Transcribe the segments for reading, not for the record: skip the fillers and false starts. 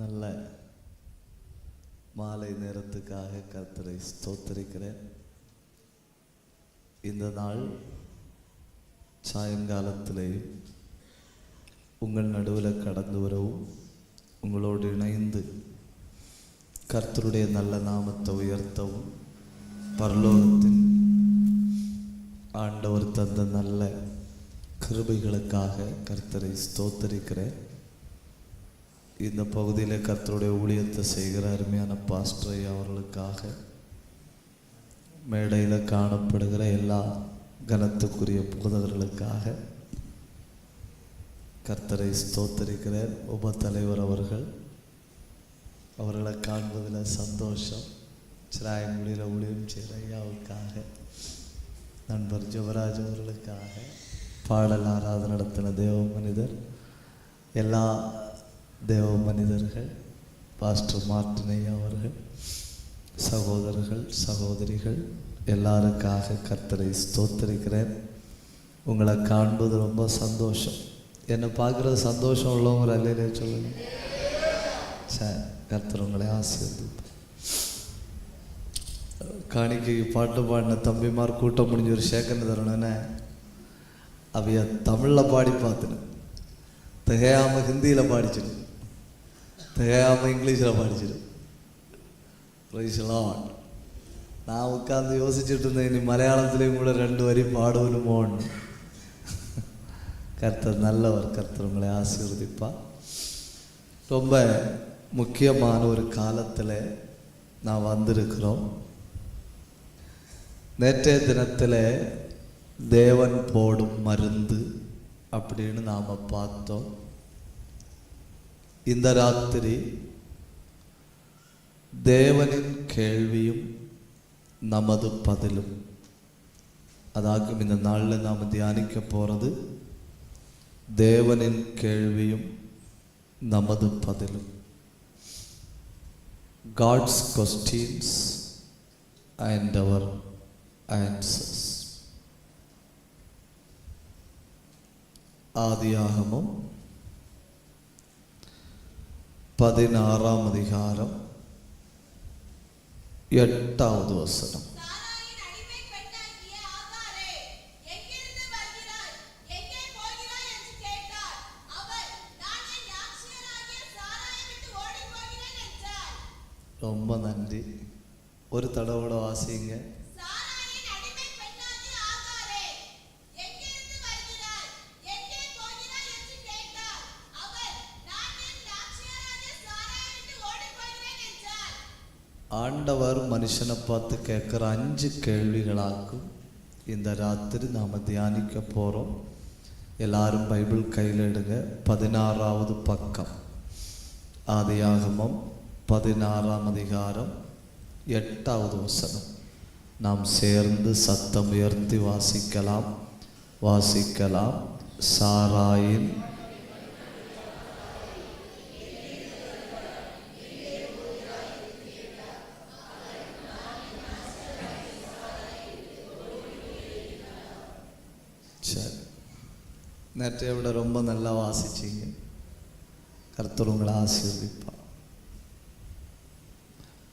நல்ல மாலை நேரத்துக்காக கர்த்தரை ஸ்தோத்திரிக்கிறேன். இந்த நாள் சாயங்காலத்திலே உங்கள் நடுவில் கடந்து வரவும் உங்களோடு இணைந்து கர்த்தருடைய நல்ல நாமத்தை உயர்த்தவும் பரலோகத்தின் ஆண்டவர் தந்த நல்ல கிருபைகளுக்காக கர்த்தரை ஸ்தோத்திரிக்கிறேன். இந்த பகுதியில் கர்த்தருடைய ஊழியத்தை செய்கிற அருமையான பாஸ்டரை அவர்களுக்காக மேடையில் காணப்படுகிற எல்லா கனத்துக்குரிய போதகர்களுக்காக கர்த்தரை ஸ்தோத்திரிக்கிறேன். உப தலைவர் அவர்களை காண்பதில் சந்தோஷம். சிராயங்குடியில் ஊழியம் செய்கிற ஐயாவுக்காக, நண்பர் ஜெபராஜ் அவர்களுக்காக, பாடல் ஆராதனை நடத்தின தேவ மனிதர், எல்லா தேவ மனிதர்கள், பாஸ்டர் மார்டினையா அவர்கள், சகோதரர்கள் சகோதரிகள் எல்லாருக்காக கர்த்தரை ஸ்தோத்திரிக்கிறேன். உங்களை காண்பது ரொம்ப சந்தோஷம். என்னை பார்க்குறது சந்தோஷம் உள்ளவங்க அல்லையிலே சொல்லுங்க. சார் கர்த்தர் உங்களை ஆசீர்வதிப்பார். காணிக்கை பாட்டு பாடின தம்பிமார் கூட்டம் முடிஞ்ச ஒரு சேக்கண்ட் தரணுன்னு அவைய தமிழில் பாடி பார்த்துனேன். திகையாமல் ஹிந்தியில் பாடிச்சிடும், திகையாமல் இங்கிலீஷில் பாடிச்சிடும். ப்ரைஸ்லாம் நான் உட்காந்து யோசிச்சுட்டு இருந்தேன், இனி மலையாளத்துலேயும் கூட 2 வரி பாடுவனுமோன்னு. கர்த்தர் நல்லவர். கர்த்தர் உங்களை ஆசீர்வதிப்பா. ரொம்ப முக்கியமான ஒரு காலத்தில் நான் வந்திருக்கிறோம். நேற்றைய தினத்தில் தேவன் போடும் மருந்து அப்படின்னு நாம் பார்த்தோம். இந்த ராத்திரி தேவனின் கேள்வியும் நமது பதிலும், அதாகும் இந்த நாளில் நாம் தியானிக்க போகிறது தேவனின் கேள்வியும் நமது பதிலும். God's questions and our answers. ஆதியாகமம் 16ஆம் அதிகாரம் 8வது வசனம். ரொம்ப நன்றி. ஒரு தடவோட வாசிங்க. ஆண்டவர் மனுஷனை பார்த்து கேட்குற 5 கேள்விகளாக்கும் இந்த ராத்திரி நாம் தியானிக்க போகிறோம். எல்லாரும் பைபிள் கையில் எடுங்க. 16வது பக்கம், ஆதியாகமம் 16ஆம் அதிகாரம் 8வது வசனம். நாம் சேர்ந்து சத்தம் உயர்த்தி வாசிக்கலாம். சாராயின் நேற்றைய விட ரொம்ப நல்லா வாசிச்சிங்க. கர்த்தர் உங்களை ஆசீர்வதிப்பார்.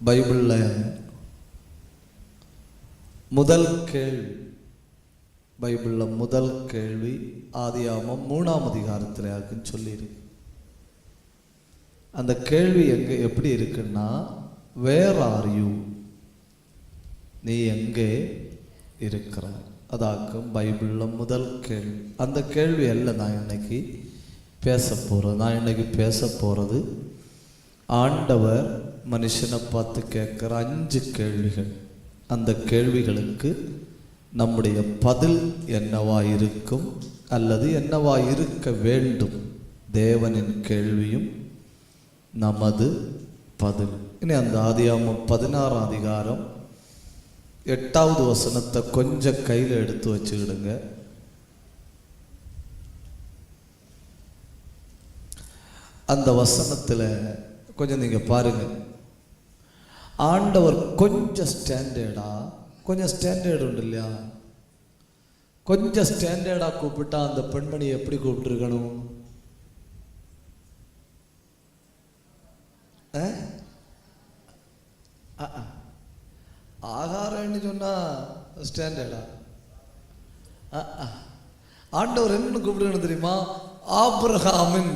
பைபிளில் முதல் கேள்வி ஆதியாகமம் 3ஆம் அதிகாரத்தில் இருக்குன்னு சொல்லியிருக்கு. அந்த கேள்வி எப்படி இருக்குன்னா, வேர் ஆர் யூ, நீ எங்கே இருக்கிறாய்? அதாக்கும் பைபிளில் முதல் கேள்வி. அந்த கேள்வி அல்ல நான் இன்னைக்கு பேச போகிறது. ஆண்டவர் மனுஷனை பார்த்து கேட்குற 5 கேள்விகள். அந்த கேள்விகளுக்கு நம்முடைய பதில் என்னவா இருக்கும் அல்லது என்னவா இருக்க வேண்டும்? தேவனின் கேள்வியும் நமது பதில். இனி அந்த ஆதியாகமம் 16ஆம் அதிகாரம் 8வது வசனத்தை கொஞ்சம் கையில் எடுத்து வச்சுக்கிடுங்க. அந்த வசனத்தில் கொஞ்சம் நீங்கள் பாருங்க. ஆண்டவர் கொஞ்சம் ஸ்டாண்டர்டு உண்டு இல்லையா? கொஞ்சம் ஸ்டாண்டர்டாக கூப்பிட்டா அந்த பெண்மணி எப்படி கூப்பிட்டுருக்கணும்? ஆகாரம்னு சொன்னா ஸ்டாண்டர்டா? ஆண்டவர் என்ன கூப்பிடுன்னு தெரியுமா? ஆபிரகாமின்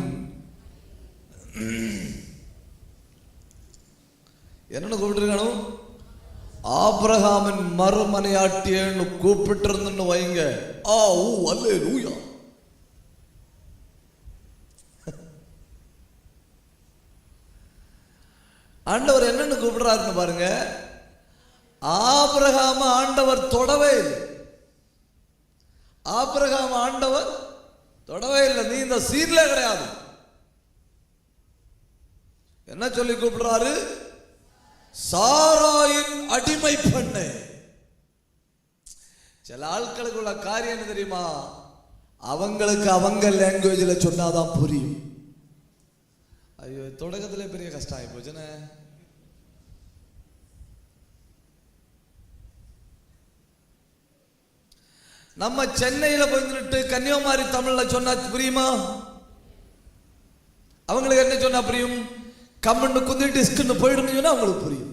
என்னன்னு கூப்பிட்டுருக்கணும்? ஆபிரகாமின் மறுமனையாட்டியன்னு கூப்பிட்டு இருந்துன்னு வைங்க. அல்லேலூயா. ஆண்டவர் என்னன்னு கூப்பிடுறாருன்னு பாருங்க. ஆபிரகாம ஆண்டவர் தொடவே இல்லை. ஆபிரகாம் ஆண்டவர் தொடவே இல்லை. நீ இந்த சீர்ல கிடையாது. என்ன சொல்லி கூப்பிடுறாரு? சாராயின் அடிமை பண்ணு. சில ஆட்களுக்குள்ள காரியம் என்ன தெரியுமா? அவங்களுக்கு அவங்க லாங்குவேஜ்ல சொன்னாதான் புரியும். ஐயோ, தொடக்கத்திலே பெரிய கஷ்டம் ஆகி போச்சுன்னு. நம்ம சென்னையில போயிட்டு கன்னியாகுமரி தமிழ்ல சொன்னா புரியுமா? அவங்களுக்கு என்ன சொன்னா புரியும்? கம்மன்னு குந்திட்டு இஸ்குன்னு போயிடுன்னு சொன்னா அவங்களுக்கு புரியும்.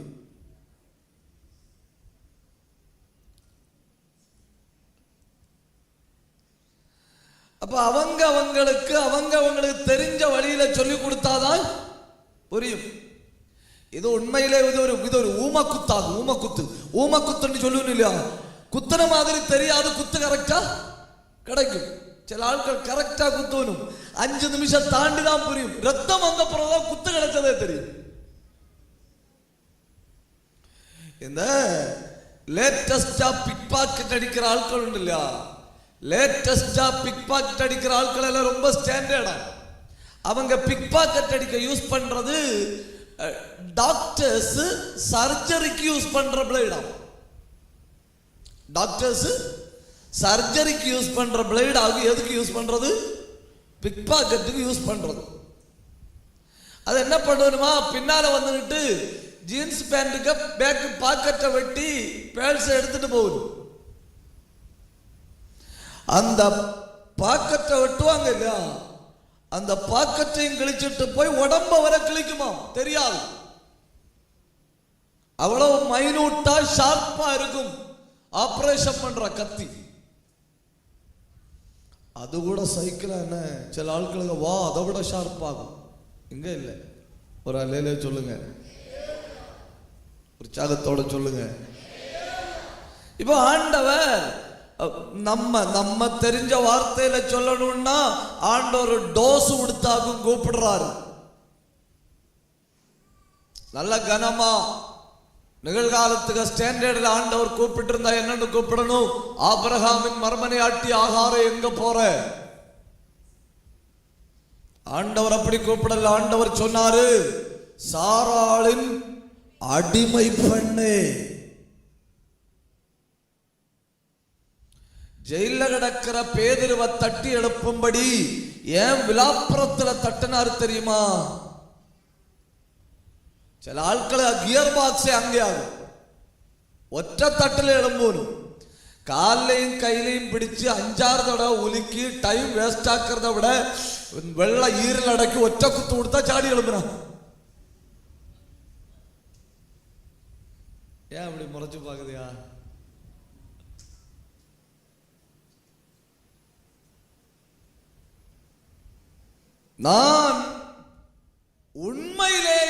அப்ப அவங்களுக்கு தெரிஞ்ச வழியில சொல்லி கொடுத்தாதான் புரியும். இது உண்மையிலே இது ஒரு ஊமக்குத்தாகும். ஊமக்குத்துன்னு சொல்லுன்னு இல்லையா? குத்துன மாதிரி தெரியாது, குத்து கரெக்டா கிடைக்கும். சில ஆட்கள் கரெக்டா குத்தணும், 5 நிமிஷம் தாண்டி தான் புரியும். ரத்தம் வந்த பிறகுதான் குத்து கிடைச்சதே தெரியும். இந்த லேட்டஸ்டா பிக் பாக்கெட் அடிக்கிற ஆட்கள் உண்டு இல்லையா? லேட்டஸ்டா பிக் பாக்கெட் அடிக்கிற ஆட்கள் எல்லாம் ரொம்ப ஸ்டாண்டர்டா. அவங்க பிக் பாக்கெட் அடிக்க யூஸ் பண்றது டாக்டர்ஸ் சர்ஜரிக்கு யூஸ் பண்ற பிளேடா. டாக்டர்ஸ் சர்ஜரிக்கு யூஸ் பண்ற பிளேட் ஆகும். எதுக்கு யூஸ் பண்றது? பிக் பாக்கெட்டுக்கு யூஸ் பண்றது. அது என்ன பண்ணணுமா? பின்னால வந்துட்டு ஜீன்ஸ் பேண்ட்டுக்கு பேக் பாக்கெட்டை வெட்டி பேல்ஸ் எடுத்துட்டு போகுது. அந்த பாக்கெட்டை வெட்டுவாங்க இல்லையா? அந்த பாக்கெட்டையும் கிழிச்சிட்டு போய் உடம்ப வர கிழிக்குமா? தெரியாது. அவ்வளவு மைனூட்டா ஷார்ப்பா இருக்கும் ஆபரேஷன் பண்ற கத்தி. அது கூட சைக்கிள் என்ன சில ஆட்களுக்கு வா அதை விட ஷார்ப் ஆகும். இங்க இல்ல. ஒரு அல்லேலே சொல்லுங்க, உற்சாகத்தோட சொல்லுங்க. இப்போ ஆண்டவர் நம்ம தெரிஞ்ச வார்த்தையில சொல்லணும்னா ஆண்டவர் டோஸ் கொடுத்தாக்கும் கூப்பிடுறாரு. நல்ல கனமா நிகழ்காலத்துக்கு ஸ்டாண்டர்ட்ல ஆண்டவர் கூப்பிட்டு இருந்தா என்னன்னு கூப்பிடணும்? ஆபிரகாமின் மறுமனையாட்டி ஆகாரம் எங்க போற? ஆண்டவர் அப்படி கூப்பிடல. ஆண்டவர் சொன்னாரு, சாராளின் அடிமை பண்ணு. ஜெயில கிடக்கிற பேதுருவை தட்டி எழுப்பும்படி ஏன் விலாப்புறத்துல தட்டினாரு தெரியுமா? சில ஆட்களை கியர் பாக்ஸே அங்கே ஆகும். ஒற்ற தட்டில் எழும்பணும். காலையும் கையிலையும் பிடிச்சு 5-6 தடவை உலுக்கி டைம் வேஸ்ட் ஆக்கிறத விட வெள்ள ஈரல் அடக்கி ஒற்ற குத்து கொடுத்தா சாடி எழுப்புறான். ஏன் அப்படி முறைச்சு பாக்குதியா? நான் உண்மையிலே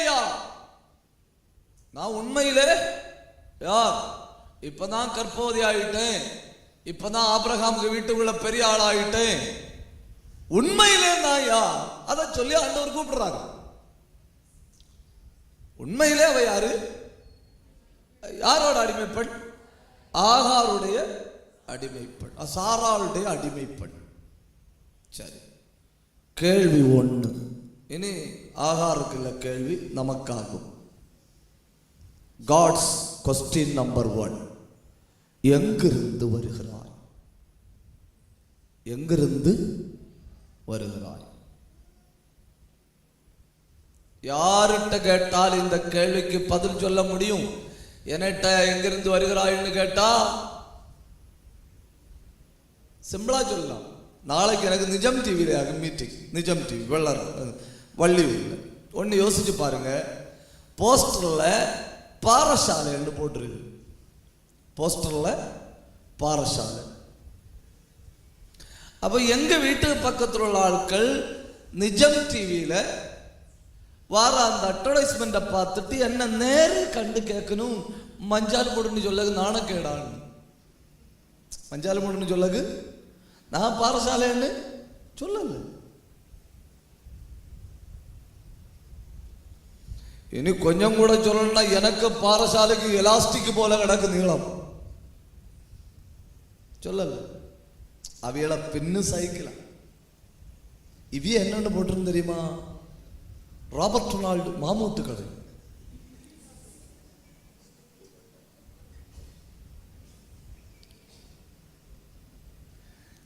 யார்? இப்பதான் கற்போதி ஆயிட்டேன். இப்பதான் ஆபிரகாமுக்கு வீட்டுக்குள்ள பெரிய ஆள் ஆயிட்டேன். உண்மையிலே நான் யார்? அதை சொல்லி ஆண்டவர் கூப்பிடுறாங்க. உண்மையிலே அவ யாரு? யாரோட அடிமைப்பெண்? ஆகாருடைய அடிமைப்பெண், சாராளுடைய அடிமைப்பெண். சரி, கேள்வி 1. இனி ஆகாருக்கு இல்ல கேள்வி, நமக்காகும். God's question number 1. எங்கிருந்து வருகிறாய்? எங்கிருந்து வருகிறாய்? யார்கிட்ட கேட்டால் இந்த கேள்விக்கு பதில் சொல்ல முடியும்? என்கிட்ட எங்கிருந்து வருகிறாய்ன்னு கேட்டா சிம்பிளா சொல்லலாம். நாளைக்கு எனக்கு நிஜம் டிவியில மீட்டிங், நிஜம் டிவி வள்ளி ஒன்று யோசிச்சு பாருங்க. போஸ்டரில் பாரசாலைன்னு போட்டிருக்கு. போஸ்டரில் பாரசாலை. அப்போ எங்கள் வீட்டுக்கு பக்கத்தில் உள்ள ஆட்கள் நிஜம் டிவியில் வார அந்த அட்வர்டைஸ்மெண்ட்டை பார்த்துட்டு என்ன நேரு கண்டு கேட்கணும், மஞ்சால் போடுன்னு சொல்லகு நாணக்கேடான்னு. மஞ்சால் போடுன்னு சொல்லகு நான் பாரசாலைன்னு சொல்லலை. இனி கொஞ்சம் கூட சொல்லணும்னா எனக்கு பாரசாலைக்கு எலாஸ்டிக் போல கிடக்கு நீளம் சொல்லல. அவையெல்லாம் பின்னு சைக்கிளா. இவைய என்னன்னு போட்டிருந்து தெரியுமா? ராபர்ட் டொனால்டு மாமூத்து கதை.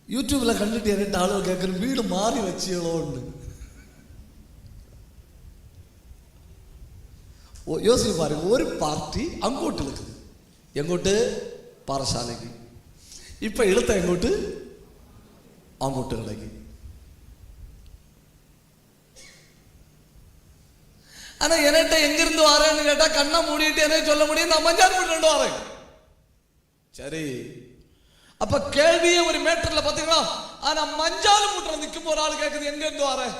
யூடியூப்ல கண்டுட்டு இரண்டு ஆளுகள் கேட்குற வீடு மாறி வச்சியலோன்னு யோசிச்சு பாருங்க. ஒரு பார்ட்டி அங்கோட்டு இருக்குது, எங்கோட்டு பாரசாலைக்கு. இப்ப இழுத்த எங்கோட்டு அங்கோட்டு கிடைக்கு. ஆனா என்கிட்ட எங்கிருந்து வரேன்னு கேட்டா கண்ணை மூடிட்டு என்ன சொல்ல முடியும், நான் மஞ்சார் போட்டு வரேன். சரி, அப்ப கேள்வியே ஒரு மேட்டர்ல பாத்தீங்களா? ஆனா மஞ்சால் மூட்டுற நிற்கும் ஒரு ஆள் கேட்குது எங்க இருந்து வரேன்,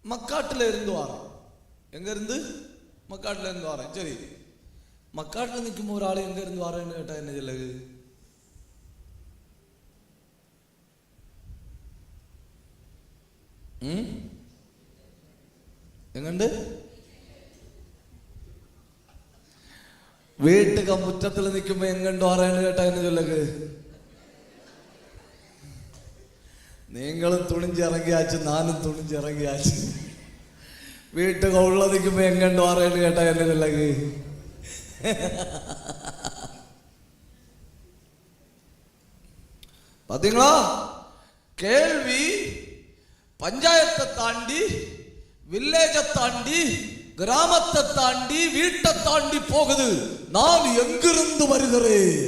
மக்காட்டுல இருந்து வரேன். எங்க இருந்து? மக்காட்டுல இருந்து வரேன். சரி, மக்காட்டுல நிற்கும் ஒரு ஆள் எங்க இருந்து வரேன்னு கேட்டா என்ன சொல்லுது? எங்கண்டு வீட்டுக்கு முற்றத்துல நிற்கும் எங்கண்டு வரேன்னு கேட்டா என்ன சொல்லுது? நீங்களும் துணிஞ்சு இறங்கியாச்சு, நானும் துணிஞ்சு இறங்கியாச்சு. வீட்டுக்கு உள்ளதுக்குமே எங்கண்டு வரேன்னு கேட்டா என்ன சொல்லுங்க? பாத்தீங்களா? கேள்வி பஞ்சாயத்தை தாண்டி, வில்லேஜை தாண்டி, கிராமத்தை தாண்டி, வீட்டை தாண்டி போகுது. நான் எங்கிருந்து வருகிறேன்?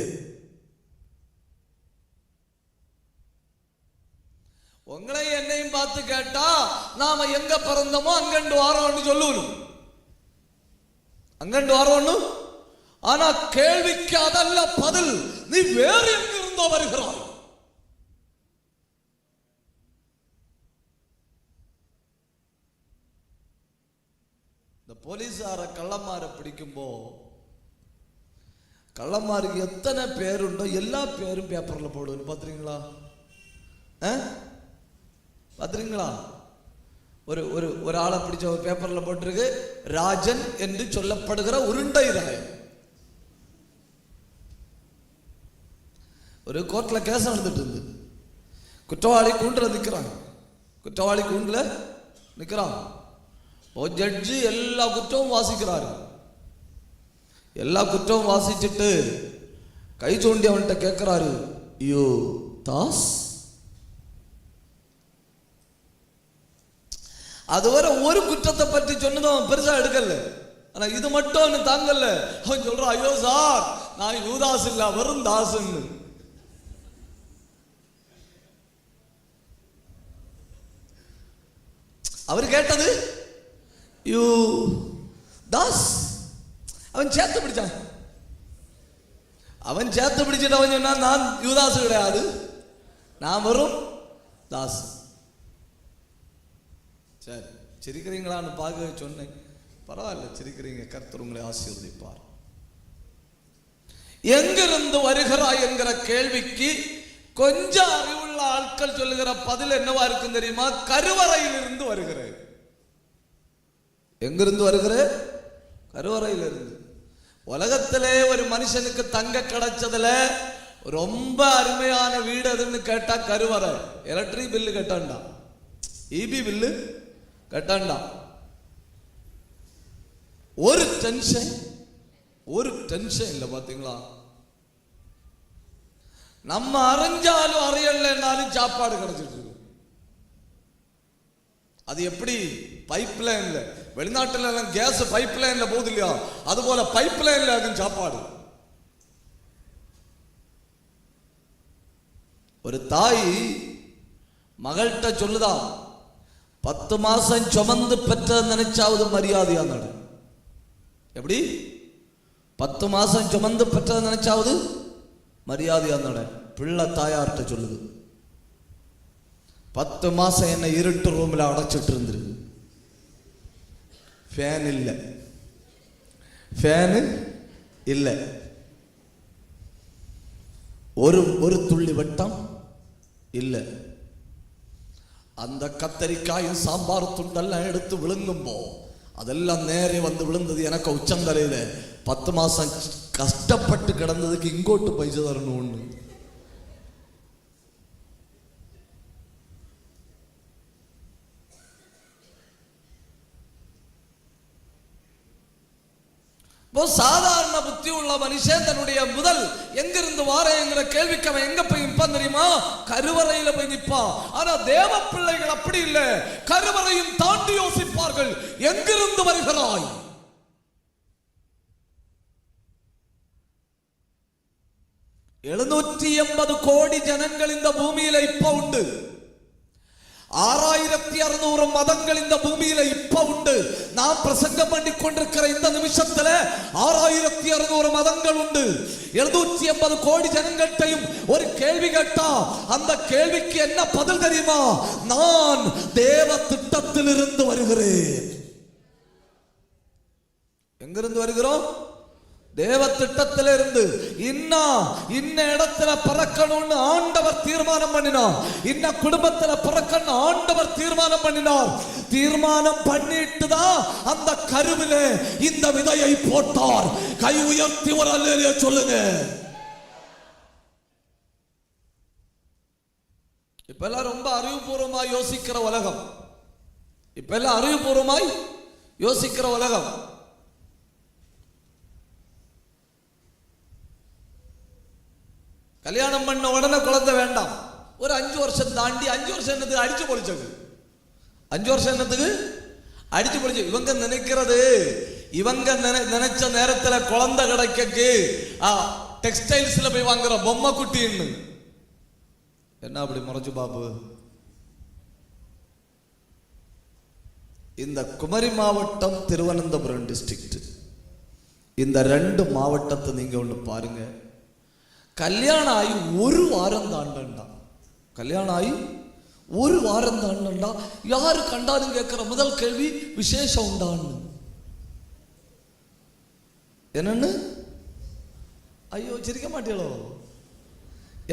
உங்களை என்னையும் பார்த்து கேட்டா நாம எங்க பிறந்தோமோ அங்கண்டு வாரோம்னு சொல்லுவோம், அங்கண்டு வாரோம்னு. ஆனா கேள்விக்கு அதல்ல பதில். நீ வேறு எங்க இருந்தோ வருகிறாய். இந்த போலீஸார கள்ளமார பிடிக்கும்போ கள்ளமாருக்கு எத்தனை பேருண்டோ எல்லா பேரும் பேப்பர்ல போடுவது பாத்துறீங்களா? பாத்துறீங்களா? ஒரு ஒரு ஒரு ஆளை பிடிச்ச ஒரு பேப்பர்ல போட்டிருக்கு, ராஜன் என்று சொல்லப்படுகிற உருண்டை ராயம். ஒரு கோர்ட்ல கேஸ் நடந்துட்டு இருந்து, குற்றவாளி கூண்டுல நிக்கிறாங்க, குற்றவாளி கூண்டுல நிக்கிறான். ஜட்ஜி எல்லா குற்றமும் வாசிக்கிறாரு. எல்லா குற்றமும் வாசிச்சுட்டு கை சூண்டி அவன்கிட்ட கேட்கிறாரு, யோ தாஸ். அதுவரை ஒரு குற்றத்தை பற்றி சொன்னதும் அவன் பெருசா எடுக்கல. ஆனா இது மட்டும் அவனு தாங்கல. அவன் சொல்றான், ஐயோ சார், நான் யூதாஸ் இல்ல, வெறும் தாசுன்னு. அவர் கேட்டது யூ தாஸ். அவன் சேர்த்து பிடிச்சான். அவன் சேர்த்து பிடிச்சிட்டு அவன் சொன்னா, நான் யூதாசு கிடையாது, நான் வெறும் தாஸ். சரி, சிரிக்கிறீங்களான்னு பார்க்க சொன்னேன். பரவாயில்ல, சிரிக்கிறீங்க, கர்த்தர் உங்களை ஆசீர்வதிப்பார். எங்கிருந்து வருகிறாய் என்கிற கேள்விக்கு கொஞ்சம் அறிவுள்ள ஆட்கள் சொல்லுகிற பதில் என்னவா இருக்கும் தெரியுமா? கருவறையில் இருந்து வருகிறேன். எங்கிருந்து வருகிற? கருவறையில் இருந்து. உலகத்திலே ஒரு மனுஷனுக்கு தங்க கிடைச்சதுல ரொம்ப அருமையான வீடு எதுன்னு கேட்டா கருவறை. எலக்ட்ரிக் பில்லு கட்டாண்டா, இபி பில்லு கட்டாண்டா. ஒரு டென்ஷன் இல்லை. பாத்தீங்களா? நம்ம அரைஞ்சாலும் அறையலைன்னாலும் சாப்பாடு கிடைச்சிட்டு இருக்கு. அது எப்படி? பைப் லைன்ல, வெளிநாட்டுல எல்லாம் கேஸ் பைப் லைன்ல போகுது இல்லையா, அது போல பைப் லைன்ல அது சாப்பாடு. ஒரு தாய் மகள்கிட்ட சொல்லுதான், 10 மாசம் சுமந்து பெற்ற நினைச்சாவது மரியாதையா நட. எப்படி? 10 மாசம் சுமந்து பெற்ற நினைச்சாவது மரியாதையா நட. பிள்ளை தாயார்கிட்ட சொல்லுது, 10 மாசம் என்ன இருட்டு ரூம்ல அடைச்சிட்டு இருந்துரு. ஃபேன் இல்லை, ஃபேனு இல்லை, ஒரு துள்ளி வெட்டம் இல்லை. அந்த கத்தரிக்காயும் சாம்பார் துண்டெல்லாம் எடுத்து விழுங்கும்போ அதெல்லாம் நேரே வந்து விழுந்தது எனக்கு உச்சந்தலையில. 10 மாசம் கஷ்டப்பட்டு கிடந்ததுக்கு இங்கோட்டு பைசா தரணும் ஒண்ணு. சாதாரண புத்தி உள்ள மனுஷன் தன்னுடைய முதல் எங்கிருந்து வாரங்கிற கேள்விக்கு அவன் எங்க போய் நிற்பான் தெரியுமா? கருவறையில போய் நிற்பான். ஆனா தேவ பிள்ளைகள் அப்படி இல்லை, கருவறையும் தாண்டி யோசிப்பார்கள், எங்கிருந்து வருகிறாய்? $780 கோடி ஜனங்கள் இந்த பூமியில இப்ப உண்டு. 6600 மதங்கள் இந்த பூமியில இப்ப உண்டு. நாம் பிரசங்கம் பண்ணி கொண்டிருக்கிற இந்த நிமிஷத்துல 6600 மதங்கள் உண்டு. 780 கோடி ஜனங்கள்டையும் ஒரு கேள்வி கேட்டா அந்த கேள்விக்கு என்ன பதில் தெரியுமா? நான் தேவ திட்டத்திலிருந்து வருகிறேன். எங்கிருந்து வருகிறோம்? தேவ திட்டத்திலிருந்து. இன்ன இடத்துல பிறக்கணும்னு ஆண்டவர் தீர்மானம் பண்ணினார். இன்ன குடும்பத்துல பிறக்கணும் ஆண்டவர் தீர்மானம் பண்ணினார். தீர்மானம் பண்ணிட்டு தான் அந்த கருவிலே இந்த விதையை போட்டார். கை உயர்த்தி ஒரு அல்லேலூயா சொல்லுங்க. இப்ப எல்லாம் ரொம்ப அறிவுபூர்வமாய் யோசிக்கிற உலகம். இப்ப எல்லாம் அறிவுபூர்வமாய் யோசிக்கிற உலகம். கல்யாணம் பண்ண உடனே குழந்தை வேண்டாம். ஒரு 5 வருஷம் தாண்டி 5 வருஷம் என்னத்துக்கு அடிச்சு பொழிச்சது? 5 வருஷம் என்னத்துக்கு அடிச்சு பொழிச்சு? இவங்க நினைக்கிறது, இவங்க நினைச்ச நேரத்துல குழந்தை கிடைக்கு டெக்ஸ்டைல்ஸ்ல போய் வாங்குற பொம்மை குட்டின்னு. என்ன அப்படி முறைச்சு பாப்பு? இந்த குமரி மாவட்டம், திருவனந்தபுரம் டிஸ்ட்ரிக்ட், இந்த 2 மாவட்டத்தை நீங்க ஒண்ணு பாருங்க. கல்யாணம் ஆகி 1 வாரம் தாண்டா, கல்யாணம் ஆகி 1 வாரம் தாண்டா யாரு கண்டாலும் கேட்கிற முதல் கேள்வி விசேஷம் உண்டான்னு. என்னன்னு? ஐயோ சிரிக்க மாட்டீங்களோ?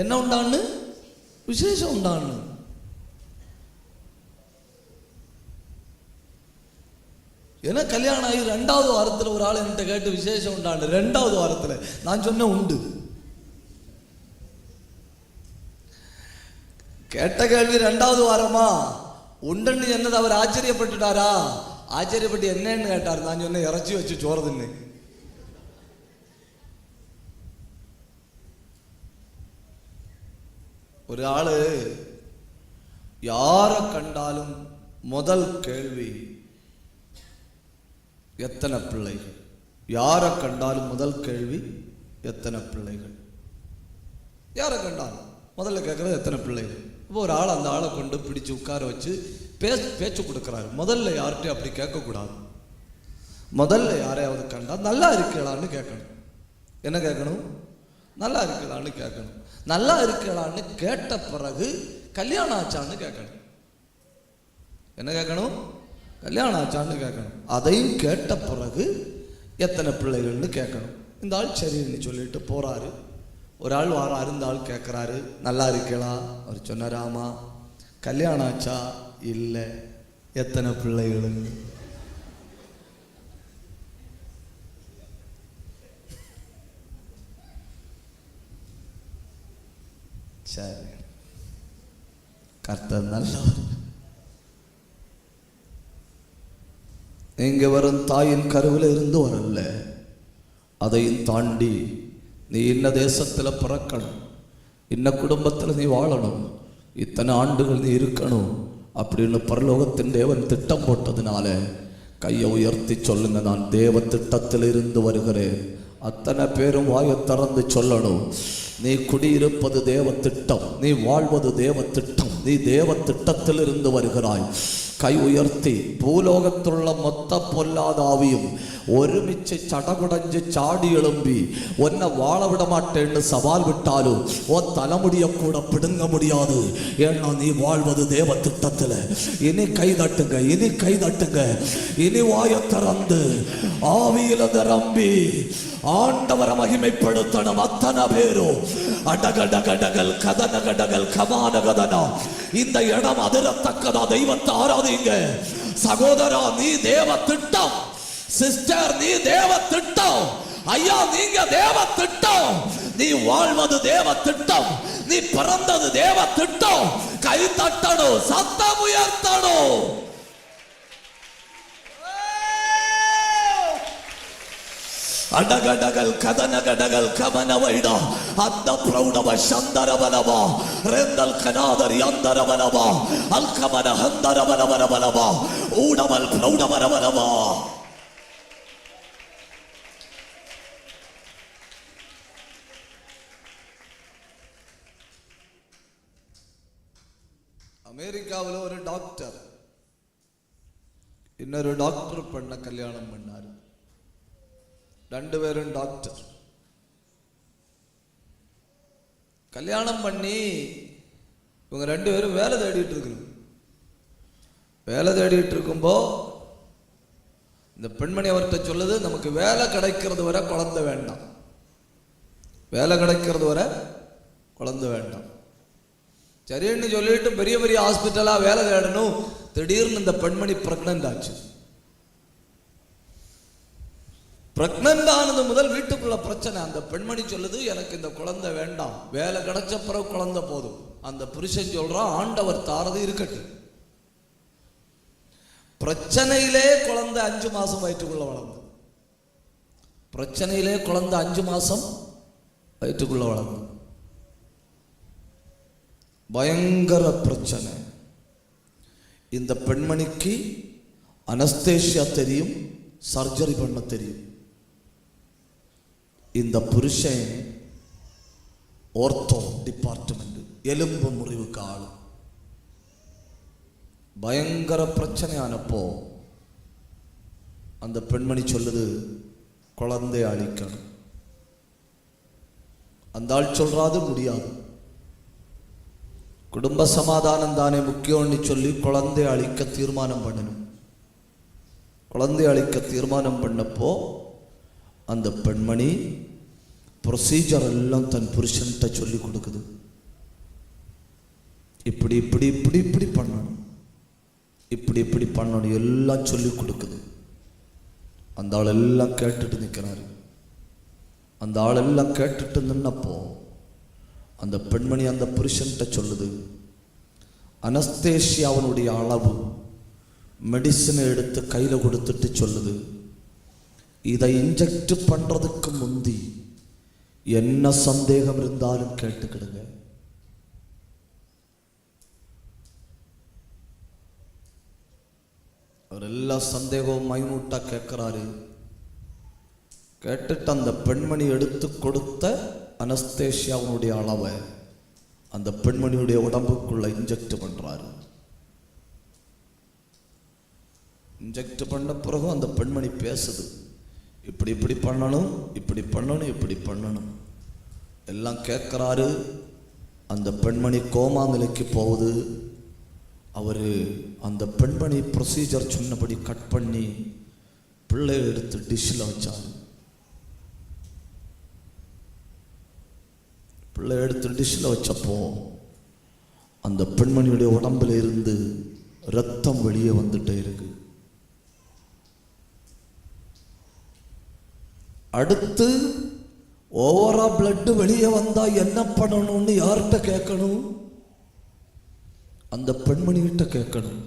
என்ன உண்டான்னு? விசேஷம் உண்டான்னு. ஏன்னா கல்யாணம் ஆகி 2வது வாரத்தில் ஒரு ஆள் என்கிட்ட கேட்டு விசேஷம் உண்டான்னு. 2வது வாரத்தில் நான் சொன்னேன் உண்டு. கேட்ட கேள்வி 2வது வாரமா உண்டுன்னு என்னது? அவர் ஆச்சரியப்பட்டுட்டாரா? ஆச்சரியப்பட்டு என்னன்னு கேட்டார். நான் சொன்ன இறைச்சி வச்சு சோறதுன்னு. ஒரு ஆளு யார கண்டாலும் முதல் கேள்வி எத்தனை பிள்ளைகள்? யார கண்டாலும் முதல் கேள்வி எத்தனை பிள்ளைகள்? யார கண்டாலும் முதல்ல கேட்கறது எத்தனை பிள்ளைகள். இப்போ ஒரு ஆள் அந்த ஆளை கொண்டு பிடிச்சு உட்கார வச்சு பேச்சு கொடுக்குறாரு. முதல்ல யார்கிட்டையும் அப்படி கேட்கக்கூடாது. முதல்ல யாரையாவது கண்டா நல்லா இருக்கலான்னு கேட்கணும். என்ன கேட்கணும்? நல்லா இருக்கலான்னு கேட்கணும். நல்லா இருக்கலான்னு கேட்ட பிறகு கல்யாணம் ஆச்சான்னு கேட்கணும். என்ன கேட்கணும்? கல்யாணம் ஆச்சான்னு கேட்கணும். அதையும் கேட்ட பிறகு எத்தனை பிள்ளைகள்னு கேட்கணும். இந்த ஆள் சரின்னு சொல்லிட்டு போறாரு. ஒரு ஆள் வாராரு. இந்த ஆள் கேட்குறாரு, நல்லா இருக்கலாம்? அவர் சொன்னார், ஆமா. கல்யாணம் ஆச்சா? இல்லை. எத்தனை பிள்ளைகள்? சரி, கர்த்தர் நல்லவர். நீங்க வரும் தாயின் கருவில் இருந்து வரல, அதையும் தாண்டி நீ இன்ன தேசத்தில் பிறக்கணும், இன்ன குடும்பத்தில் நீ வாழணும், இத்தனை ஆண்டுகள் நீ இருக்கணும் அப்படின்னு பரலோகத்தின் தேவன் திட்டம் போட்டதுனால கையை உயர்த்தி சொல்லுங்க, நான் தேவ திட்டத்தில் இருந்து வருகிறேன். அத்தனை பேரும் வாயை திறந்து சொல்லணும், நீ குடியிருப்பது தேவ திட்டம், நீ வாழ்வது தேவ திட்டம், நீ தேவ திட்டத்தில் இருந்து வருகிறாய். കൈ ഉയർത്തി ഭൂലോകത്തുള്ള മൊത്ത പൊല്ലാതാവിയും ഒരുമിച്ച് ചടകുടഞ്ച് ചാടിയെളുമ്പി ഒന്നെ വാളവിட மாட்டேன்னு சவால் விட்டாலும் உன் தலைமுடிய கூட பிடுங்க முடியாது. ஏன்னா நீ வாழ்வது தேவ திட்டத்தில். இனி கை தட்டுங்க, இனி கை தட்டுங்க, இனி வாய திறந்து ஆவியில நிரம்பி ஆண்டவரை மகிமைப்படுத்தணும். அத்தனை பேரும் அடகடகடகல் கதனகடகல் கமானகதனா. இந்த இடம் அதிரத்தக்கதா. தெய்வத்தை ஆராதிங்க சகோதரா. நீ தேவ திட்டம். சிஸ்டர் நீ தேவ திட்டம். ஐயா நீங்க தேவ திட்டம். நீ வாழ்வது தேவ திட்டம். நீ பிறந்தது தேவ திட்டம். கை தட்டணும், சத்தம் உயர்த்தணும். அடகடகல் கதனகடகல் கமனவைடா அந்த பிரௌடவ சந்தரவனவா ரெந்தல் கனாதர் யந்தரவனவா அல்கமன ஹந்தரவனவனவனவா ஊடமல் பிரௌடவனவனவா. அமெரிக்காவில் ஒரு டாக்டர் இன்னொரு டாக்டர் பண்ண கல்யாணம் பண்ணாரு. ரெண்டு பேரும் டாக்டர். கல்யாணம் பண்ணி இவங்க ரெண்டு பேரும் வேலை தேடிட்டு இருக்கணும். வேலை தேடிட்டு இருக்கும்போ இந்த பெண்மணி அவர்கிட்ட சொல்லுது, நமக்கு வேலை கிடைக்கிறது வரை குழந்தை வேண்டாம், வேலை கிடைக்கிறது வரை குழந்தை வேண்டாம். சரின்னு சொல்லிட்டு பெரிய பெரிய ஹாஸ்பிட்டலா வேலை தேடணும். திடீர்னு இந்த பெண்மணி பிரெக்னன்ட் ஆச்சு. பிரெக்னன்ட் ஆனது முதல் வீட்டுக்குள்ள பிரச்சனை. அந்த பெண்மணி சொல்லுது, எனக்கு இந்த குழந்தை வேண்டாம், வேலை கிடைச்ச பிறகு குழந்தை போதும். அந்த புருஷன் சொல்றான், ஆண்டவர் தாரது இருக்கட்டும். பிரச்சனையிலே குழந்தை 5 மாசம் வயிற்றுக்குள்ள வளர்ந்து. பிரச்சனையிலே குழந்தை 5 மாசம் வயிற்றுக்குள்ள வளர்ந்து. பயங்கர பிரச்சனை. இந்த பெண்மணிக்கு அனஸ்தேஷியா தெரியும், சர்ஜரி பண்ண தெரியும். இந்த புருஷன் ஓர்த்தோ டிபார்ட்மெண்ட், எலும்பு முறிவுக்கு ஆளு. பயங்கர பிரச்சனையானப்போ அந்த பெண்மணி சொல்லுது, குழந்தைய அழிக்கணும். அந்த ஆள் சொல்றாது முடியாது. குடும்ப சமாதானம் தானே முக்கியம்னு சொல்லி குழந்தைய அழிக்க தீர்மானம் பண்ணணும். குழந்தைய அழிக்க தீர்மானம் பண்ணப்போ அந்த பெண்மணி ப்ரொசீஜர் எல்லாம் தன் புருஷன்கிட்ட சொல்லி கொடுக்குது. இப்படி இப்படி இப்படி இப்படி பண்ணணும், இப்படி இப்படி பண்ணணும் எல்லாம் சொல்லி கொடுக்குது. அந்த ஆள் எல்லாம் கேட்டுட்டு நிற்கிறாரு. அந்த ஆள் எல்லாம் கேட்டுட்டு நின்னப்போ அந்த பெண்மணி அந்த புருஷன்கிட்ட சொல்லுது, அனஸ்தேஷியாவனுடைய அளவு மெடிசனை எடுத்து கையில் கொடுத்துட்டு சொல்லுது, இதை இன்ஜெக்ட் பண்றதுக்கு முந்தி என்ன சந்தேகம் இருந்தாலும் கேட்டுக்கிடுங்க. அவர் எல்லா சந்தேகமும் மைனூட்டா கேட்கிறாரு. கேட்டுட்டு அந்த பெண்மணி எடுத்து கொடுத்த அனஸ்தேஷியாவுடைய அளவை அந்த பெண்மணியுடைய உடம்புக்குள்ள இன்ஜெக்ட் பண்றாரு. இன்ஜெக்ட் பண்ண பிறகு அந்த பெண்மணி பேசுது, இப்படி இப்படி பண்ணணும், இப்படி பண்ணணும், இப்படி பண்ணணும் எல்லாம் கேட்கிறாரு. அந்த பெண்மணி கோமா நிலைக்கு போகுது. அவரு அந்த பெண்மணி ப்ரொசீஜர் சொன்னபடி கட் பண்ணி பிள்ளையை எடுத்து டிஷ்ல வச்சாரு. பிள்ளை எடுத்து டிஷ்ல வச்சப்போ அந்த பெண்மணியுடைய உடம்புல இருந்து ரத்தம் வெளியே வந்துட்டே இருக்கு. அடுத்து ஓவரா பிளட் வெளியே வந்தா என்ன பண்ணணும்னு யார்கிட்ட கேட்கணும்? அந்த பெண்மணி கிட்ட கேட்கணும்.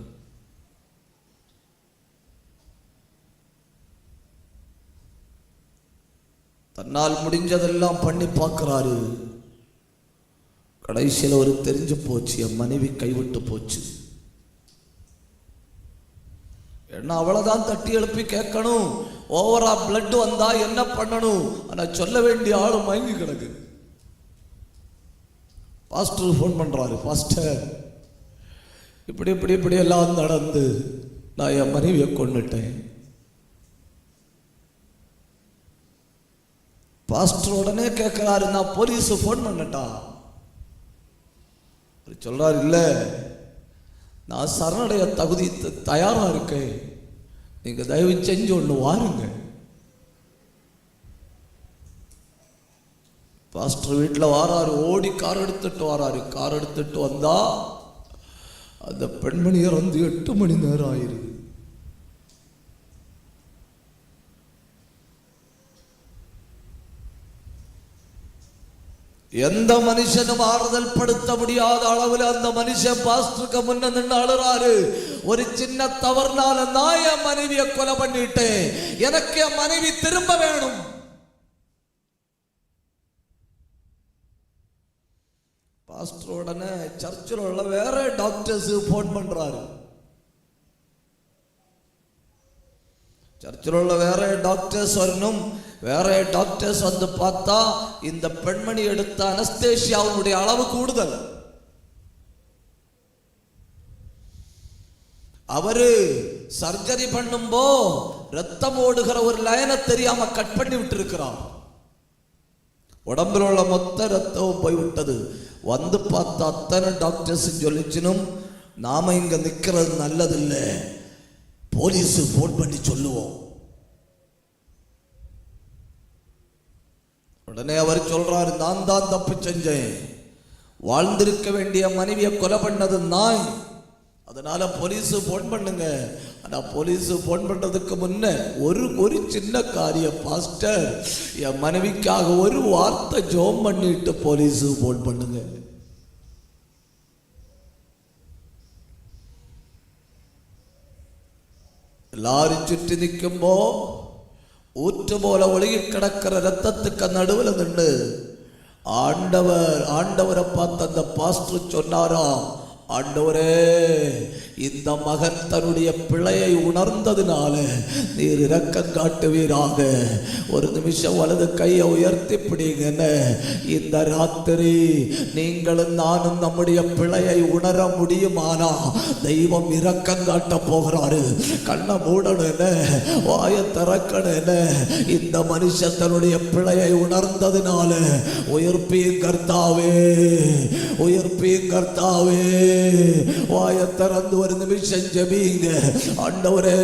தன்னால் முடிஞ்சதெல்லாம் பண்ணி பார்க்கிறாரு. கடைசியில் ஒரு தெரிஞ்சு போச்சு, என் மனைவி கைவிட்டு போச்சு. என்ன அவ்வளவுதான் தட்டி எழுப்பி கேட்கணும். ஓவரா பிளட் வந்தா என்ன பண்ணணும்? ஆனா சொல்ல வேண்டிய ஆளு மயங்கி கிடக்கு. பாஸ்டர் ஃபோன் பண்றாரு, பாஸ்டர் இப்படி எல்லாம் நடந்து நான் என் மனைவியை கொன்னுட்டேன். பாஸ்டர் உடனே கேட்கிறாரு, நான் போலீஸ் போன் பண்ணட்டா? சொல்றாரு, இல்ல, நான் சரணடைய தகுதி தயாரா இருக்கேன், நீங்க தயவு செஞ்சு ஒண்ணு வாருங்க. பாஸ்டர் வீட்டில் வாராரு, ஓடி கார் எடுத்துட்டு வாராரு. கார் எடுத்துட்டு வந்தா அந்த பெண்மணி இறந்து 8 மணி நேரம் ஆயிருது. எந்த மனுஷனும் ஆறுதல் படுத்த முடியாத அளவில் அந்த மனுஷன் பாஸ்டருக்கு முன்ன நின்று அழுறாரு. ஒரு சின்ன தவறுனால நான் என் மனைவியை கொலை பண்ணிட்டேன், எனக்கு என் மனைவி திரும்ப வேணும். பாஸ்டர் உடனே சர்ச்சில் உள்ள வேற டாக்டர்ஸ் போன் பண்றாரு. சர்ச்சில் உள்ள வேற டாக்டர்ஸ் வரணும். வேற டாக்டர்ஸ் வந்து பார்த்தா இந்த பெண்மணி எடுத்த அனஸ்தேசியாவுடைய அளவு கூடுதல். அவரு சர்ஜரி பண்ணும்போ ரத்தம் ஓடுகிற ஒரு லைனை தெரியாம கட் பண்ணி விட்டு இருக்கிறார். உடம்புல உள்ள மொத்த ரத்தமும் போய்விட்டது. வந்து பார்த்தா அத்தனை டாக்டர்ஸ் சொல்லிச்சினும், நாம இங்க நிக்கிறது நல்லதில்லை, போலீஸ் போன் பண்ணி சொல்லுவோம். உடனே அவர் சொல்றாரு, நான் தான் தப்பு செஞ்சேன், வாழ்ந்திருக்க வேண்டிய மனைவியை கொலை பண்ணது நாய், அதனால போலீஸ் போன் பண்ணுங்க. ஆனா போலீஸ் போன் பண்றதுக்கு முன்ன ஒரு சின்ன காரியம், பாஸ்டர் என் மனைவிக்காக ஒரு வார்த்தை ஜெபம் பண்ணிட்டு போலீஸ் போன் பண்ணுங்க. எல்லாரும் சுற்றி நிற்கும்போ ஊற்று போல ஒழுகி கிடக்கிற ரத்தத்துக்கு நடுவில் நின்று ஆண்டவரை பார்த்து அந்த பாஸ்டர் சொன்னாரா, ஆண்டவரே, இந்த மகன் தன்னுடைய பிழையை உணர்ந்ததுனால நீர் இரக்கம் காட்டுவீராக. ஒரு நிமிஷம் வலது கையை உயர்த்தி பிடிங்க. இந்த ராத்திரி நீங்களும் நானும் நம்முடைய பிழையை உணர முடியுமானா தெய்வம் இரக்கம் காட்ட போகிறாரு. கண்ணை மூடணும், வாயை திறக்கணும். இந்த மனுஷன் தன்னுடைய பிழையை உணர்ந்ததுனால உயிர்ப்பீங்க கர்த்தாவே, உயிர்ப்பீங்க கர்த்தாவே. வாயை திறந்து ஒரு நிமிஷம் ஜெபிங்க. ஆண்டவரே,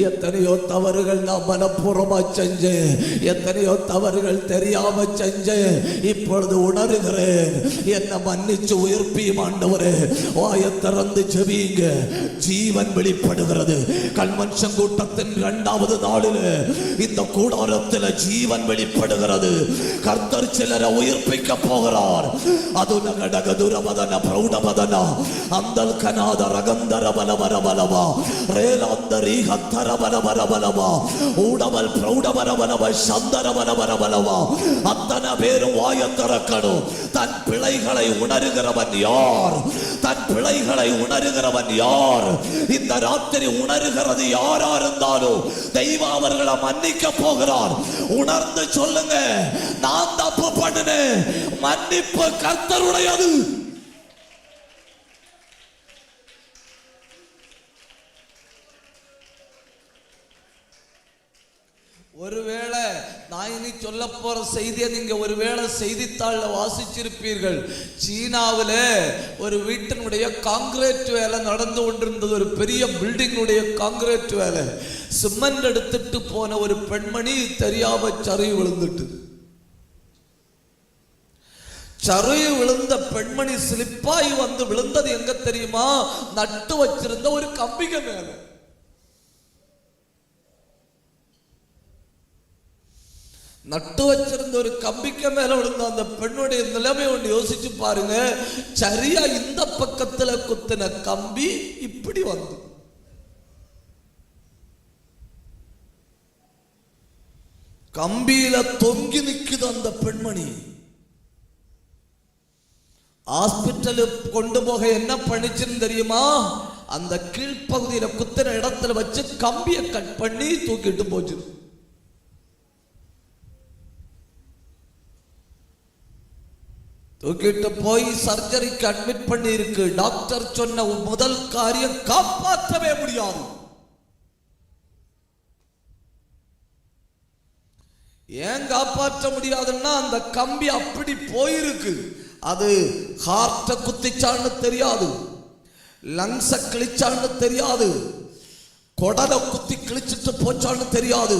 எத்தனையோ தவறுகள் நான் மனப்பூர்வமா செஞ்சேன், எத்தனையோ தவறுகள் தெரியாம செஞ்சேன், இப்பொழுது உணர்கிறேன், என்னை மன்னிச்சு உயிர்ப்பியும் ஆண்டவரே. வாயை திறந்து ஜெபிங்க. ஜீவன் வெளிப்படுகிறது. கன்வென்ஷன் கூட்டத்தின் 2வது நாளில் இந்த கூடாரத்தில் ஜீவன் வெளிப்படுகிறது. கர்த்தர் சிலரை உயிர்ப்பிக்க போகிறார். அது நகடகதுரமதன பிரௌடமதனா அந்தல் கனாத ரகந்தர பலவரபலவா ரேலாந்தரி ஹத்தர பலவரபலவா ஊடமல் பிரௌடபரபலவ சந்தர பலவரபலவா. அத்தனை பேரும் வாயை திறக்கணும். தன் பிழைகளை உணர்கிறவன் யார்? தன் பிழைகளை உணர்கிறவன் யார்? இந்த ராத்திரி உணர்கிறது யாரா இருந்தாலும் தெய்வம் அவர்களை மன்னிக்க போகிறார். உணர்ந்து சொல்லுங்க, நான் தப்பு பண்ணினேன், மன்னிப்பு கர்த்தருடையது. ஒருவேளை நான் இனி சொல்ல போற செய்தியை நீங்க ஒருவேளை செய்தித்தாள்ல வாசிச்சிருப்பீர்கள். சீனாவில் ஒரு வீட்டினுடைய காங்கிரீட் வேலை நடந்து கொண்டிருந்தது. ஒரு பெரிய பில்டிங்குடைய காங்கிரீட் வேலை. சிமெண்ட் எடுத்துட்டு போன ஒரு பெண்மணி தெரியாம சரிவு விழுந்துட்டு, சரிவு விழுந்த பெண்மணி ஸ்லிப்பாகி வந்து விழுந்தது எங்க தெரியுமா? நட்டு வச்சிருந்த ஒரு கம்பிக மேல. நட்டு வச்சிருந்த ஒரு கம்பிக்க மேல விழுந்த அந்த பெண்ணுடைய நிலைமை ஒன்று யோசிச்சு பாருங்க. சரியா இந்த பக்கத்துல குத்தின கம்பி இப்படி வந்து கம்பியில தொங்கி நிக்குது அந்த பெண்மணி. ஹாஸ்பிட்டலுக்கு கொண்டு போக என்ன பண்ணிச்சுன்னு தெரியுமா? அந்த கீழ்ப்பகுதியில குத்தின இடத்துல வச்சு கம்பியை கட் பண்ணி தூக்கிட்டு போச்சு. தூக்கிட்டு போய் சர்ஜரிக்கு அட்மிட் பண்ணி இருக்கு. டாக்டர் சொன்ன முதல் காரியம், காப்பாற்றவே முடியாது. ஏன் காப்பாற்ற முடியாதுன்னா அந்த கம்பி அப்படி போயிருக்கு. அது ஹார்ட்டை குத்திச்சான்னு தெரியாது, லங்ஸை கிழிச்சான்னு தெரியாது, கொடலை குத்தி கிழிச்சிட்டு போச்சான்னு தெரியாது,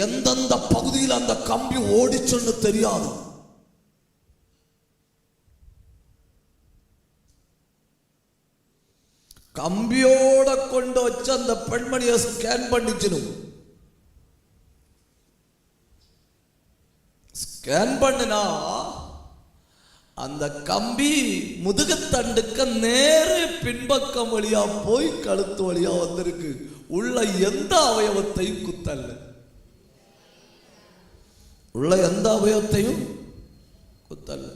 எந்தெந்த பகுதியில் அந்த கம்பி ஓடிச்சுன்னு தெரியாது. கம்பியோட கொண்டு வச்சு அந்த பெண்மணியை ஸ்கேன் பண்ணிச்சிடும். ஸ்கேன் பண்ணினா அந்த கம்பி முதுகுத்தண்டுக்கு நேரே பின்பக்கம் வழியா போய் கழுத்து வழியா வந்திருக்கு. உள்ள எந்த அவயவத்தையும் குத்தல்ல, உள்ள எந்த அவயவத்தையும் குத்தல்ல.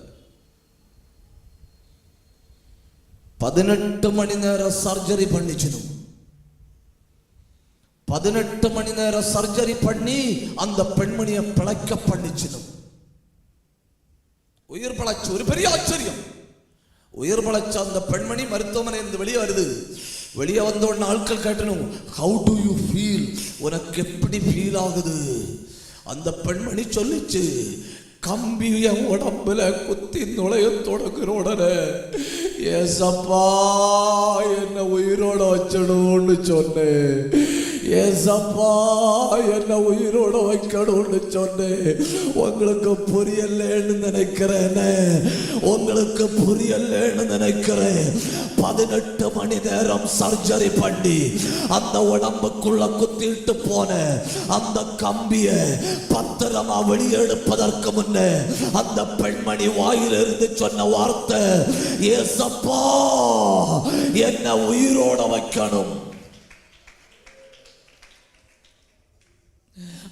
18 மணி நேரம் சர்ஜரி பண்ணிச்சிடும். 18 மணி நேரம் சர்ஜரி பண்ணி அந்த பெண்மணியை பிழைக்க பண்ணிச்சிடும். உயிர் பிழைச்சு, ஒரு பெரிய ஆச்சரியம். உயிர் பிழைச்ச அந்த பெண்மணி மருத்துவமனை இருந்து வெளியே வருது. வெளியே வந்த உடனே ஆட்கள் கேட்டணும், ஹவு டு யூ ஃபீல், உனக்கு எப்படி ஃபீல் ஆகுது? அந்த பெண்மணி சொல்லிச்சு, கம்பிய உடம்புல குத்தி நுழைய தொடங்குற உடனே, ஏசப்பா என்ன உயிரோட வச்சிடும்னு சொன்னேன், ஏசப்பா என்ன உயிரோட வைக்கணும்னு சொன்னேன். உங்களுக்கு புரியலன்னு நினைக்கிறேன், உங்களுக்கு புரியலன்னு நினைக்கிறேன். 18 மணி நேரம் சர்ஜரி பண்ணி அந்த உடம்புக்குள்ள குத்திட்டு போன அந்த கம்பிய பத்திரமா வெளியெடுப்பதற்கு முன்னே அந்த பெண்மணி வாயிலிருந்து சொன்ன வார்த்தை, ஏசப்பா என்ன உயிரோட வைக்கணும்.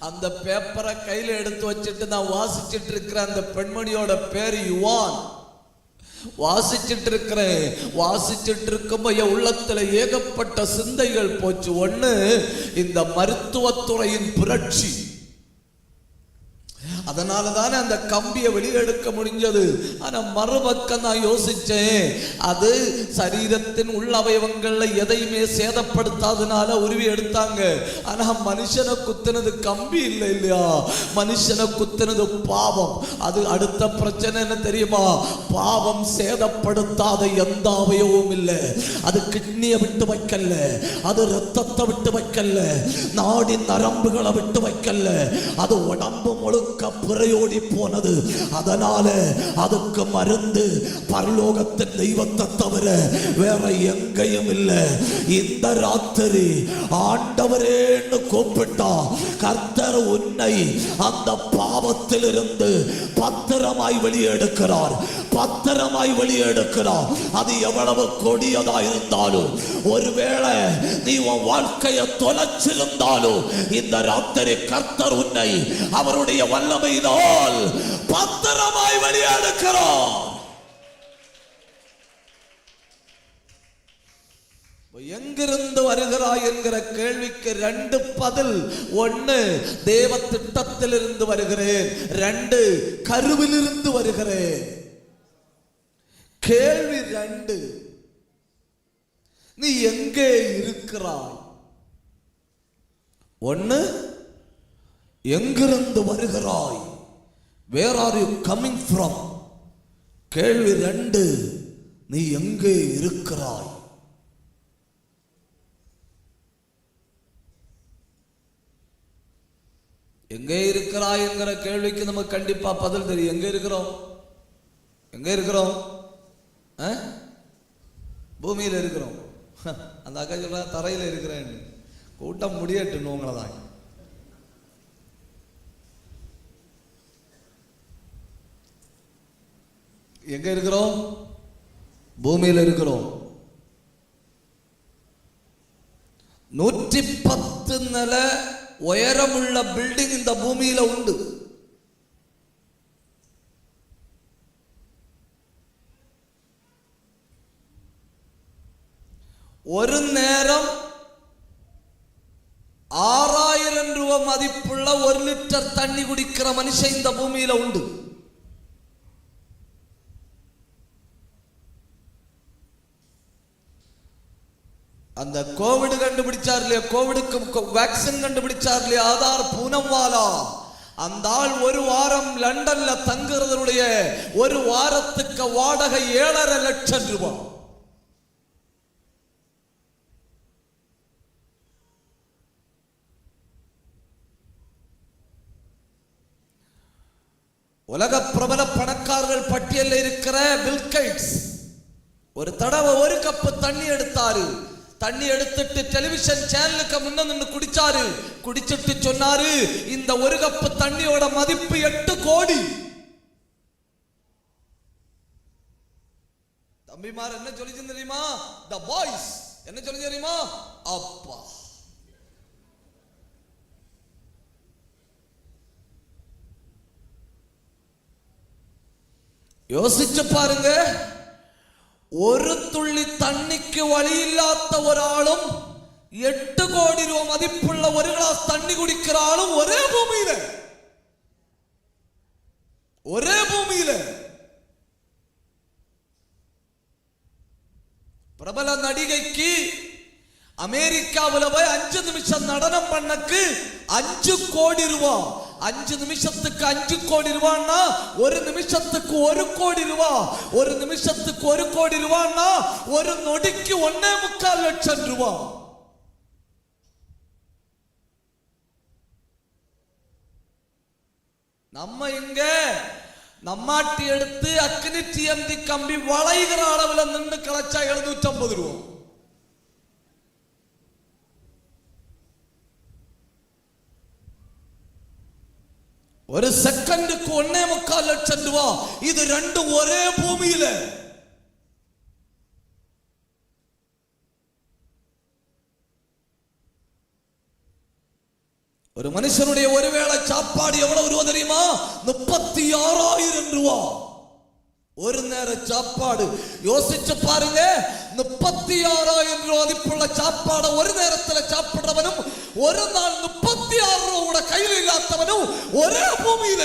அந்த பேப்பரை கையில எடுத்து வச்சுட்டு நான் வாசிச்சுட்டு இருக்கிற அந்த பெண்மணியோட பேர் யுவான். வாசிச்சுட்டு இருக்கிறேன். வாசிச்சுட்டு இருக்கும்போ என் உள்ளத்துல ஏகப்பட்ட சிந்தைகள் போச்சு. ஒண்ணு, இந்த மருத்துவத்துறையின் புரட்சி. அதனாலதானே அந்த கம்பியை வெளியெடுக்க முடிஞ்சது. ஆனா மறுபக்கம் நான் யோசிச்சேன், அது சரீரத்தின் உள்ள அவயவங்கள்ல எதையுமே சேதப்படுத்தாதனால உருவி எடுத்தாங்க. ஆனா மனுஷனை குத்துனது கம்பி இல்லை இல்லையா, மனுஷனை குத்துனது பாவம். அது அடுத்த பிரச்சனை என்ன தெரியுமா? பாவம் சேதப்படுத்தாத எந்த அவயவமும் இல்லை. அது கிட்னியை விட்டு வைக்கல, அது ரத்தத்தை விட்டு வைக்கல, நாடி நரம்புகளை விட்டு வைக்கல, அது உடம்பு முழுக்க புறையோடி போனது. அதனால அதுக்கு மருந்து பரலோகத்தின் தெய்வத்தை தவிர வேற எங்கேயும் இல்லை. இந்த ராத்திரி ஆண்டவரேன்னு கூப்பிட்டா கர்த்தர் உன்னை அந்த பாவத்திலிருந்து பத்திரமாய் வெளியெடுக்கிறார், பத்திரமாய் வெளியெடுக்கிறார். அது எவ்வளவு கொடியதா இருந்தாலும், ஒருவேளை நீ உன் வாழ்க்கையை தொலைச்சிருந்தாலும், இந்த ராத்திரி கர்த்தர் உன்னை அவருடைய வல்லமையினால் பத்திரமாய் வெளியெடுக்கிறார். எங்கிருந்து வருகிறாய் என்கிற கேள்விக்கு 2 பதில். 1, தேவ திட்டத்திலிருந்து வருகிறேன். 2, கருவிலிருந்து வருகிறேன். கேள்வி 2, நீ எங்கே இருக்கிறாய்? 1, எங்கிருந்து வருகிறாய்? Where are you coming from? கேள்வி 2, நீ எங்கே இருக்கிறாய்? எங்கே இருக்கிறாய் என்கிற கேள்விக்கு நமக்கு கண்டிப்பா பதில் தெரியும். எங்க இருக்கிறோம்? எங்க இருக்கிறோம்? பூமியில் இருக்கிறோம். அந்த அக்கா சொல்ற தரையில் இருக்கிறேன். கூட்டம் முடியட்டும் உங்களை தான். எங்க இருக்கிறோம்? பூமியில் இருக்கிறோம். 110 நில உயரமுள்ள பில்டிங் இந்த பூமியில உண்டு. ஒரு நேரம் 6000 ரூபாய் மதிப்புள்ள 1 லிட்டர் தண்ணி குடிக்கிற மனுஷன் இந்த பூமியில உண்டு. அந்த கோவிட் கண்டுபிடிச்சார் இல்லையா, கோவிடுக்கு வேக்சின் கண்டுபிடிச்சார் இல்லையா, ஆதார் பூனம்வாலா, அந்த ஆள் ஒரு வாரம் லண்டன்ல தங்குறதுடைய ஒரு வாரத்துக்கு வாடகை 7.5 லட்சம் ரூபாய். உலக பிரபல பணக்காரர்கள் பட்டியலில் இருக்கிற பில் கேட்ஸ் ஒரு தடவை 1 கப்பு தண்ணி எடுத்தாரு. தண்ணி எடுத்துட்டு டெலிவிஷன் சேனலுக்கு முன்ன நின்று குடிச்சாரு. குடிச்சிட்டு சொன்னாரு, இந்த 1 கப்பு தண்ணியோட மதிப்பு 8 கோடி. தம்பிமார் என்ன சொல்லி தெரியுமா? த பாய்ஸ் என்ன சொல்லி தெரியுமா? அப்பா யோசிச்சு பாருங்க. ஒரு துள்ளி தண்ணிக்கு வழி இல்லாத ஒரு ஆளும் 8 கோடி ரூபாய் மதிப்புள்ள ஒரு கிளாஸ் தண்ணி குடிக்கிற ஆளும் ஒரே பூமியில. பிரபல நடிகைக்கு அமெரிக்காவில் போய் 5 நிமிஷம் நடனம் பண்ணக்கு 5 கோடி ரூபாய். 5 நிமிஷத்துக்கு 5 கோடி ரூபான்னா 1 நிமிஷத்துக்கு 1 கோடி ரூபாய். 1 நிமிஷத்துக்கு 1 கோடி ரூபான்னா ஒரு நொடிக்கு 1.25 லட்சம் ரூபாய். நம்ம இங்க நம்மாட்டி எடுத்து அக்னி டிஎம்டி கம்பி வளைகிற அளவில் நின்று கலைச்சா 750 ரூபாய். ஒரு செகண்டுக்கு 1.25 லட்சம் ரூபாய். இது 2 ஒரே பூமியில. ஒரு மனுஷனுடைய ஒருவேளை சாப்பாடு எவ்வளவு ரூபா தெரியுமா? 36,000 ரூபாய். ஒரு நேர சாப்பாடு. யோசிச்சு பாருங்க, 36,000 ரூபாய் மதிப்புள்ள சாப்பாடு ஒரு நேரத்தில் சாப்பிடுறவனும் ஒரு நாள் 36 ரூபாய் கையில் இல்லாதவனும் ஒரே பூமியில.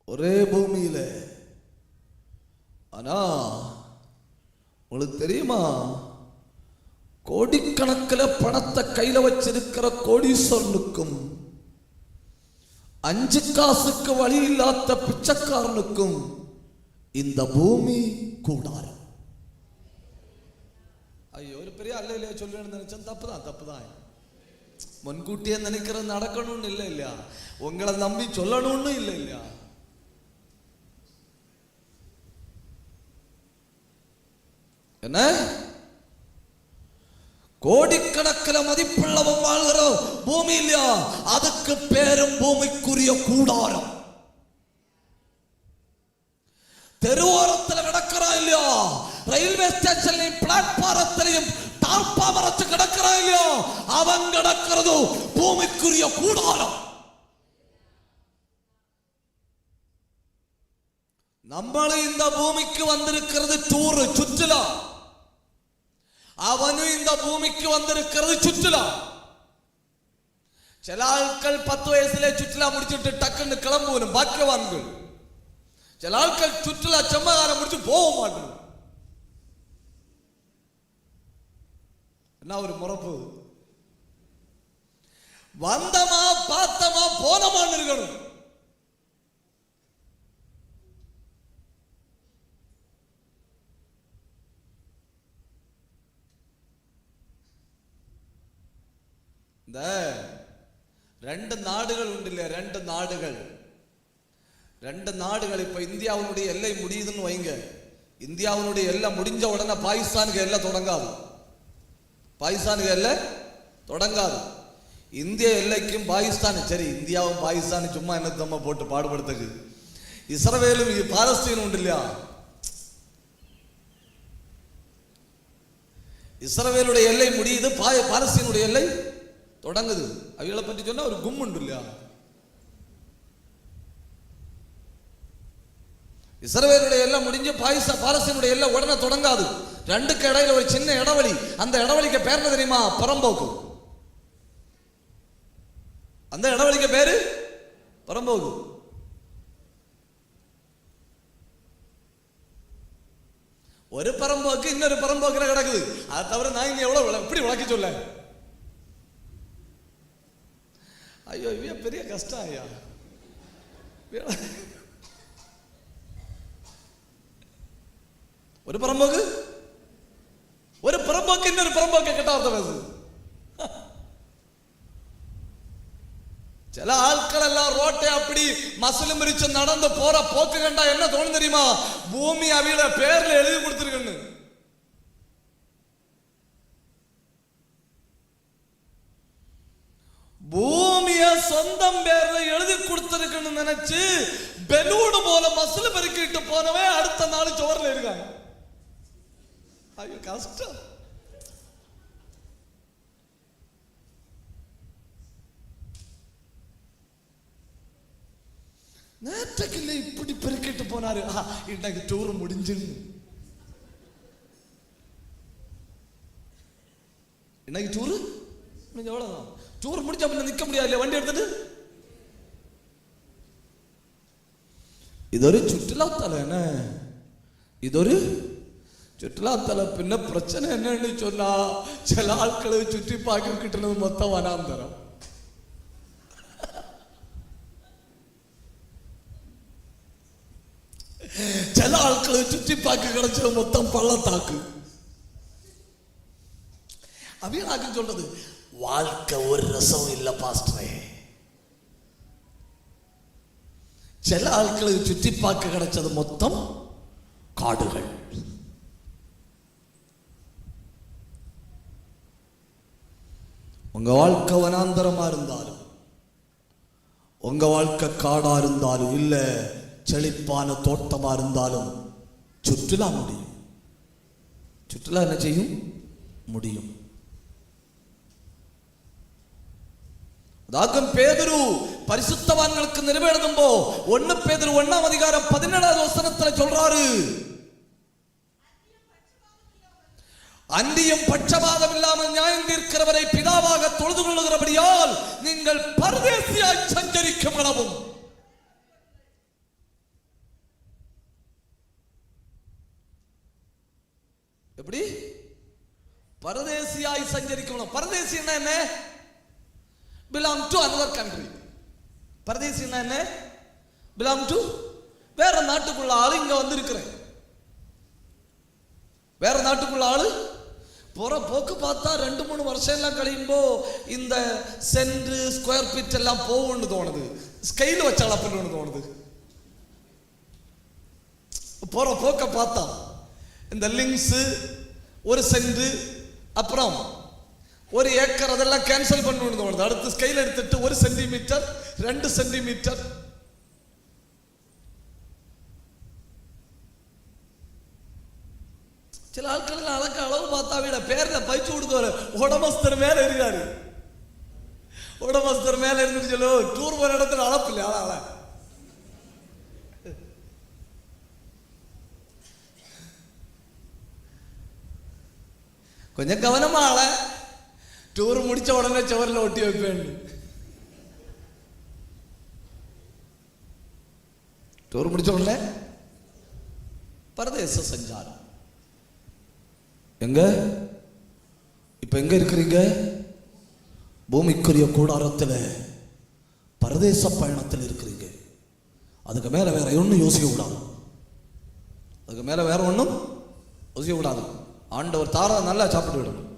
ஒரே பூமியில. ஆனா உங்களுக்கு தெரியுமா, கோடிக்கணக்கில் பணத்தை கையில வச்சிருக்கிற கோடீஸ்வரனுக்கும் 5 காசுக்கு வழி இல்லாத பிச்சைக்காரனுக்கும் இந்த பூமி கூடாரம். ஐயோ, ஒரு பெரிய அல்ல இல்லையா சொல்லணும்னு நினைச்சேன். தப்புதான். முன்கூட்டியே நினைக்கிறது நடக்கணும்னு இல்லை இல்லையா, உங்களை நம்பி சொல்லணும்னு இல்லை இல்லையா. என்ன கோடிக்கணக்கில் மதிப்புள்ளவன் வாழ்கிற பூமி இல்லையா, அதுக்கு பேரும் பூமிக்குரிய கூடாரம். தெருவோரத்தில் கிடக்கிறான் இல்லையா, ரயில்வே ஸ்டேஷன்லையும் பிளாட்பாரத்திலையும் டார்பா மரத்து கிடக்கிறான் இல்லையா, அவன் கிடக்கிறது பூமிக்குரிய கூடாரம். நம்மளும் இந்த பூமிக்கு வந்திருக்கிறது டூர், சுற்றுலா. அவனும் இந்த பூமிக்கு வந்திருக்கிறது சுற்றுலா. சில ஆட்கள் 10 வயசுல சுற்றுலா முடிச்சுட்டு டக்குன்னு கிளம்புவோம், பாக்கியவான்கள். சில ஆட்கள் சுற்றுலா செம்மகாரம் முடிச்சு போக மாட்டோம். என்ன ஒரு முறப்பு! வந்தமா பார்த்தமா போனமான்னு இருக்கணும். இந்த 2 நாடுகள் உண்டு இல்லையா, 2 நாடுகள். இப்ப இந்தியாவுடைய எல்லை முடியுதுன்னு வைங்க. இந்தியாவுடைய எல்லை முடிஞ்ச உடனே பாகிஸ்தானுக்கு எல்லை தொடங்காது. இந்திய எல்லைக்கும் பாகிஸ்தான், சரி இந்தியாவும் பாகிஸ்தான் சும்மா என்ன தம்ம போட்டு பாடுபடுத்துக்கு. இஸ்ரவேலும் பாலஸ்தீன் உண்டு இல்லையா, இஸ்ரவேலுடைய எல்லை முடியுது, பாலஸ்தீனுடைய எல்லை தொடங்குது. அவங்களை பற்றி சொன்னா ஒரு கும் உண்டு இல்லையா. இஸ்ரவேலுடைய எல்லை முடிஞ்சு பாலஸ்தீனுடைய எல்லை உடனே தொடங்காது. 2க்கு இடையில ஒரு சின்ன இடைவெளி. அந்த இடைவெளிக்கு பேர் என்ன தெரியுமா? புறம்போக்கு. அந்த இடைவெளிக்கு பேரு புறம்போக்கு. இன்னொரு புறம்போக்கில கிடக்குது. அதை தவிர நான் இங்க எவ்வளவு எப்படி விளக்கி சொல்ல? ஐயோ இவ பெரிய கஷ்டம் ஐயா. ஒரு புறம்போக்கு இன்னொரு புறம்போக்கு கெட்ட வார்த்தை பேசு. சில ஆட்கள் எல்லாம் ரோட்டை அப்படி மசிலும் மிரிச்சு நடந்து போற போக்கு கண்டா என்ன தோணும் தெரியுமா? பூமி அவியோட பேர்ல எழுதி கொடுத்திருக்குன்னு. பூமிய சொந்தம் பேர்ல எழுதி கொடுத்திருக்குன்னு நினைச்சு பெலூடு போல மசில பெருக்கிட்டு போனவன் அடுத்த நாள் சோர்ல இருக்காங்க. ஐயோ கஷ்டம். நேற்றுக்கு இல்லை இப்படி பெருக்கிட்டு போனாரு. இன்னைக்கு டூர் முடிஞ்சு. இன்னைக்கு டூர் எவ்வளவுதான்? டூர் முடிஞ்ச அப்ப நிக்க முடியாது இல்லையா வண்டி எடுத்துட்டு? ഇതൊരു ചുറ്റിലാത്തല ഇതൊരു ചുറ്റിലാത്തല. പിന്നെ പ്രശ്നം എന്നാന്ന് ചൊല്ലാ, ചില ആൾക്കള് ചുറ്റിപ്പാക്കി കിട്ടുന്നത് മൊത്തം വനാന്തരം. ചില ആൾക്കള് ചുറ്റിപ്പാക്കി കിടച്ചത് മൊത്തം പള്ളത്താക്ക്. അവിയാക്കി ചൊല്ലത് வாழ்க்கை ஒரு ரசம் இல்ல பாஸ்டரே. சில ஆட்களுக்கு சுற்றி பார்க்க கிடைச்சது மொத்தம் காடுகள். உங்க வாழ்க்கை வனாந்தரமா இருந்தாலும், உங்க வாழ்க்கை காடா இருந்தாலும், இல்ல செழிப்பான தோட்டமா இருந்தாலும் சுற்றுலா முடியும். சுற்றுலா என்ன செய்யும்? முடியும். பேதுரு பரிசுத்தவான்களுக்கு நிறைவேறும்போ 1 பேதுரு 1ஆம் அதிகாரம் 17வது வசனத்துல சொல்றாரு, அந்தியும் பட்சபாதம் இல்லாமல் நியாயம் தீர்க்கிறவரை பிதாவாக தொழுது கொள்ளுகிறபடியால் நீங்கள் பரதேசியாய் சஞ்சரிக்கும் அளவும். எப்படி பரதேசியாய் சஞ்சரிக்கும்? பரதேசி என்ன? belong to another country. பரதேசினா என்ன? belong to வேற நாட்டுக்குள்ள ஆளு இங்க வந்து இருக்கிறேன். வேற நாட்டுக்குள்ள ஆளு போற போக்கு பார்த்தா 2-3 வருஷம் எல்லாம் கழியும்போ இந்த சென்ட் ஸ்கொயர் ஃபீட் எல்லாம் போகும்னு தோணுது. ஸ்கெயில் வச்சால அப்படின்னு தோணுது. போற போக்க பார்த்தா இந்த லிங்க்ஸ் 1 சென்ட் அப்புறம் 1 ஏக்கர் அதெல்லாம் கேன்சல் பண்ணணும்னு தோணுது. அடுத்து ஸ்கெயில் எடுத்துட்டு 1 சென்டிமீட்டர் 2 சென்டிமீட்டர். சில ஆட்கள் அழகு அளவு பார்த்தா விட பேர்ல பயிற்சி கொடுக்குவாரு. உடமஸ்தர் மேல இருக்காரு. உடமஸ்தர் மேல இருந்து சொல்லு டூர் போற இடத்துல அளப்பு இல்லையா? ஆள கொஞ்சம் கவனமா ஆள. டூர் முடிச்ச உடனே சுவரில் ஒட்டி வைப்பேன். டூர் முடிச்ச உடனே பரதேச சஞ்சாரம். எங்க இப்ப எங்க இருக்கிறீங்க? பூமிக்குரிய கூடாரத்தில் பரதேச பயணத்தில் இருக்கிறீங்க. அதுக்கு மேல வேற ஒன்றும் யோசிக்க கூடாது. அதுக்கு மேல வேற ஒன்றும் யோசிக்க கூடாது. ஆண்டவர் தாரதை நல்லா சாப்பிட்டு விடணும்.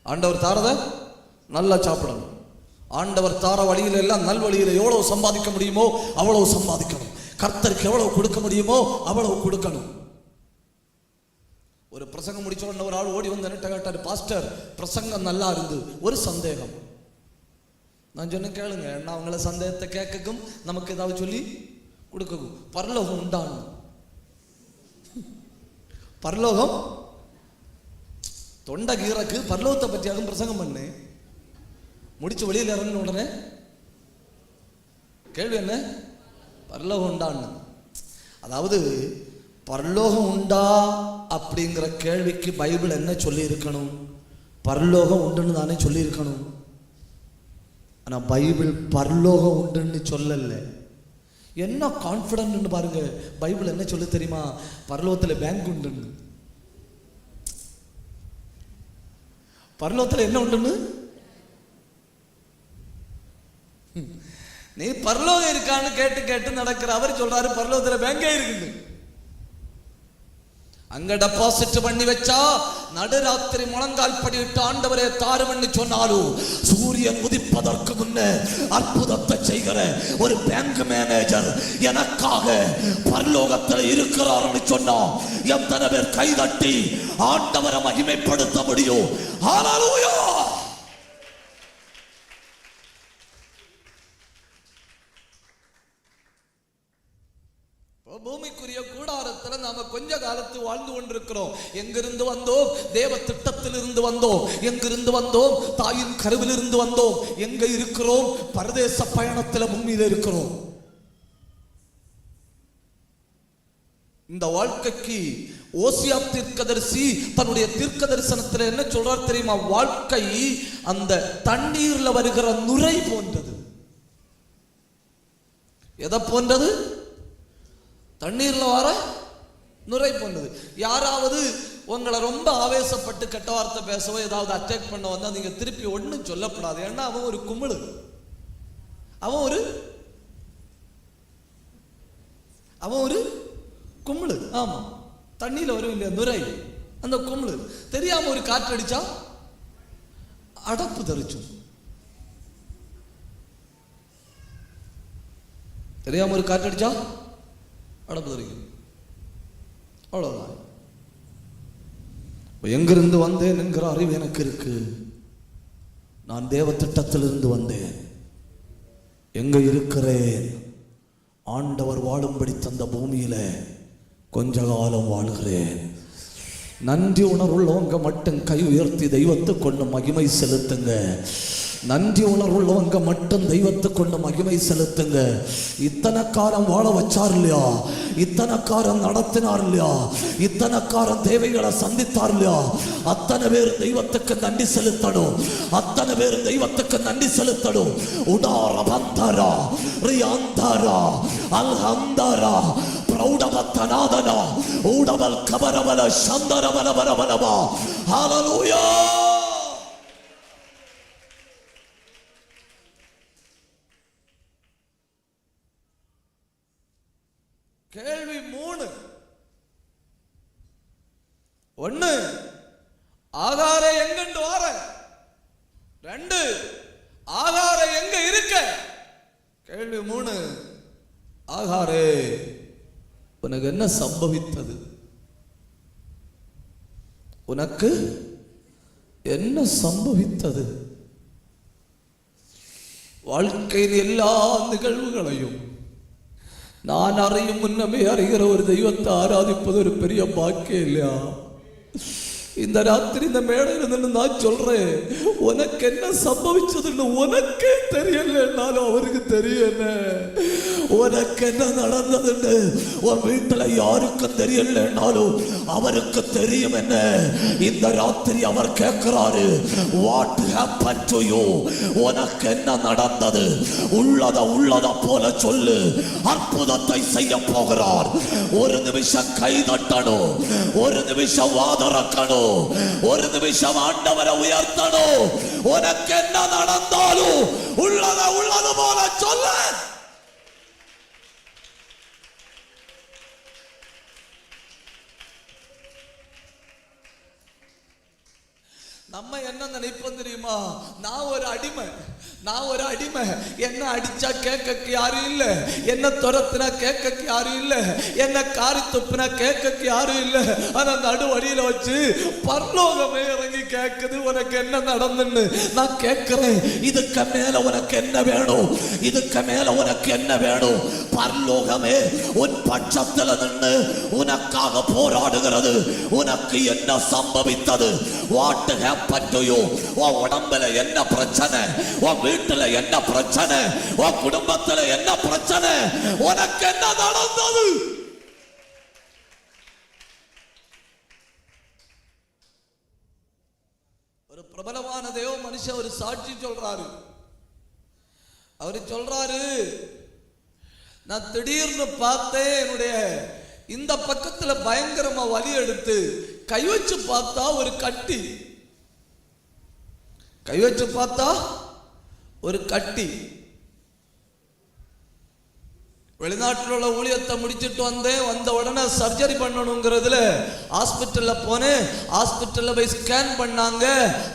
ஆண்டவர் தாரதை நல்லா சாப்பிடணும். ஆண்டவர் தார வழியில எல்லாம் நல் வழியில எவ்வளவு சம்பாதிக்க முடியுமோ அவ்வளவு சம்பாதிக்கணும். கர்த்தருக்கு எவ்வளவு கொடுக்க முடியுமோ அவ்வளவு கொடுக்கணும். ஒரு பிரசங்கம் முடிச்ச உடனே ஒரு ஆள் ஓடி வந்து என்ன கேட்டாரு, பாஸ்டர் பிரசங்கம் நல்லா இருந்து ஒரு சந்தேகம். நான் சொன்ன கேளுங்க, நான் அவங்கள சந்தேகத்தை கேட்கும் நமக்கு ஏதாவது சொல்லி கொடுக்கும். பரலோகம் உண்டான பரலோகம் தொண்டை கீரக்கு பரலோகத்தை பற்றியாக பிரசங்கம் பண்ணு. முடிச்சு வெளியில் இறங்கின உடனே கேள்வி என்ன? பரலோகம் உண்டான்னு. அதாவது பரலோகம் உண்டா அப்படிங்கிற கேள்விக்கு பைபிள் என்ன சொல்லி இருக்கணும்? பரலோகம் உண்டுன்னு தானே சொல்லி இருக்கணும். ஆனா பைபிள் பரலோகம் உண்டுன்னு சொல்லல. என்ன கான்ஃபிடன்ட் பாருங்க. பைபிள் என்ன சொல்லு தெரியுமா? பரலோகத்துல பேங்க் உண்டுன்னு. பரலோகத்தில் என்ன உண்டுன்னு நீ பரலோகம் இருக்கான்னு கேட்டு கேட்டு நடக்கிற. அவர் சொல்றாரு பரலோகத்தில் பேங்கே இருக்குது. அங்க டெபாசிட் பண்ணி வச்சா நடுராத்திரி முழங்கால் படிவிட்டு ஆண்டவரே தாருமன்னு சொன்னாலும் சூரியன் உதிப்பதற்கு முன்னே அற்புதத்தை செய்கிற ஒரு பேங்க் மேனேஜர் எனக்காக பரலோகத்தில் இருக்கிறார்னு சொன்னா எத்தனை பேர் கைதட்டி ஆண்டவரை மகிமைப்படுத்த முடியும்? ஹல்லேலூயா! பூமிக்குரிய கூடாரத்தில் நாம கொஞ்ச காலத்து வாழ்ந்து கொண்டிருக்கிறோம். எங்கிருந்து வந்தோம்? தேவ திட்டத்தில் இருந்து வந்தோம். எங்கிருந்து வந்தோம்? தாயின் கருவில் இருந்து வந்தோம். எங்க இருக்கிறோம்? பரதேச பயணத்தில் பூமியில இருக்கிறோம். இந்த வாழ்க்கைக்கு ஓசியா தீர்க்கதரிசி தன்னுடைய தீர்க்க தரிசனத்தில் என்ன சொல்றார் தெரியுமா? வாழ்க்கை அந்த தண்ணீர்ல வருகிற நுரை போன்றது. எதை போன்றது? தண்ணீர்ல வர நுரை போன்றது. யாராவது உங்களை ரொம்ப ஆவேசப்பட்டு கெட்ட வார்த்தை பேசவோ ஏதாவது அட்டாக் பண்ண வந்தா நீங்க திருப்பி ஒன்றும் சொல்லப்படாது. ஏன்னா அவன் ஒரு குமிழு, அவன் ஒரு குமிழு. ஆமா, தண்ணியில வரும் இல்லையா நுரை, அந்த குமிழு. தெரியாம ஒரு காற்று அடிச்சா அடப்பு தரிச்சும். தெரியாம ஒரு காற்று அடிச்சா அடப்பு தரிக்கும். அவ்வளவுதான். எங்கிருந்து வந்தேன் என்கிற அறிவு எனக்கு இருக்கு. நான் தேவ திட்டத்திலிருந்து வந்தேன். எங்க இருக்கிறேன்? ஆண்டவர் வாழும்படி தந்த பூமியில கொஞ்ச காலம் வாழுகிறேன். நன்றி உணர்வுள்ளவங்க மட்டும் கை உயர்த்தி தெய்வத்தை கொண்டு மகிமை செலுத்துங்க. நன்றி உணர்வுள்ளவங்க மட்டும் தெய்வத்தை கொண்டு மகிமை செலுத்துங்க. இத்தனை காலம் வாழ வச்சார் இல்லையா? இத்தனை காலம் நடத்தினார் இல்லையா? இத்தனை காலம் தேவைகளை சந்தித்தார் இல்லையா? அத்தனை பேர் தெய்வத்துக்கு நன்றி செலுத்தணும். அத்தனை பேர் தெய்வத்துக்கு நன்றி செலுத்தணும். உடார பந்தரா ரியாந்தாரா அல்ஹந்தாரா பிரௌடபத்தநாதனா ஊடபல் கபரபல சந்தரபலபலபலபா. ஹல்லேலூயா! கேள்வி 3. 1 ஆகார எங்கண்டு வார. 2 ஆகார எங்க இருக்க. கேள்வி 3 ஆகாரே உனக்கு என்ன சம்பவித்தது? உனக்கு என்ன சம்பவித்தது? வாழ்க்கையின் எல்லா நிகழ்வுகளையும் நான் அறியும் முன்னமே அறிகிற ஒரு தெய்வத்தை ஆராதிப்பது ஒரு பெரிய பாக்கியம் இல்லையா? இந்த ராத்திரி இந்த மேடையில் நான் சொல்றேன், உனக்கு என்ன சம்பவிச்சதுன்னு உனக்கே தெரியலன்னாலும் அவருக்கு தெரியல. உனக்கு என்ன நடந்ததுன்னு உன் வீட்டுல யாருக்கும் தெரியலன்னாலும் அவருக்கு தெரியும். என்ன இந்த ராத்திரி அவர் கேட்கிறாரு, வாட் ஹேப்பன் டு யூ? உனக்கு என்ன நடந்தது? உள்ளத போல சொல்லு. அற்புதத்தை செய்ய போகிறார். ஒரு நிமிஷம் கை தட்டணும், ஒரு நிமிஷம் வாதரக்கணும், ஒரு நிமிஷம் ஆண்டவரை உயர்த்தணும். உனக்கு என்ன நடந்தாலும் உள்ளது போல சொல்ல. நம்ம என்ன நினைப்போம் தெரியுமா? நான் ஒரு அடிமை, என்ன அடிச்சா கேட்க யாரும் இல்ல, என்ன துரத்துனா கேட்க யாரும் இல்ல, என்ன காரி துப்புனா கேட்க யாரும் இல்ல. ஆனா நடு வழியில வச்சு பரலோகமே இறங்கி கேட்குது, உனக்கு என்ன நடந்துன்னு. நான் கேட்கிறேன், இதுக்கு மேல உனக்கு என்ன வேணும்? இதுக்கு மேல உனக்கு என்ன வேணும்? பரலோகமே உன் பட்சத்துல நின்று உனக்காக போராடுகிறது. உனக்கு என்ன சம்பவித்தது? What happen to you? உன் உடம்புல என்ன பிரச்சனை? உன் வீட்டுல என்ன பிரச்சனை? உன் குடும்பத்துல என்ன பிரச்சனை? உனக்கு என்ன நடந்தது? ஒரு பிரபலமான தேவ மனுஷன் ஒரு சாட்சி சொல்றாரு. அவரு சொல்றாரு, நான் திடீர்னு பார்த்தேன், என்னுடைய இந்த பக்கத்துல பயங்கரமா வலி எடுத்து கை வச்சு பார்த்தா ஒரு கட்டி. கை வச்சு பார்த்தா ஒரு கட்டி. வெளிநாட்டில் உள்ள ஊழியத்தை முடிச்சுட்டு வந்த உடனே சர்ஜரி பண்ணணுங்கிறதுல ஹாஸ்பிட்டல்ல போனேன். ஹாஸ்பிட்டல்ல போய் ஸ்கேன் பண்ணாங்க.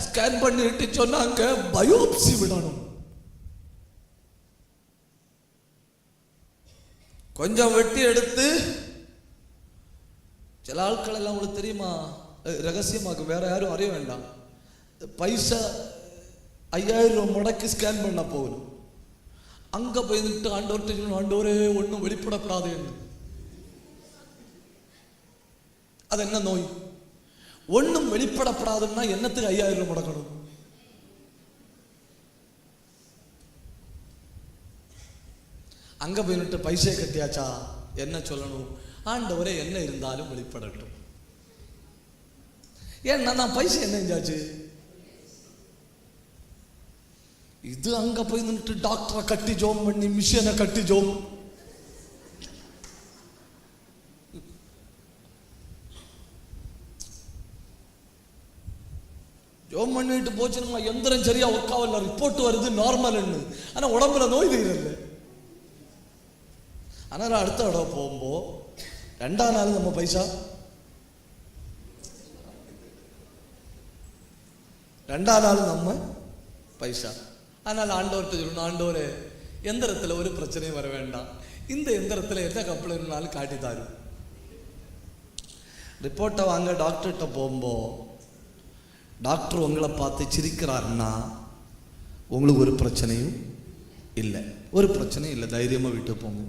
ஸ்கேன் பண்ணிட்டு சொன்னாங்க பயோப்சி விடணும். கொஞ்சம் வெட்டி எடுத்து, சில ஆட்கள் எல்லாம் உங்களுக்கு தெரியுமா, ரகசியமாக்கு, வேற யாரும் அறிய வேண்டாம், பைசா 5000 ரூபாய் முடக்கி ஸ்கேன் பண்ண போகணும். அங்க போய் நின்று ஆண்டவர்கிட்ட சொல்லணும், ஆண்டவரே ஒன்றும் வெளிப்படப்படாது என்று. அது என்ன நோய்? ஒன்றும் வெளிப்படப்படாதுன்னா என்னத்துக்கு 5000 ரூபாய் முடக்கணும்? அங்க போய் நின்று பைசா கட்டியாச்சா என்ன சொல்லணும்? ஆண்டவரே என்ன இருந்தாலும் வெளிப்படட்டும். ஏன்னா நான் பைசா என்ன செஞ்சாச்சு? இது அங்க போய் நின்று டாக்டரை கட்டி ஜோம் பண்ணி, மிஷினை கட்டி ஜோம். ஜோம் பண்ணிட்டு போச்சுன்னா எந்திரம் சரியா ஒர்க் ஆகல, ரிப்போர்ட் வருது நார்மல். ஆனா உடம்புல நோய் தீரல. ஆனால் அடுத்த தடவை போகும்போது 2ஆம் நாள் நம்ம பைசா 2ஆம் நாள் நம்ம பைசா. அதனால் ஆண்டவர்கிட்ட சொல்லணும், ஆண்டவரே எந்திரத்தில் ஒரு பிரச்சனையும் வர வேண்டாம், இந்த எந்திரத்தில் எந்த கப்பல் இருந்தாலும் காட்டித்தாரு. ரிப்போர்ட்டை வாங்க டாக்டர்கிட்ட போகும்போது டாக்டர் உங்களை பார்த்து சிரிக்கிறாருன்னா உங்களுக்கு ஒரு பிரச்சனையும் இல்லை, ஒரு பிரச்சனையும் இல்லை, தைரியமாக வீட்டுக்கு போங்க.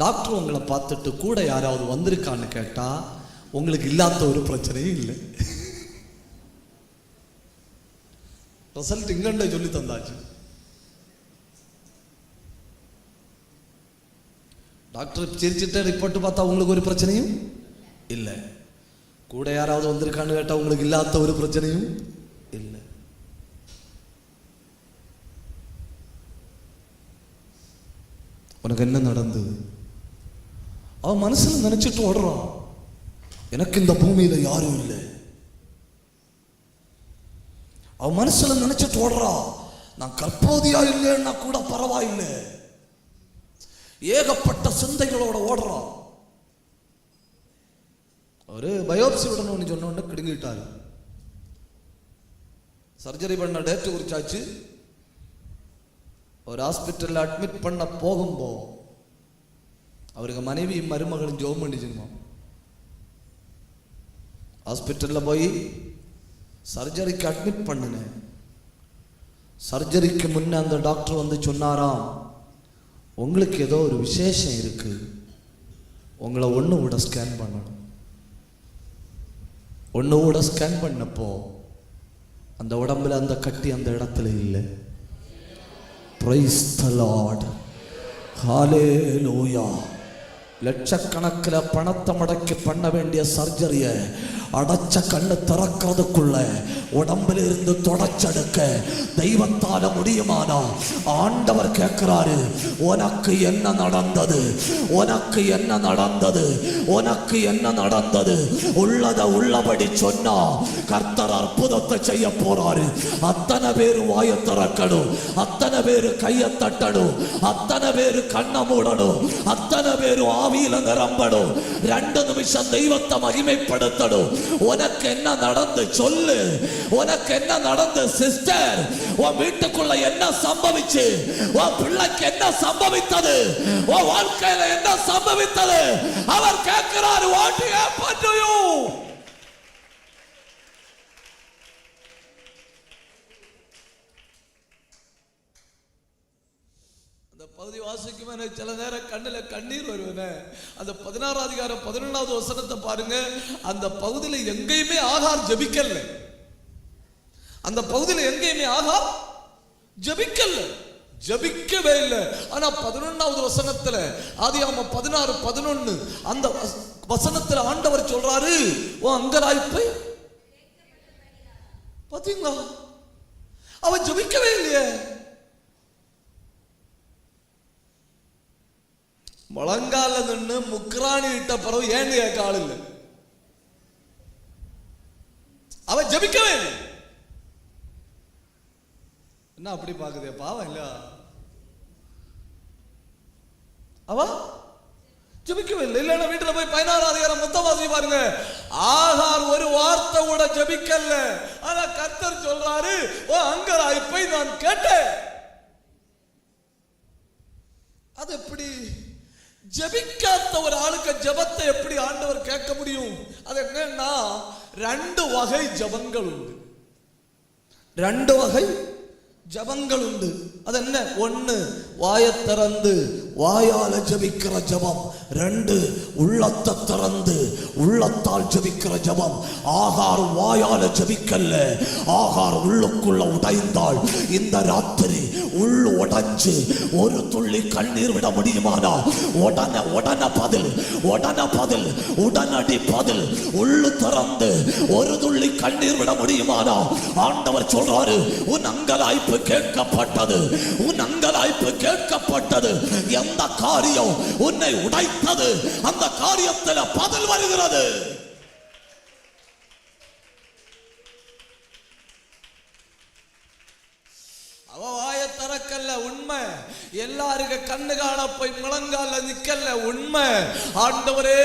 டாக்டர் உங்களை பார்த்துட்டு கூட யாராவது வந்திருக்கான்னு கேட்டா உங்களுக்கு இல்லாத ஒரு பிரச்சனையும் இல்லை. ரிசல்ட் இங்கிட்ட சொல்லி தந்தாச்சு. டாக்டர் சிரிச்சுட்டு ரிப்போர்ட் பார்த்தா உங்களுக்கு ஒரு பிரச்சனையும் இல்லை, கூட யாராவது வந்திருக்கான்னு கேட்டா உங்களுக்கு இல்லாத ஒரு பிரச்சனையும் இல்லை. உனக்கு என்ன நடந்தது? அவன் மனசுல நினைச்சிட்டு ஓடுறான், எனக்கு இந்த பூமியில யாரும் இல்லை. அவன் மனசுல நினைச்சிட்டு ஓடுறா, நான் கற்போதியா இல்லைன்னா கூட பரவாயில்லை. ஏகப்பட்ட சிந்தைகளோட ஓடுறான். ஒரு பயோப்சி விடணும்னு சொன்ன உடனே கிடுங்கிட்டாரு. சர்ஜரி பண்ண டேட் குறிச்சாச்சு. ஒரு ஹாஸ்பிட்டல்ல அட்மிட் பண்ண போகும்போ அவருக்கு மனைவி மருமகளும் ஜோம் பண்ணிச்சுமா. ஹாஸ்பிட்டல்ல போய் சர்ஜரிக்கு அட்மிட் பண்ணினேன். சர்ஜரிக்கு முன்ன அந்த டாக்டர் வந்து சொன்னாராம், உங்களுக்கு ஏதோ ஒரு விசேஷம் இருக்கு, உங்களை ஒன்று கூட ஸ்கேன் பண்ணணும். ஒன்று கூட ஸ்கேன் பண்ணப்போ அந்த உடம்புல அந்த கட்டி அந்த இடத்துல இல்லை. Praise the Lord. Hallelujah. லட்சக்கணக்கில் பணத்தை முடக்கி பண்ண வேண்டிய சர்ஜரியை அடைச்ச கண்ணு திறக்கிறதுக்குள்ள உடம்புல இருந்து தொடச்செடுக்க தெய்வத்தால முடியுமானா? ஆண்டவர் கேட்கிறாரு, உனக்கு என்ன நடந்தது? உனக்கு என்ன நடந்தது? உனக்கு என்ன நடந்தது? உள்ளத உள்ளபடி சொன்னா கர்த்தர் அற்புதத்தை செய்ய போறாரு. அத்தனை பேரு வாயை திறக்கணும், அத்தனை பேரு கையை தட்டணும், அத்தனை பேரு கண்ணை மூடணும், அத்தனை பேரு ஆவியில நிரம்பணும். 2 நிமிஷம் தெய்வத்தை மகிமைப்படுத்தணும். உனக்கு என்ன நடந்து சொல்லு. உனக்கு என்ன நடந்து சிஸ்டர்? உன் வீட்டுக்குள்ள என்ன சம்பவிச்சு? உன் பிள்ளைக்கு என்ன சம்பவித்தது? உன் வாழ்க்கையில என்ன சம்பவித்தது? அவர் கேட்கிறார், what happened to you? பகுதி வாசிக்கும் சில நேரம் கண்ணுல கண்ணீர் வருவன. அந்த 16 அதிகாரம் 11வது வசனத்தை பாருங்க. அந்த பகுதியில எங்கேயுமே ஆகார் ஜெபிக்கல. அந்த பகுதியில எங்கேயுமே ஆகார் ஜெபிக்கல, ஜெபிக்கவே இல்லை. ஆனா 11வது வசனத்துல, ஆதியாகமம் 16:11 அந்த வசனத்துல ஆண்டவர் சொல்றாரு, ஓ அங்கலாய்ப்பு பாத்தீங்களா? அவன் ஜெபிக்கவே இல்லையே. முழங்கால நின்று முக்ராணி இட்ட பிறகு ஏன்னு கேட்க ஆள் இல்லை. அவன் ஜெபிக்கவே இல்லை. என்ன அப்படி பாக்குதே, பாவம் இல்ல? அவ ஜெபிக்கவே இல்லை. இல்லைன்னா வீட்டுல போய் 16ஆம் அதிகாரம் மொத்தம் வாசி பாருங்க. ஆகார் ஒரு வார்த்தை கூட ஜெபிக்கல. ஆனா கர்த்தர் சொல்றாரு, ஓ அங்கலாய்ப்பை நான் கேட்டேன். அது எப்படி? ஜெபிக்காத ஒரு ஆளுக்கு ஜெபத்தை எப்படி ஆண்டவர் கேட்க முடியும்? அது என்னன்னா, 2 வகை ஜெபங்கள் உண்டு. 2 வகை ஜெபங்கள் உண்டு. அது என்ன? 1 வாயை திறந்து வாயால ஜெபிக்கிற ஜெபம். 2 உள்ளத்தை திறந்து உள்ளத்தால் ஜெபிக்கிற ஜெபம். ஆகார் வாயால ஜெபிக்கல்ல, ஆகார் உள்ளுக்குள்ள உடைந்தாள். இந்த ராத்திரி உள்ளு உடைஞ்சு ஒரு துள்ளி கண்ணீர் விட முடியுமானா உடனே பதில், உடனடி பதில். உள்ளு திறந்து ஒரு துள்ளி கண்ணீர் விட முடியுமானா ஆண்டவர் சொல்றாரு, உன் அங்கலாய்ப்பு கேட்கப்பட்டது, உன் அங்கலாய்ப்பு கேட்கப்பட்டது. எந்த காரியம் உன்னை உடைத்தது, அந்த காரியத்தில் பதில் வருகிறது. அவ வாயை திறக்கல்ல, உண்மை. எல்லாருக்கு கண்ணு காண போய் முழங்கால நிக்கல்ல, உண்மை. ஆண்டவரே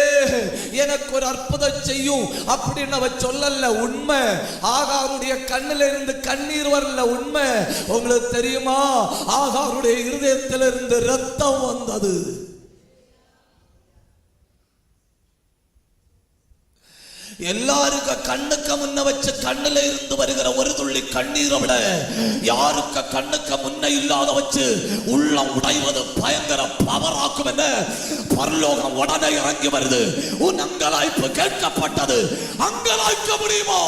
எனக்கு ஒரு அற்புதம் செய்யும் அப்படின்னு அவ சொல்லல, உண்மை. ஆகாருடைய கண்ணில இருந்து கண்ணீர் வரல, உண்மை. உங்களுக்கு தெரியுமா, ஆகாருடைய இருதயத்திலிருந்து ரத்தம் வந்தது. எல்லாருக்கு கண்ணுக்கு முன்ன வச்சு கண்ணுல இருந்து வருகிற ஒரு துள்ளி கண்ணீரை விட யாருக்கு கண்ணுக்கு முன்ன இல்லாத வச்சு உள்ளம் உடைவது பயங்கர பவராக்கும். என்ன? பரலோகம் உடனே இறங்கி வருது. உன் அங்கலாய்ப்பு கேட்கப்பட்டது. அங்கலாய்க்க முடியுமா?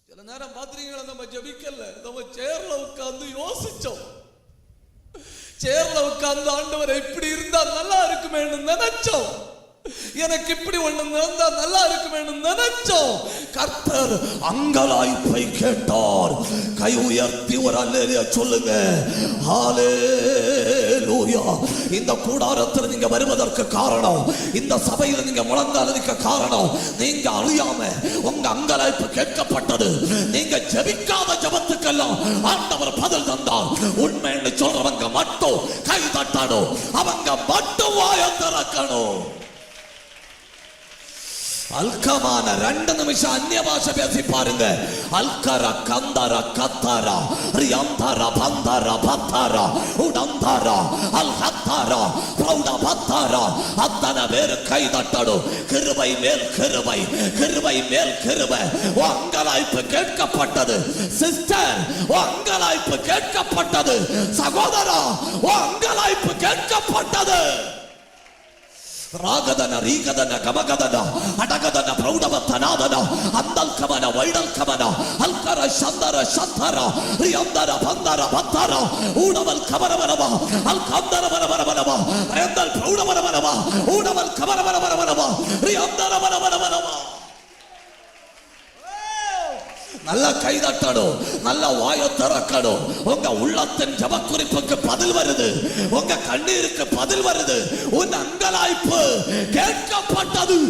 சில நேரம் பாத்திரீங்களா, நம்ம ஜெபிக்கல, நம்ம சேர்ல உட்கார்ந்து யோசிச்சோம். சேர்ல உட்கார்ந்து ஆண்டவரை இப்படி இருந்தா நல்லா இருக்குமே நினைச்சோம். எனக்கு இப்படி ஒண்ணு நடந்தா நல்லா இருக்குமே நினைச்சோம். கர்த்தர் அங்கலாய்ப்பை கேட்டார். கை உயர்த்தி ஒரு அல்லேலூயா சொல்லுங்க. ஹalleluya. இந்த கூடாரத்தில் நீங்க வருவதற்கு காரணம், இந்த சபையில் நீங்க முழங்கால் இருக்க காரணம், நீங்க அழியாம உங்க அங்கலாய்ப்பு கேட்கப்பட்டது. நீங்க ஜெபிக்காத ஜெபத்துக்கெல்லாம் ஆண்டவர் பதில் தந்தார். உண்மைன்னு சொல்றவங்க மட்டும் கை தட்டணும், அவங்க மட்டும் வாயை திறக்கணும். அல்கமான 2 நிமிஷம் அந்நிய பாஷை பேசி பாருங்க. அல்கர கந்தர கத்தர ரியந்தர பந்தர பத்தர உடந்தர அல்ஹத்தர பிரௌட பத்தர அத்தனை பேர் கை தட்டடும். கிருபை மேல் கிருபை, கிருபை மேல் கிருபை. அங்கலாய்ப்பு கேட்கப்பட்டது. சிஸ்டர், அங்கலாய்ப்பு கேட்கப்பட்டது. சகோதரா, அங்கலாய்ப்பு கேட்கப்பட்டது. ராகதன ரீகதன கமகதன அடகதன பிரௌடவத்தனாதன அந்தல்கமன வைடல்கமன அல்கர சந்தர சந்தர ரியந்தர பந்தர பத்தர ஊடவல் கமரவரவா அல்கந்தர வரவரவரவா ரயந்தல் பிரௌடவரவரவா ஊடவல் கமரவரவரவா ரியந்தர வரவரவரவா. நல்ல கைதட்டணும், நல்ல வாயை திறக்கணும். உங்க உள்ளத்தின் ஜப குறிப்புக்கு பதில் வருது, உங்க கண்ணீருக்கு பதில் வருது. உன் அங்கலாய்ப்பு கேட்கப்பட்டது.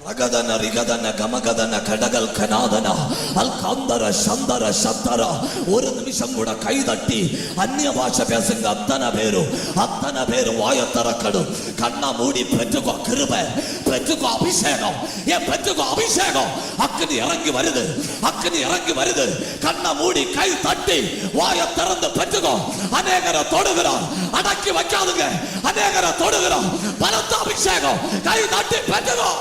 ரகதன ரிகதன கமகதன கடகல் கனாதன அல்காந்தர சந்தர சத்தர. ஒரு நிமிஷம் கூட கை தட்டி அந்நிய பாஷை பேசுங்க. அத்தனை பேரும் வாயை திறக்கணும். கண்ணா மூடி பெற்றுக்கோ கிருபை, பெற்றுக்கோ அபிஷேகம். ஏன் பெற்றுக்கோ அபிஷேகம்? அக்கினி இறங்கி வருது, அக்கினி இறங்கி வருது. கண்ணா மூடி கை தட்டி வாயை திறந்து பெற்றுக்கோ. அநேகரை தொடுகிறான், அடக்கி வைக்காதுங்க. அநேகரை தொடுகிறான், பலத்த அபிஷேகம். கை தட்டி பெற்றுக்கோ.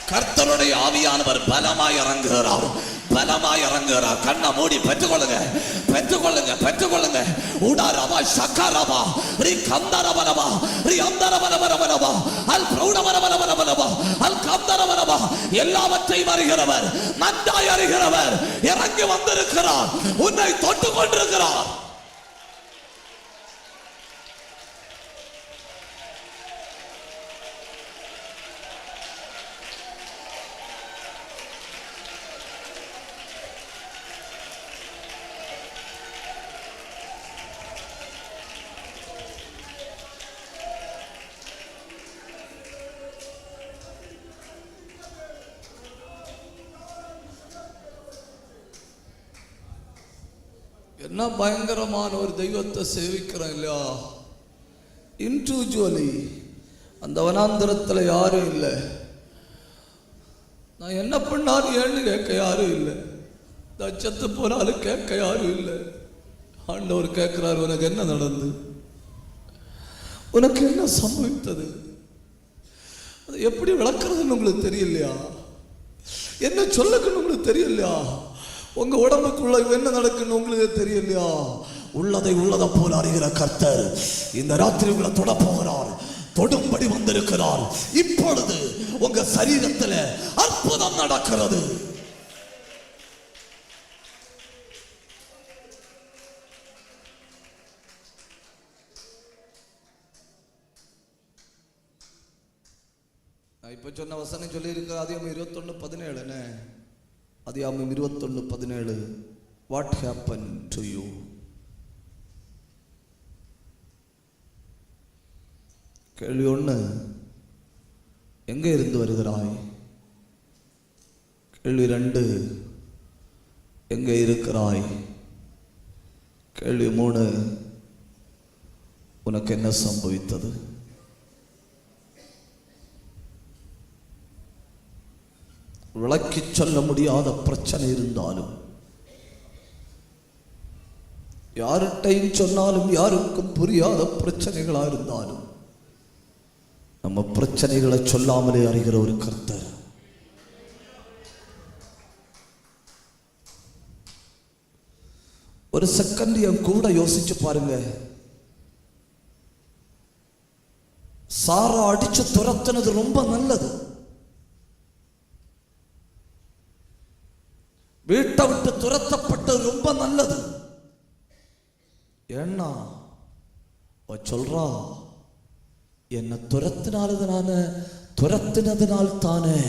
கர்த்தருடைய ஆவியானவர் பலமாய் இறங்குகிறார், பலமாய் இறங்குகிறார். கண்ணை மூடி பெற்றுக்கொள்ளுங்க, பெற்றுக்கொள்ளுங்க, பெற்றுக்கொள்ளுங்க. உடாரவா சக்கரவா ரீ கந்தரவனவா ரீ அந்தரவனவனவனவா அல் பிரௌடவனவனவனவனவா அல் கந்தரவனவா. எல்லாவற்றையும் அறிகிறவர், நன்றாய் அறிகிறவர் இறங்கி வந்திருக்கிறார், உன்னை தொட்டு கொண்டிருக்கிறார். என்ன பயங்கரமான ஒரு தெய்வத்தை சேவிக்கிறோம் இல்லையா? இண்டிவிஜுவலி அந்த வனாந்திரத்தில் யாரும் இல்லை. நான் என்ன பண்ணாலும் ஏன்னு கேட்க யாரும் இல்லை. நான் செத்து போனாலும் கேட்க யாரும் இல்லை. ஆண்டவர் கேட்கிறார், உனக்கு என்ன நடந்து, உனக்கு என்ன சம்பவித்தது? அதை எப்படி விளக்குறதுன்னு உங்களுக்கு தெரியலையா? என்ன சொல்லுக்குன்னு உங்களுக்கு தெரியலையா? உங்க உடம்புக்குள்ள என்ன நடக்குன்னு உங்களுக்கு தெரியலையா? உள்ளதை உள்ளதை போல அறிகிற கர்த்தர் இந்த ராத்திரி உங்களை தொட போகிறார், தொடும்படி வந்திருக்கிறார். இப்பொழுது உங்க சரீரத்தில் அற்புதம் நடக்கிறது. இப்ப சொன்ன வசனம் சொல்லி இருக்க அதிகாரம் 21:17. அதிகாரம் 21:17. What happened to you? கேள்வி 1, எங்கே இருந்து வருகிறாய்? கேள்வி 2, எங்கே இருக்கிறாய்? கேள்வி 3, உனக்கு என்ன சம்பவித்தது? விளக்கி சொல்ல முடியாத பிரச்சனை இருந்தாலும், யார்கிட்டையும் சொன்னாலும் யாருக்கும் புரியாத பிரச்சனைகளா இருந்தாலும், நம்ம பிரச்சனைகளை சொல்லாமலே அறிகிற ஒரு கர்த்தர். ஒரு செகண்ட் என் கூட யோசிச்சு பாருங்க. சாரா அடிச்சு துரத்துனது ரொம்ப நல்லது. வீட்டை விட்டு துரத்தப்பட்டது ரொம்ப நல்லது. ஏன்னா சொல்றா, என்ன துரத்தினதுனால் தானே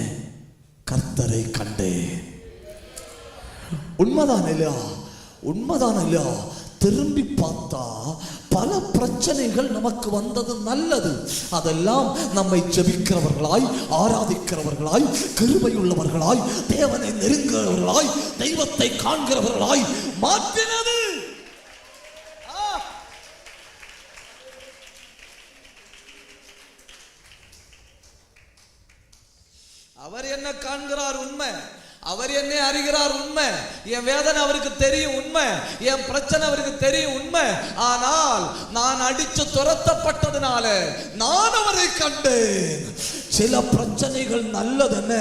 கர்த்தரை கண்டேன். உண்மைதான் இல்லையா? உண்மைதான் இல்லையா? திரும்பி பார்த்தா பல பிரச்சனைகள் நமக்கு வந்தது நல்லது. அதெல்லாம் நம்மை ஜெபிக்கிறவர்களாய், ஆராதிக்கிறவர்களாய், கிருபை உள்ளவர்களாய், தேவனை நெருங்குகிறவர்களாய், தெய்வத்தை காண்கிறவர்களாய் மாற்றினது. அவர் என்ன காண்கிறார் உண்மை, அவர் என்னை அறிகிறார் உண்மை, என் வேதனை அவருக்கு தெரியும் உண்மை, என் பிரச்சனை அவருக்கு தெரியும் உண்மை. ஆனால் நான் அடிச்சு துரத்தப்பட்டதுனால நான் அவரை கண்டேன். சில பிரச்சனைகள் நல்லதுன்னு,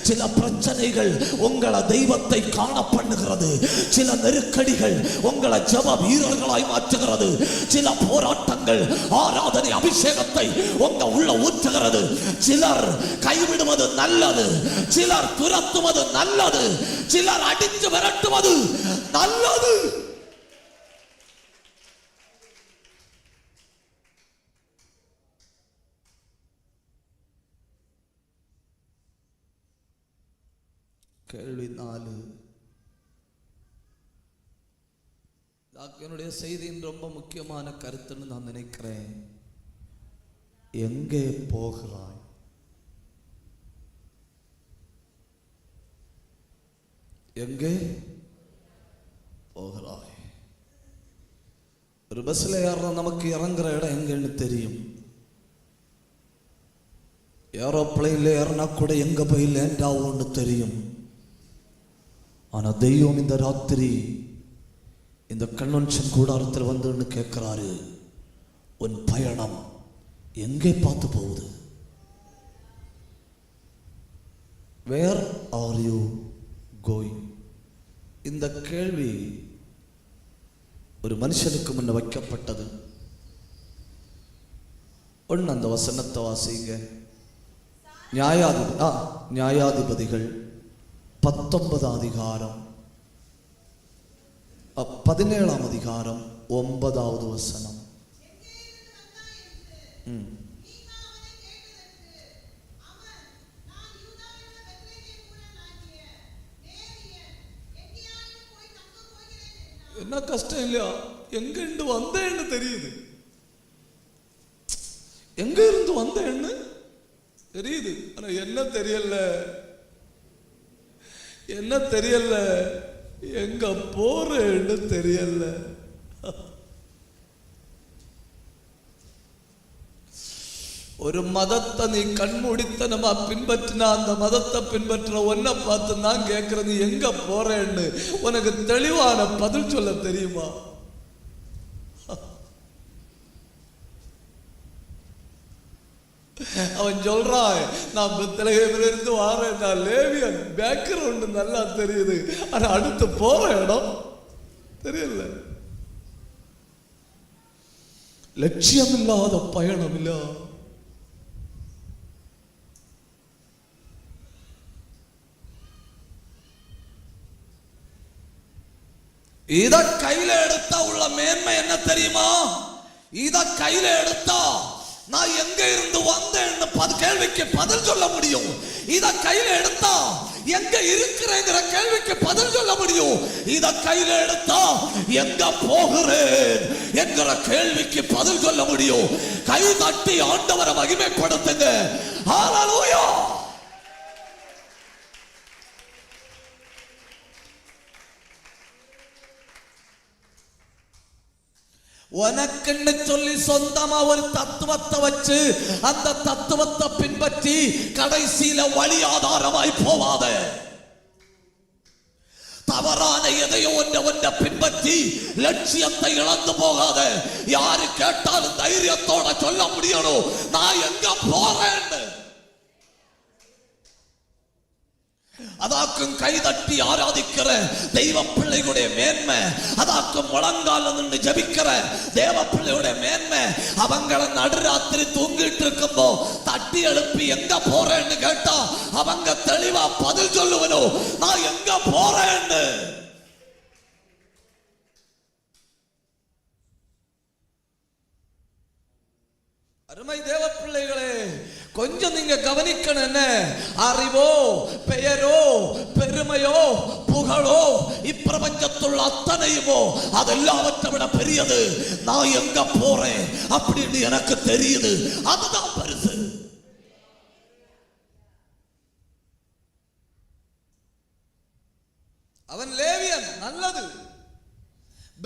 சில பிரச்சனைகள் உங்களை தெய்வத்தை காண பண்ணுகிறது. சில நெருக்கடிகள் உங்களை ஜெப வீரர்களாய் மாற்றுகிறது. சில போராட்டங்கள் ஆராதனை அபிஷேகத்தை உங்க உள்ள ஊற்றுகிறது. சிலர் கைவிடுவது நல்லது, சிலர் துரத்துவது நல்லது, சிலர் அடித்து விரட்டுவது நல்லது. கேள்வி 4. என்னுடைய செய்தியின் ரொம்ப முக்கியமான கருத்துன்னு நான் நினைக்கிறேன். எங்கே போகிறாய்? எங்கே போகிறாய்? ஒரு பஸ்ல ஏற நமக்கு இறங்குற இடம் எங்கன்னு தெரியும். ஏரோப்ளைன்ல ஏறினா கூட எங்க போய் லேண்ட் ஆகும்னு தெரியும். ஆனா தெய்வம் இந்த ராத்திரி இந்த கன்வென்ஷன் கூடாரத்தில் வந்து கேட்கிறாரு, உன் பயணம் எங்கே பார்த்து போகுது? Where are you going? இந்த கேள்வி ஒரு மனுஷனுக்கு முன்ன வைக்கப்பட்டது. ஒன்று அந்த வசனத்தை வாசிங்க. நியாயாதிபதிகள் 19 அதிகாரம் 17 அதிகாரம் 9வது வசனம். என்ன கஷ்டம் இல்லையா? எங்க இருந்து வந்தேன்னு தெரியுது, எங்க இருந்து வந்தேன்னு தெரியுது. ஆனா என்ன தெரியல, என்ன தெரியல. எங்க போறேன்னு தெரியல. ஒரு மதத்தை நீ கண்மூடித்தனமா பின்பற்றினா அந்த மதத்தை பின்பற்ற ஒன்ன பார்த்து நான் கேட்கறது எங்க போறேன்னு உனக்கு தெளிவான பதில் சொல்ல தெரியுமா? அவன் சொல்றான், நான் பெத்லகேமில இருந்து வாரேன், நான் லேவியன், பேக்ரவுண்ட் நல்லா தெரியுது, ஆனா அடுத்து போற இடம் தெரியல. லட்சியம் இல்லாத பயணம் இல்ல. இத கையில எடுத்தா உள்ள மேன்மை என்ன தெரியுமா? இத கையில எடுத்தா நான் எங்க இருந்து வந்தேன்னு கேள்விக்கு பதில் சொல்ல முடியும். இத கையில எடுத்தா எங்க இருக்கிறேங்கிற கேள்விக்கு பதில் சொல்ல முடியும். இத கையில எடுத்தா எங்க போகிறேன் என்கிற கேள்விக்கு பதில் சொல்ல முடியும். கை தட்டி ஆண்டவரை மகிமைப்படுத்துங்க. ஹல்லேலூயா. உனக்குன்னு சொல்லி சொந்தமா ஒரு தத்துவத்தை வச்சு அந்த தத்துவத்தை பின்பற்றி கடைசியில வழி ஆதாரமாய் போவாத. தவறான எதையோ ஒன்றை பின்பற்றி லட்சியத்தை இழந்து போகாத. யாரு கேட்டாலும் தைரியத்தோட சொல்ல முடியணும், நான் எங்க போறேன்னு. அதாக்கும் கைதட்டி ஆராதிக்கிற தெய்வ பிள்ளைகளுடைய மேன்மை, அதாக்கும் முழங்கால நின்று ஜபிக்கிற தேவ பிள்ளையுடைய மேன்மை. அவங்கள நடுராத்திரி தூங்கிட்டு இருக்கும்போ தட்டி எழுப்பி எங்க போறேன்னு கேட்டா அவங்க தெளிவா பதில் சொல்லுவனும், நான் எங்க போறேன்னு. அருமை தேவ பிள்ளைகளே, கொஞ்சம் நீங்க கவனிக்கணும். என்ன அறிவோ பெயரோ பெருமையோ புகழோ இப்பிரபஞ்சத்துள்ள அத்தனையுமோ அதெல்லாவற்றை விட பெரியது நான் எங்க போறேன் அப்படின்னு எனக்கு தெரியுது. அதுதான் பெருசு. அவன் லேவியன், நல்லது.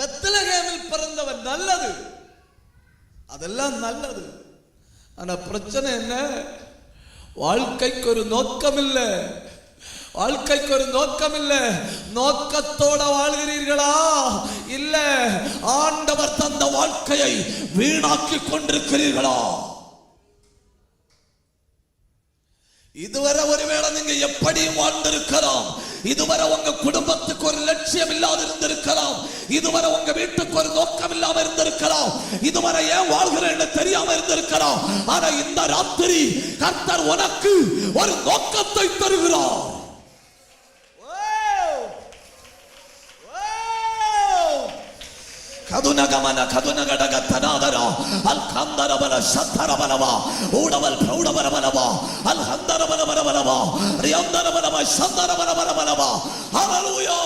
பெத்லகேமில் பிறந்தவன், நல்லது. அதெல்லாம் நல்லது. ஆனா பிரச்சனை என்ன? வாழ்க்கைக்கு ஒரு நோக்கம் இல்லை. வாழ்க்கைக்கு ஒரு நோக்கம் இல்லை. நோக்கத்தோட வாழ்கிறீர்களா? இல்ல ஆண்டவர் தந்த வாழ்க்கையை வீணாக்கி கொண்டிருக்கிறீர்களா? இதுவரை ஒருவேளை நீங்க எப்படியும் வாழ்ந்திருக்கலாம். இதுவரை உங்க குடும்பத்துக்கு ஒரு லட்சியம் இல்லாத இருந்திருக்கலாம். இதுவரை உங்க வீட்டுக்கு ஒரு நோக்கம் இல்லாம இருந்திருக்கலாம். இதுவரை ஏன் வாழ்கிறேன்னு தெரியாம இருந்திருக்கலாம். ஆனா இந்த ராத்திரி கர்த்தர் உனக்கு ஒரு நோக்கத்தை தருகிறார். கதுனகமன கதுனகடக தனாதரா அல் கந்தரபல சத்தரபலவா ஊடவல் பிரௌடபரபலவா அல் ஹந்தரபலபரபலவா ரியந்தரபலவா சந்தரபலபரபலவா. ஹல்லேலூயா.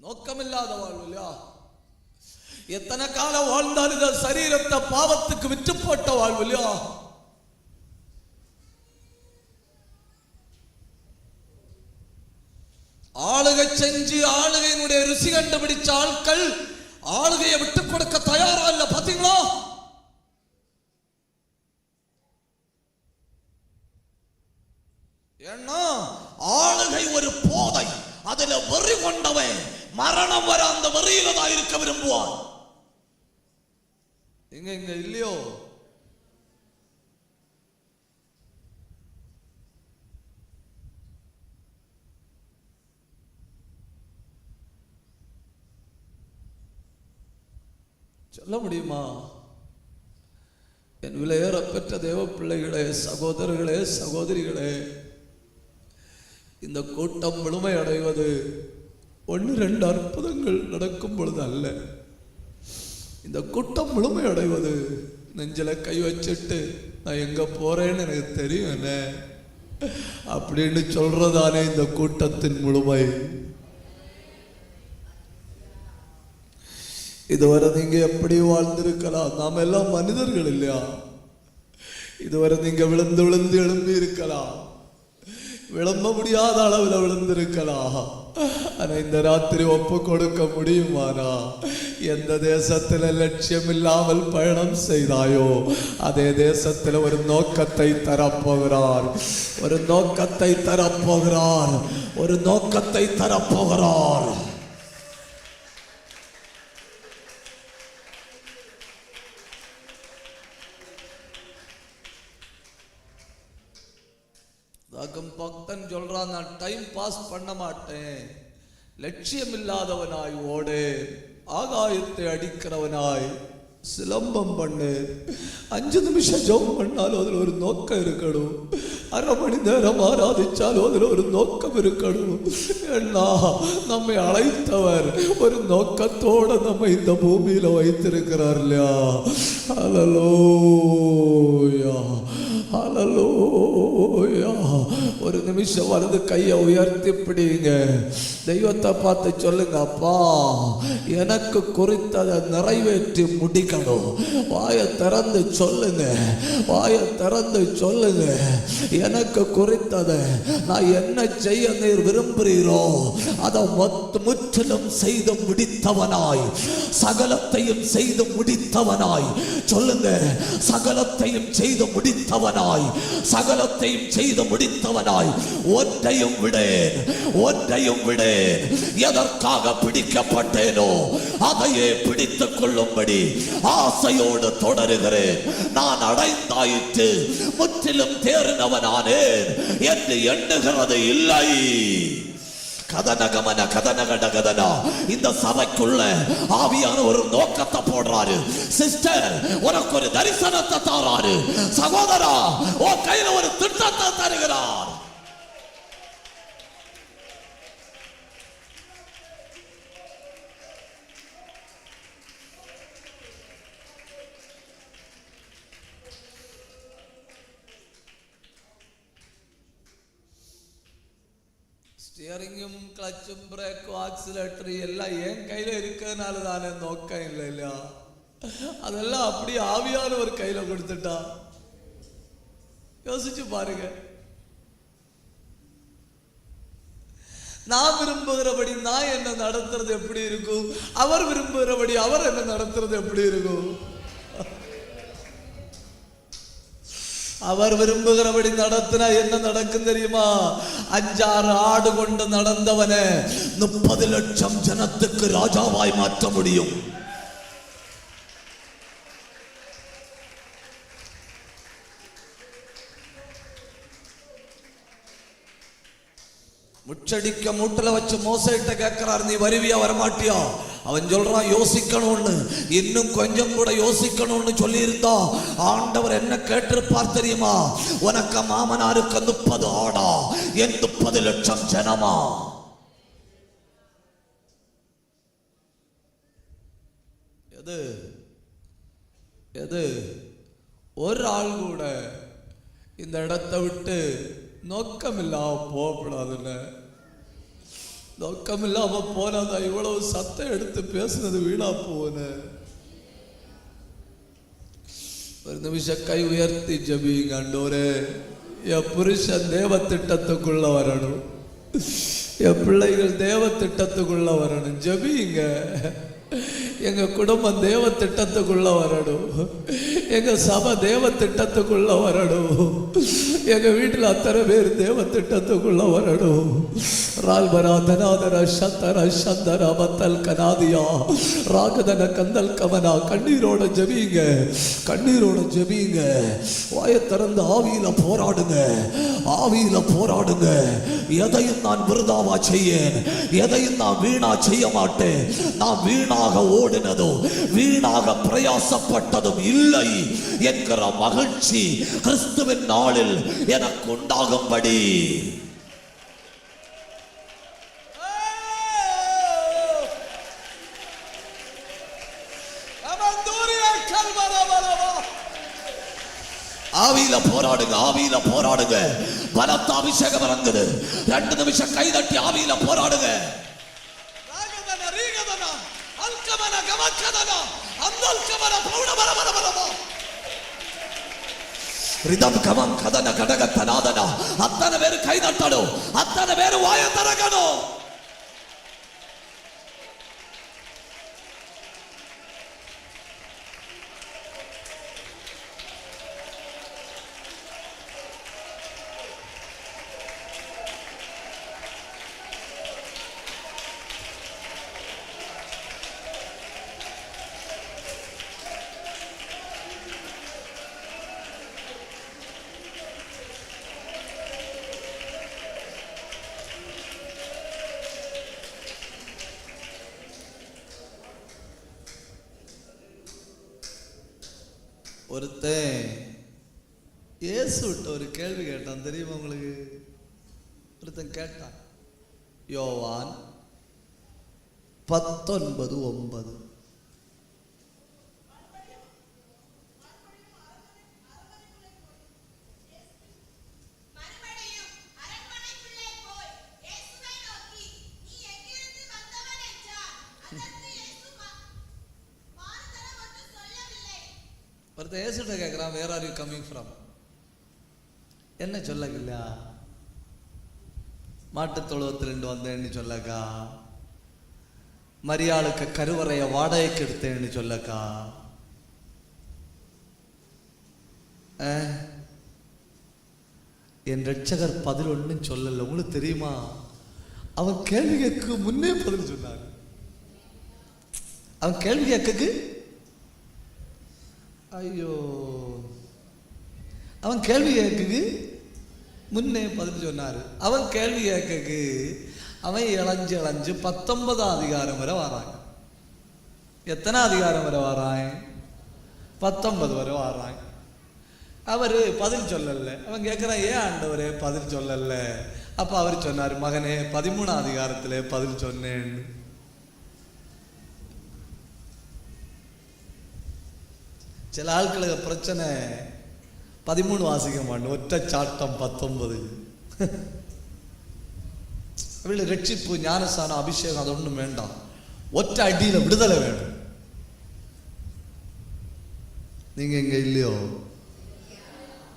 நோக்கமில்லாத வாழ்வு இல்லையா? எத்தனை காலம் வாழ்ந்தால் இந்த சரீரத்தை பாவத்துக்கு விற்று போட்ட வாழ்வு இல்லையா? ஆளுகை செஞ்சு ஆளுகையினுடைய ருசி கண்டுபிடிச்ச ஆட்கள் ஆளுகையை விட்டுக் கொடுக்க தயாரா இல்ல. பாத்தீங்களா? ஏன்னா ஆளுகை ஒரு போதை. அதுல வெறி கொண்டவன் மரணம் வர அந்த வெறியில தான் இருக்க விரும்புவான். இங்க இல்லையோ? சொல்ல முடியுமா? என் விலையேற பெற்ற தேவ பிள்ளைகளே, சகோதரர்களே, சகோதரிகளே, இந்த கூட்டம் முழுமை அடைவது 1-2 அற்புதங்கள் நடக்கும் பொழுது அல்ல. இந்த கூட்டம் முழுமை அடைவது நெஞ்சில கை வச்சுட்டு நான் எங்க போறேன்னு எனக்கு தெரியும் என்ன அப்படின்னு சொல்றதானே இந்த கூட்டத்தின் முழுமை. இதுவரை நீங்க எப்படி வாழ்ந்திருக்கலாம்? நாம் எல்லாம் மனிதர்கள் இல்லையா? இதுவரை நீங்க விழுந்து விழுந்து எழும்பி இருக்கலாம், விளம்ப முடியாத அளவில் விழுந்திருக்கலாம். ஆனா இந்த ராத்திரி ஒப்பு கொடுக்க முடியுமானா? எந்த தேசத்துல லட்சியம் இல்லாமல் பயணம் செய்தாயோ அதே தேசத்துல ஒரு நோக்கத்தை தரப்போகிறார், ஒரு நோக்கத்தை தரப்போகிறார், ஒரு நோக்கத்தை தரப்போகிறார். பக்தன் சொல்றான், நான் டைம் பாஸ் பண்ண மாட்டேன், லட்சியம் இல்லாதவனாய் ஓடு, ஆகாயத்தை அடிக்கிறவனாய் சிலம்பம் பண்ணு, 5 நிமிஷம் ஜெபம் பண்ணாலும் அதுல ஒரு நோக்கம் இருக்கணும், அரை மணி நேரம் ஆராதிச்சாலும் அதுல ஒரு நோக்கம் இருக்கணும். ஏன்னா நம்மை அழைத்தவர் ஒரு நோக்கத்தோட நம்ம இந்த பூமியில வைத்திருக்கிறார் இல்லையா? ஹல்லேலூயா, ஹல்லேலூயா. ஒரு நிமிஷம் வலது கையை உயர்த்தி பிடிங்க, தெய்வத்தை பார்த்து சொல்லுங்க, அப்பா எனக்கு குறித்ததை நிறைவேற்றி முடிக்கணும். வாயை திறந்து சொல்லுங்க, வாயை திறந்து சொல்லுங்க, எனக்கு குறித்ததை நான் என்ன செய்ய நீர் விரும்புகிறீரோ அதை முற்றிலும் செய்து முடித்தவனாய், சகலத்தையும் செய்து முடித்தவனாய் சொல்லுங்க, சகலத்தையும் செய்து முடித்தவனாய், சகலத்தையும் செய்து முடித்தவனாய், ஒன்றையும் விடேன், ஒன்றையும் விடேன். எதற்காக பிடிக்கப்பட்டேனோ அதையே பிடித்துக் கொள்ளும்படி ஆசையோடு தொடருகிறேன். நான் அடைந்தாயிற்று, முற்றிலும் தேறினவனானேன் என்று எண்ணுகிறது இல்லை. கதனகமன கதனகடகதனா. இந்த சபைக்குள்ள ஆவியான ஒரு நோக்கத்தை போடுறாரு. சிஸ்டர் உனக்கு ஒரு தரிசனத்தை தாராரு. சகோதரா உன் கையில ஒரு திட்டத்தை தருகிறார். ஸ்டியரிங்கும் கிளச்சும் பிரேக்கும் ஆக்சிலேட்டரும் எல்லாம் என் கையில இருக்கிறதுனால தானே நோக்கம் இல்லை இல்லையா? அதெல்லாம் அப்படி ஆவியான ஒரு கையில கொடுத்துட்டா யோசிச்சு பாருங்க. நான் விரும்புகிறபடி நான் என்ன நடத்துறது எப்படி இருக்கும்? அவர் விரும்புகிறபடி அவர் என்ன நடத்துறது எப்படி இருக்கும்? அவர் விரும்புகிறபடி நடத்தினா என்ன நடக்கும் தெரியுமா? 5-6 ஆடு கொண்டு நடந்தவன 30 லட்சம் ஜனத்துக்கு ராஜாவாய் மாற்ற முடியும். முச்சடிக்க மூட்டல வச்சு மோசைட்ட கேட்கிறார், நீ வருவியா வரமாட்டியா? அவன் சொல்றான், யோசிக்கணும்னு. இன்னும் கொஞ்சம் கூட யோசிக்கணும்னு சொல்லி இருந்தா ஆண்டவர் என்ன கேட்டிருப்பார் தெரியுமா? உனக்கு மாமனாருக்கு 30 ஆடா, என் 30 லட்சம் ஜனமா? எது எது? ஒரு ஆள் கூட இந்த இடத்தை விட்டு நோக்கம் இல்லாம போகக்கூடாதுல்ல. நோக்கம் இல்லாம போனாதா இவ்வளவு சத்தம் எடுத்து பேசுனது வீணா போன. ஒரு நிமிஷம் கை உயர்த்தி ஜெபிங்க. ஆண்டவரே, என் புருஷன் தேவ திட்டத்துக்குள்ள வரணும், என் பிள்ளைகள் தேவ திட்டத்துக்குள்ள வரணும். ஜெபிங்க. எங்க குடும்பம் தேவ திட்டத்துக்குள்ள வரணும், எங்க சபை தேவ திட்டத்துக்குள்ள வரணும், எங்க வீட்டில் அத்தனை பேர் தேவ திட்டத்துக்குள்ள வரணும். ரால்பரா தனாதர சந்தர சந்தர பத்தல் கனாதியா ராகதன கந்தல் கவனா. கண்ணீரோட ஜெபிங்க, கண்ணீரோட ஜெபிங்க. வாயை திறந்து ஆவியில போராடுங்க, ஆவியில போராடுங்க. எதையும் நான் விருதாவா செய்யேன், எதையும் நான் வீணா செய்ய மாட்டேன். நான் வீணாக ஓடினதும் வீணாக பிரயாசப்பட்டதும் இல்லை என்கிற மகிழ்ச்சி கிறிஸ்துவின் நாளில் எனக்கு உண்டாகும்படி ஆவியில போராடுங்க, ஆவியில போராடுங்க. பலத்த அபிஷேகம் இறங்குது. 2 நிமிஷம் கைதட்டி ஆவியில போராடுங்க. அத்தனை பேரு கை தட்டணும், அத்தனை பேரு வாய திறக்கணும். ஒருத்தன் இயேசுட்ட ஒரு கேள்வி கேட்டான், தெரியுமா உங்களுக்கு? ஒருத்தன் கேட்டான், யோவான் 19:9. ஒருத்தன் இயேசுட்ட கேட்கிறான், where are you coming from? என்ன சொல்லக்கா? மாட்டுத் தொழுவத்திலிருந்து வந்தேன்னு சொல்லக்கா? மரியாளுக்கு கருவறைய வாடகைக்கு எடுத்தேன்னு சொல்லக்கா? என் ரட்சகர் பதில் ஒன்றும் சொல்லல. உங்களுக்கு தெரியுமா, அவன் கேள்வி கேட்க முன்னே பதில் சொன்னார். அவன் கேள்வி கேட்க, ஐயோ, அவன் கேள்வி கேட்கு முன்னே பதில் சொன்னாரு. அவன் கேள்வி கேட்கு அவன் இளைஞ்சு 19 அதிகாரம் வரை வராங்க. எத்தனை அதிகாரம் வரை வரான்? 19 வரை வரான். அவரு பதில் சொல்லல. அவன் கேட்கிறான், ஏன் ஆண்டவரே பதில் சொல்லல? அப்ப அவர் சொன்னாரு, மகனே 13 அதிகாரத்திலே பதில் சொன்னேன்னு. சில ஆட்களுக்கு பிரச்சனை 13 வாசிக்க மாட்டோம், ஒற்றை சாட்டம் 19. அவளை ரட்சிப்பு, ஞானஸ்தானம், அபிஷேகம் அது ஒன்றும் வேண்டாம், ஒற்றை அடியில விடுதலை வேணும். நீங்க எங்க இல்லையோ?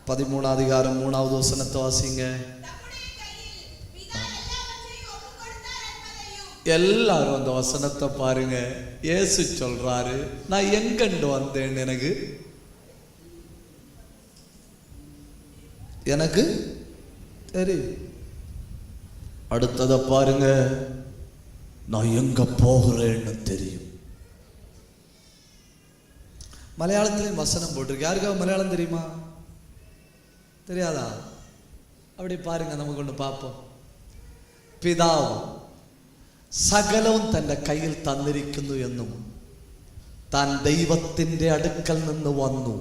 13 அதிகாரம் 3வது வசனத்தை வாசிங்க. எல்லாரும் அந்த வசனத்தை பாருங்க. இயேசு சொல்றாரு, நான் எங்கண்டு வந்தேன் எனக்கு தெரியும். அடுத்ததை பாருங்க, நான் எங்க போகிறேன்னு தெரியும். மலையாளத்திலையும் வசனம் போட்டிருக்கு. யாருக்காவது மலையாளம் தெரியுமா? தெரியாதா? அப்படி பாருங்க, നമുക്ക് ஒன்று பார்ப்போம். പിതാവ് സകലവും തൻ്റെ കയ്യിൽ തന്നിരിക്കുന്നു എന്നും താൻ ദൈവത്തിൻ്റെ അടുക്കൽ നിന്ന് വന്നു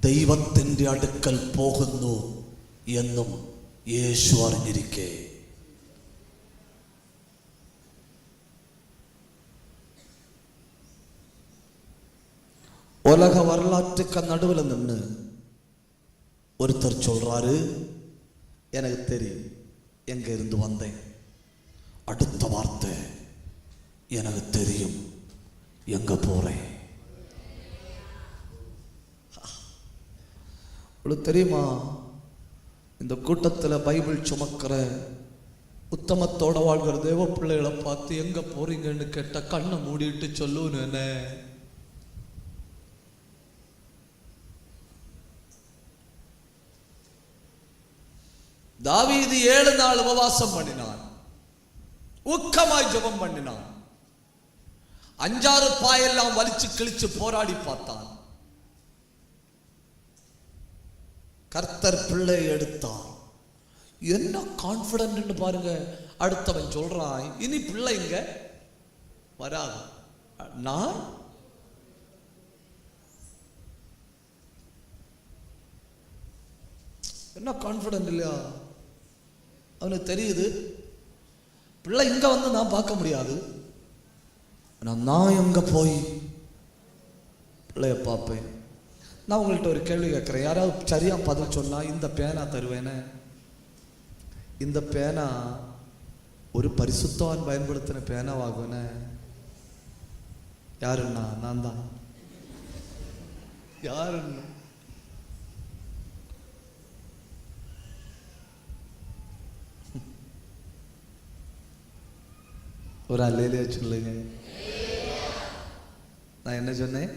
ദൈവത്തിൻ്റെ അടുക്കൽ പോകുന്നു എന്നും യേശു അറിഞ്ഞിരിക്കെ உலக வரலாற்றுக்கு நடுவில் நின்று ஒருத்தர் சொல்றாரு, எனக்கு தெரியும் எங்க இருந்து வந்தேன். அடுத்த வார்த்தை, எனக்கு தெரியும் எங்க போறேன். உங்களுக்கு தெரியுமா, இந்த கூட்டத்தில் பைபிள் சுமக்கிற உத்தமத்தோட வாழ்கிற தேவ பிள்ளைகளை பார்த்து எங்க போறீங்கன்னு கேட்ட கண்ணை மூடிட்டு சொல்லுவேன். தாவீது 7 நாள் உபவாசம் பண்ணினான், ஊக்கமாய் ஜெபம் பண்ணினான், 5-6 பாயெல்லாம் வலிச்சு கிழிச்சு போராடி பார்த்தான். கர்த்தர் பிள்ளை எடுத்தார். என்ன கான்பிடன்ட் பாருங்க. அடுத்தவன் சொல்றான், இனி பிள்ளைங்க வராது, நான் என்ன கான்பிடன்ட் இல்லையா? அவனுக்கு தெரியுது பிள்ளை இங்க வந்து நான் பார்க்க முடியாது, நான் எங்க போய் பிள்ளைய பார்ப்பேன். நான் உங்கள்கிட்ட ஒரு கேள்வி கேட்கிறேன், யாராவது சரியா பதில் சொன்னா இந்த பேனா தருவேனே. இந்த பேனா ஒரு பரிசுத்தவான் பயன்படுத்தின பேனாவாகுன. யாருன்னா நான் தான். யாருன்னா ஒரு அல்லேலியா சொல்லுங்க. நான் என்ன சொன்னேன்?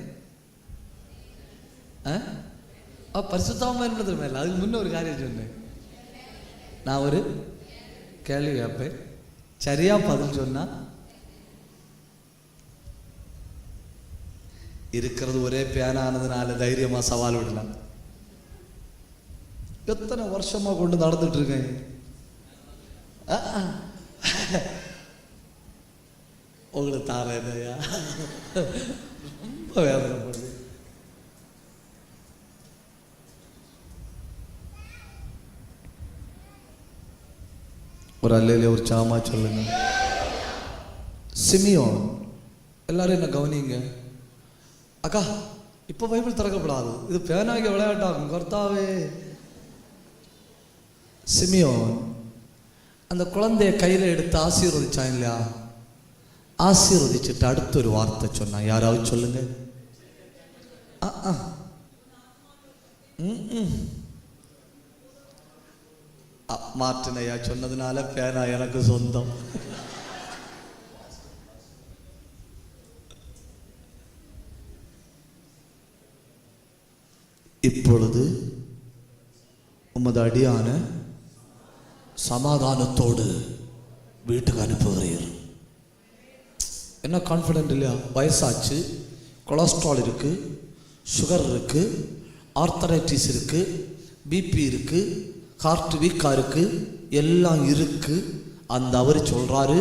பரிசுத்தமா இருந்தது மேல. அதுக்கு முன்ன ஒரு காரியம் சொன்னேன். நான் ஒரு கேள்வி கேட்பேன், சரியா பதில் சொன்னா இருக்கிறது ஒரே பேனானதுனால தைரியமா சவால் விடலாம். எத்தனை வருஷமா கொண்டு நடந்துட்டு இருக்கேன். உங்களுக்கு தாரையா ரொம்ப வேதனைப்படுது. ஒரு அல்லேலியா ஒரு சாமா சொல்லுங்க. சிமியோன். எல்லாரும் என்ன கவனிங்க. அக்கா இப்ப பைபிள் திறக்கப்படாது, இது பேனாகி விளையாட்டாகும். கர்த்தாவே. சிமியோன் அந்த குழந்தைய கையில எடுத்து ஆசீர்வதிச்சான் இல்லையா? ஆசீர்வதிச்சுட்டு அடுத்த ஒரு வார்த்தை சொன்னான். யாராவது சொல்லுங்க. மாற்றினையா சொன்னதுனால பேனா எனக்கு சொந்தம். இப்பொழுது உமது அடியான சமாதானத்தோடு வீட்டுக்கு அனுப்புகிறீர். என்ன கான்ஃபிடென்ட் இல்லையா? வயசாச்சு, கொலஸ்ட்ரால் இருக்கு, சுகர் இருக்கு, ஆர்த்தரைட்டிஸ் இருக்கு, பிபி இருக்கு, ஹார்ட் வீக்கா இருக்கு, எல்லாம் இருக்கு. அந்த அவர் சொல்றாரு,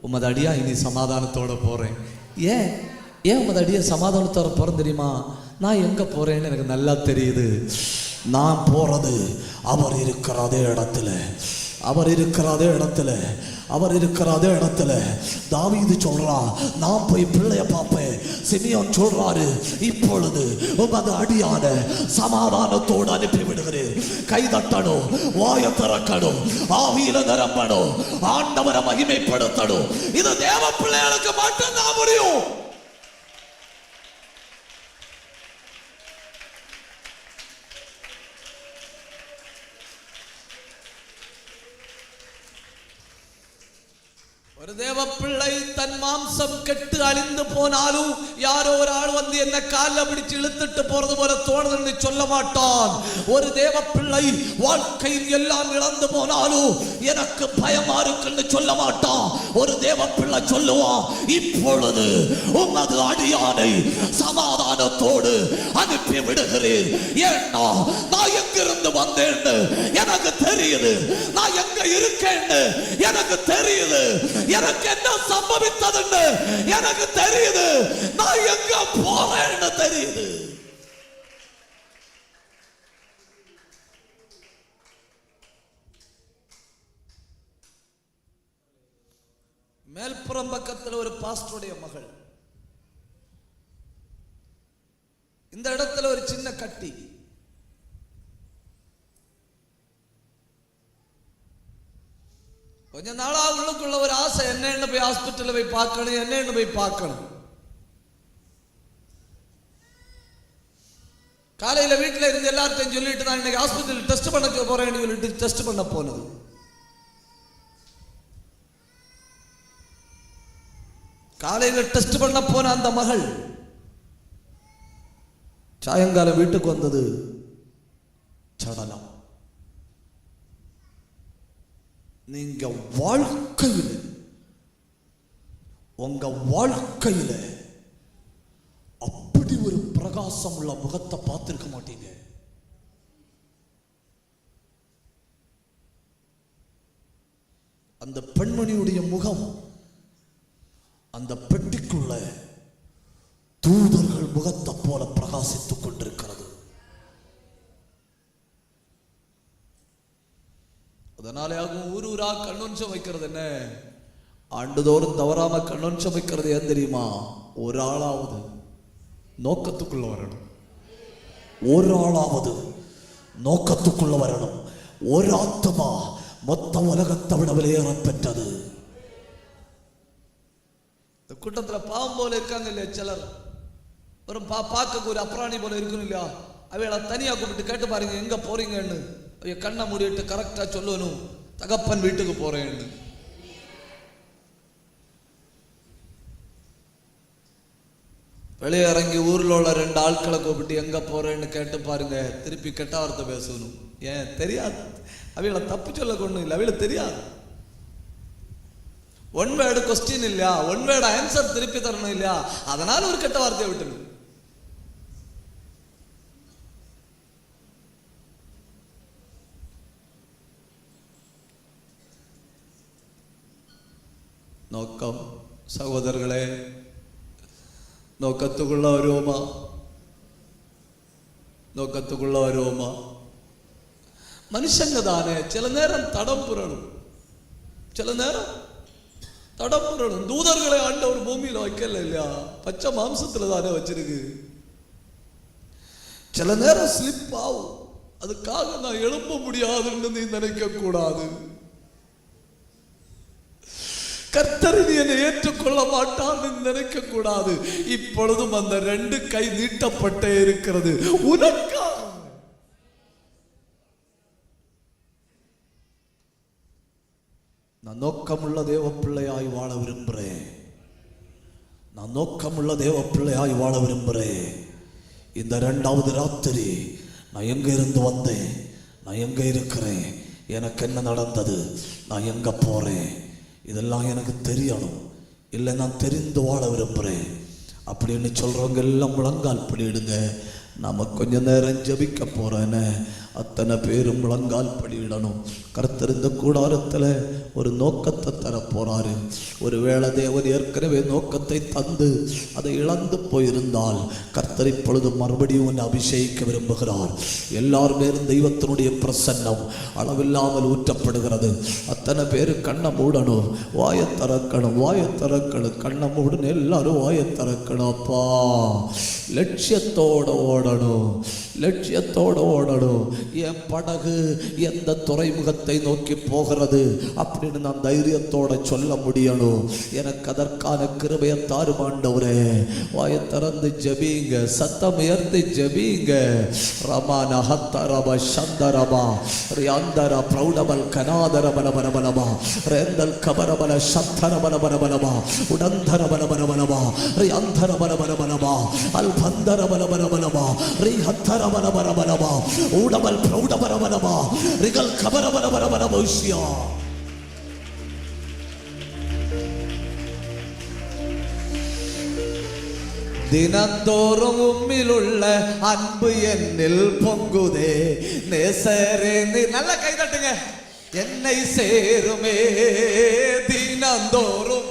உமது அடியா இனி சமாதானத்தோட போறேன். ஏன் உமது அடியா சமாதானத்தோட போறேன் தெரியுமா? நான் எங்க போறேன்னு எனக்கு நல்லா தெரியுது. நான் போறது அவர் இருக்கிற அதே இடத்துல, அவர் இருக்கிற அதே இடத்துல, அவர் இருக்கிற அதே இடத்துல. தாவீது சொல்றான், நான் போய் பிள்ளைய பார்ப்பேன். சிமியோன் சொல்றாரு, இப்பொழுது உமது அடியான சமாதானத்தோடு அனுப்பி விடுகிறேன். கை தட்டணும், வாய திறக்கணும், ஆவியில நிரம்பணும், ஆண்டவரை மகிமைப்படுத்தணும். இது தேவ பிள்ளைகளுக்கு மட்டும்தான் முடியும். ஒரு தேவ பிள்ளை தன் மாம்சம் கெட்டு அழிந்து போனாலும் யாரோ ஒரு ஆள் வந்து என்ன காலில் பிடிச்சு இழுத்துட்டு போறது போல தோணுதுன்னு சொல்ல மாட்டான். ஒரு தேவ பிள்ளை வாழ்க்கையில் எல்லாம் இழந்து போனாலும் எனக்கு பயமா இருக்குன்னு சொல்ல மாட்டான். ஒரு தேவ பிள்ளை சொல்லுவான், இப்பொழுது உமது அடியானை சமாதானத்தோடு அனுப்பி விடுகிறேன். ஏன்னா நான் எங்கிருந்து வந்தேன்னு எனக்கு தெரியுது, நான் எங்க இருக்கேன்னு எனக்கு தெரியுது, எனக்கு என்ன சம்பவித்ததுன்னு எனக்கு தெரியுது, நான் எங்க போறேன்னு தெரியுது. மேல்புறம் பக்கத்தில் ஒரு பாஸ்டருடைய மகள், இந்த இடத்துல ஒரு சின்ன கட்டி. கொஞ்ச நாளா உள்ளுக்குள்ள ஒரு ஆசை, என்னன்னு போய் ஹாஸ்பிட்டல்ல போய் பார்க்கணும், என்னன்னு போய் பார்க்கணும். காலையில வீட்டுல இருந்து எல்லார்ட்டையும் சொல்லிட்டு நான் இன்னைக்கு ஹாஸ்பிட்டல் டெஸ்ட் பண்ண போறேன்னு சொல்லிட்டு டெஸ்ட் பண்ண போனது. காலையில டெஸ்ட் பண்ண போன அந்த மகள் சாயங்காலம் வீட்டுக்கு வந்தது சடலம். நீங்க வாழ்க்கையில், உங்க வாழ்க்கையில அப்படி ஒரு பிரகாசம் உள்ள முகத்தை பார்த்திருக்க மாட்டீங்க. அந்த பெண்மணியுடைய முகம் அந்த பெட்டிக்குள்ள தூதர்கள் முகத்தை போல பிரகாசித்துக் கொண்டிருக்கிறது. அதனாலே ஊரூரா கண்ணொன்சம் வைக்கிறது என்ன? ஆண்டுதோறும் தவறாம கண்ணொன்சம் வைக்கிறது ஏன் தெரியுமா? ஒரு ஆளாவது நோக்கத்துக்குள்ள வரணும், ஒரு ஆளாவது நோக்கத்துக்குள்ள வரணும். ஒரு ஆத்மா மொத்த உலகத்தை விட விலையேற பெற்றது. இந்த கூட்டத்தில் பாவம் போல இருக்காங்க இல்லையா சிலர், வெறும் பார்க்க ஒரு அப்ராணி போல இருக்கணும் இல்லையா, அவைகளை தனியாக கூப்பிட்டு கேட்டு பாருங்க எங்க போறீங்கன்னு. அவைய கண்ணை மூடிட்டு கரெக்டா சொல்லணும், தகப்பன் வீட்டுக்கு போறேன்னு. வெளியே இறங்கி ஊர்ல உள்ள 2 ஆட்களை கூப்பிட்டு எங்க போறேன்னு கேட்டு பாருங்க, திருப்பி கெட்ட வார்த்தை பேசணும். ஏன் தெரியாது, அவைகளை தப்பு சொல்ல கொண்டு இல்லை, அவைகளை தெரியாது. ஒன் வேர்டு கொஸ்டின் இல்லையா, ஒன் வேர்டு ஆன்சர் திருப்பி தரணும் இல்லையா, அதனால ஒரு கெட்ட வார்த்தையை விட்டுணும். நோக்கம் சகோதரர்களே, நோக்கத்துக்குள்ள வருவோமா? மனுஷங்க தானே சில நேரம் தடம் புரணும், தூதர்களை ஆண்டவர் பூமியில வைக்கல இல்லையா, பச்சை மாம்சத்துல தானே வச்சிருக்கு. சில நேரம் ஸ்லிப் ஆகும், அதுக்காக நான் எழுப்ப முடியாதுன்னு நீ நினைக்க கூடாது. கர்த்தர் என்னை ஏற்றுக்கொள்ள மாட்டான்னு நினைக்க கூடாது. இப்பொழுதும் அந்த 2 கை நீட்டப்பட்டே இருக்கிறது உனக்கா. நான் நோக்கமுள்ள தேவ பிள்ளையாய் வாழ விரும்புகிறேன். இந்த 2வது ராத்திரி நான் எங்க இருந்து வந்தேன், நான் எங்க இருக்கிறேன், எனக்கு என்ன நடந்தது, நான் எங்க போறேன், இதெல்லாம் எனக்கு தெரியணும். இல்லை நான் தெரிந்து வாழ விரும்புகிறேன் அப்படின்னு சொல்கிறவங்க எல்லாம் முழங்கால் படியிடுங்க. நாம் கொஞ்ச நேரம் ஜபிக்க போகிறேன்னு அத்தனை பேரும் முழங்கால் படியிடணும். கர்த்தர் இந்த கூடாரத்தில் ஒரு நோக்கத்தை தர போகிறாரு. ஒருவேளை தேவன் ஏற்கனவே நோக்கத்தை தந்து அதை இழந்து போயிருந்தால் கர்த்தர் இப்பொழுது மறுபடியும் உன்னை அபிஷேகிக்க விரும்புகிறார். எல்லாருமே தெய்வத்தினுடைய பிரசன்னம் அளவில்லாமல் ஊற்றப்படுகிறது. அத்தனை பேர் கண்ணை மூடணும், வாயை திறக்கணும், கண்ணை மூடணும், எல்லாரும் வாயை திறக்கணும். அப்பா லட்சியத்தோடு ஓடணும். என் படகு எந்த துறைமுகத்தை நோக்கி போகிறது அப்படின்னு நான் தைரியத்தோட சொல்ல முடியணும். எனக்கு அதற்கான கிருபையை தாரும் ஆண்டவரே. வாயை திறந்து ஜெபிங்க, சத்தம் உயர்த்தி ஜெபிங்க. ரமான ஹத்தரப சந்தரபா ரியாந்தர பிரௌடபல் கனாதர பலபலபலபா ரேந்தல் கபரபல சத்தர பலபலபலபா உடந்தர பலபலபலபா ரியாந்தர பலபலபலபா அல்பந்தர பலபலபலபா ரிஹத்தர பலபலபலபா உடபல் பிரௌடபலபலபா ரிகல் கபரபலபலபலபோஷியா. தினந்தோறும் உம்மிலுள்ள அன்பு என்னில் பொங்குதே. நேசரே நல்ல கை தட்டுங்க. என்னை சேருமே தினந்தோறும்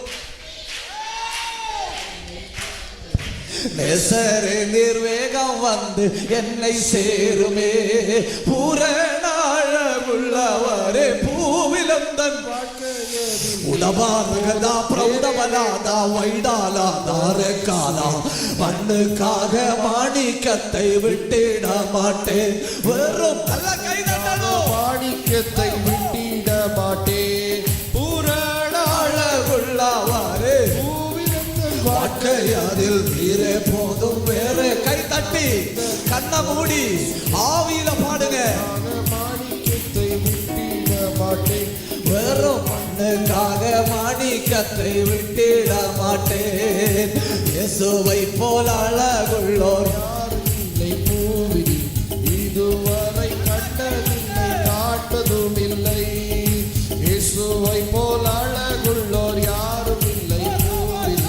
நேசரே நிர்வேகம் வந்து என்னை சேருமே. பூரணாழமுள்ளவரே பூவிலந்தன் உடபார்களா பிரௌடவலாதா வைடாலாதா ரெக்காலா மண்ணுக்காக மாணிக்கத்தை விட்டிட மாட்டேன். வெறும் நல்ல கை தட்டணும். மாணிக்கத்தை விட்டிட மாட்டேன். பூரணாழமுள்ளவரே வாழ்க்கையாதில் நீரே போதும். வேறு கை தட்டி கண்ண மூடி ஆவியில பாடுங்க. மாணிக்கத்தை விட்டிட மாட்டேன். வெறும் மண்ணுக்காக மாணிக்கத்தை விட்டிட மாட்டேன். இயேசுவை போல அழகுள்ளோர் யாரும் இல்லை பூவில், இதுவரை கண்டதில்லை காட்டதும் இல்லை. இயேசுவை போல அழகுள்ளோர் யாரும் இல்லை பூவில்,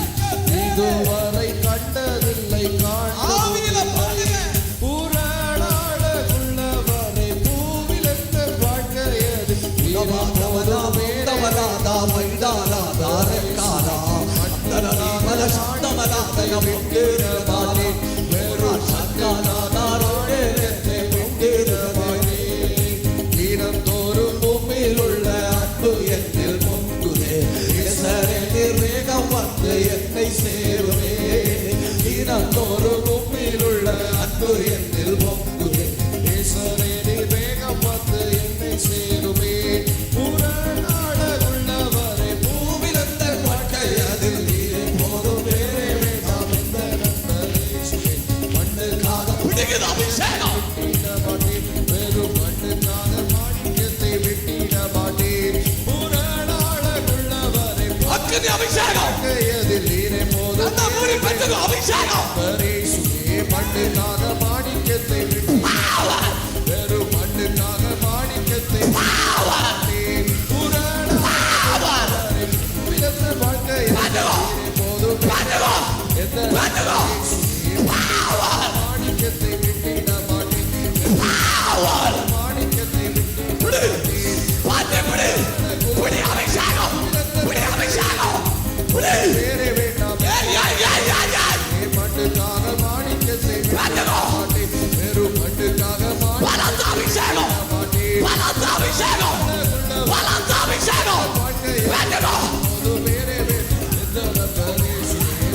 இதுவரை கண்டதில்லை காட்டதில்லை. பூரணாழகுள்ளவரை பூவில் எந்த வாழ்க்கையது வராதா வைடாலாதா ரெக்காலா அந்தரமல சந்தமலாதயம் உண்டிரமானே வேறு சங்கானாரோடே உண்டிரமானே. தினந்தோறும் பூமியில் உள்ள அன்பு என்னில் பொங்குதே. நேசரே நிர்வேகம் வந்து என்னை சேருமே. தினந்தோறும் பூமியில் உள்ள அன்பு என்னில் பொங்குதே. நேசரே நிர்வேகம் வந்து என்னை சேருமே. பூரணாழகுள்ளவரே பூவிலந்த வாழ்க்கை அதில் நீரே போதும். பட்டுகோ பவர் மாணிக்கத்தை விட்டிட மாட்டேன் பவர் மாணிக்கத்தை விட்டு பாட்டு பிடி பிடி அபிஷேகம் பிடி அபிஷேகம் பிடி வேறே வேண்டாம் மட்டுக்காக மாணிக்கத்தை விட்டிட மாட்டேன் வெறும் மட்டுக்காக பலத்த அபிஷேகம் பலத்த அபிஷேகம் பலத்த அபிஷேகம் பட்டுகோ வேறே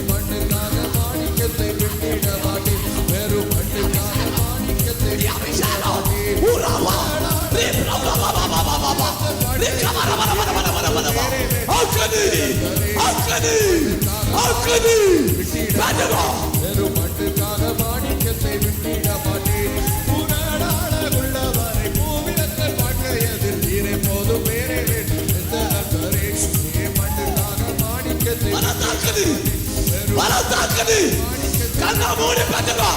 மட்டுக்காக மாணிக்கத்தை விட்டிட மாட்டேன் வெறும் மட்டுக்காக மாணிக்கத்தை அபிஷேகம் உரவா வெறும் மட்டுக்காக மாணிக்கத்தை விட்டிட மாட்டேன் உள்ளவரை பூவிடத்தில் வாழ்க்கையதில் தீரை போதும் வேறே மட்டுக்காக மாணிக்கத்தை கண்ணா மூடி பட்டுகோ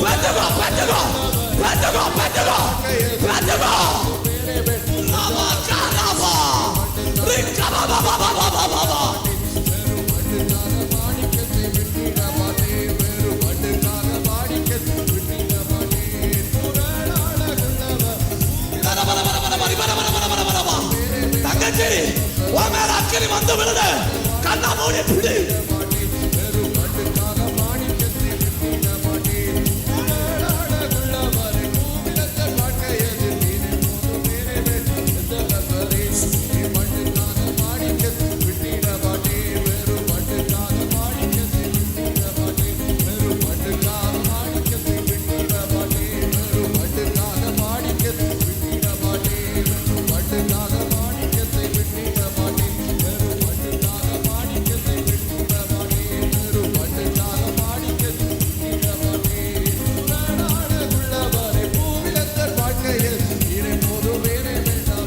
பட்டுகோ பட்டுகோ பட்டுகோ பட்டுகோ பட்டுகோ ராமா காராமா ரிக்கா பாபா பாபா பாபா பாபா மாணிக்கத்தை விட்டிட மாட்டேன் வெறும் மட்டுக்காக மாணிக்கத்தை விட்டிட மாட்டேன் தங்கச்சி உன் மேல அக்கறை வந்து விழுத கண்ணா மூடி பிடி வெறும் மட்டுக்காக மாணிக்கத்தை விட்டிட மாட்டேன் உள்ளவரை பூவிடத்தில் வாழ்க்கையதில் தீரை போதும் வேறே மட்டுக்காக மாணிக்கத்தை விட்டிட மாட்டேன் வெறும் மட்டுக்காக மாணிக்கத்தை விட்டிட மாட்டேன் வெறும் மட்டுக்காக மாணிக்கத்தை விட்டிட மாட்டேன் வெறும் மட்டுக்காக மாணிக்கத்தை விட்டிட மாட்டேன் வெறும் மட்டுக்காக மாணிக்கத்தை விட்டிட மாட்டேன் வெறும் மட்டுக்காக மாணிக்கத்தை விட்டிட மாட்டேன் வெறும் மட்டுக்காக மாணிக்கத்தை விட்டிட மாட்டேன் உள்ளவரை பூவிடத்தில் வாழ்க்கையில் இறை போது வேறே வேண்டாம்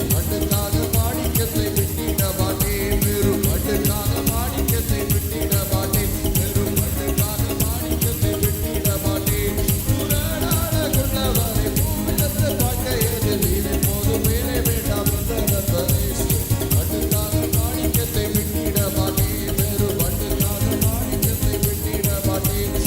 மட்டுக்காக மாணிக்கத்தை விட்டிட மாட்டேன் வெறும் மட்டுக்காக மாணிக்கத்தை விட்டிட மாட்டேன் வெறும் மட்டுக்காக மாணிக்கத்தை விட்டிட மாட்டேன் உள்ளவரை பூவிடத்தில் வாழ்க்கையில் இறை போது வேறே வேண்டாம் மட்டுக்காக மாணிக்கத்தை விட்டிட மாட்டேன் வெறும் மட்டுக்காக மாணிக்கத்தை விட்டிட மாட்டேன்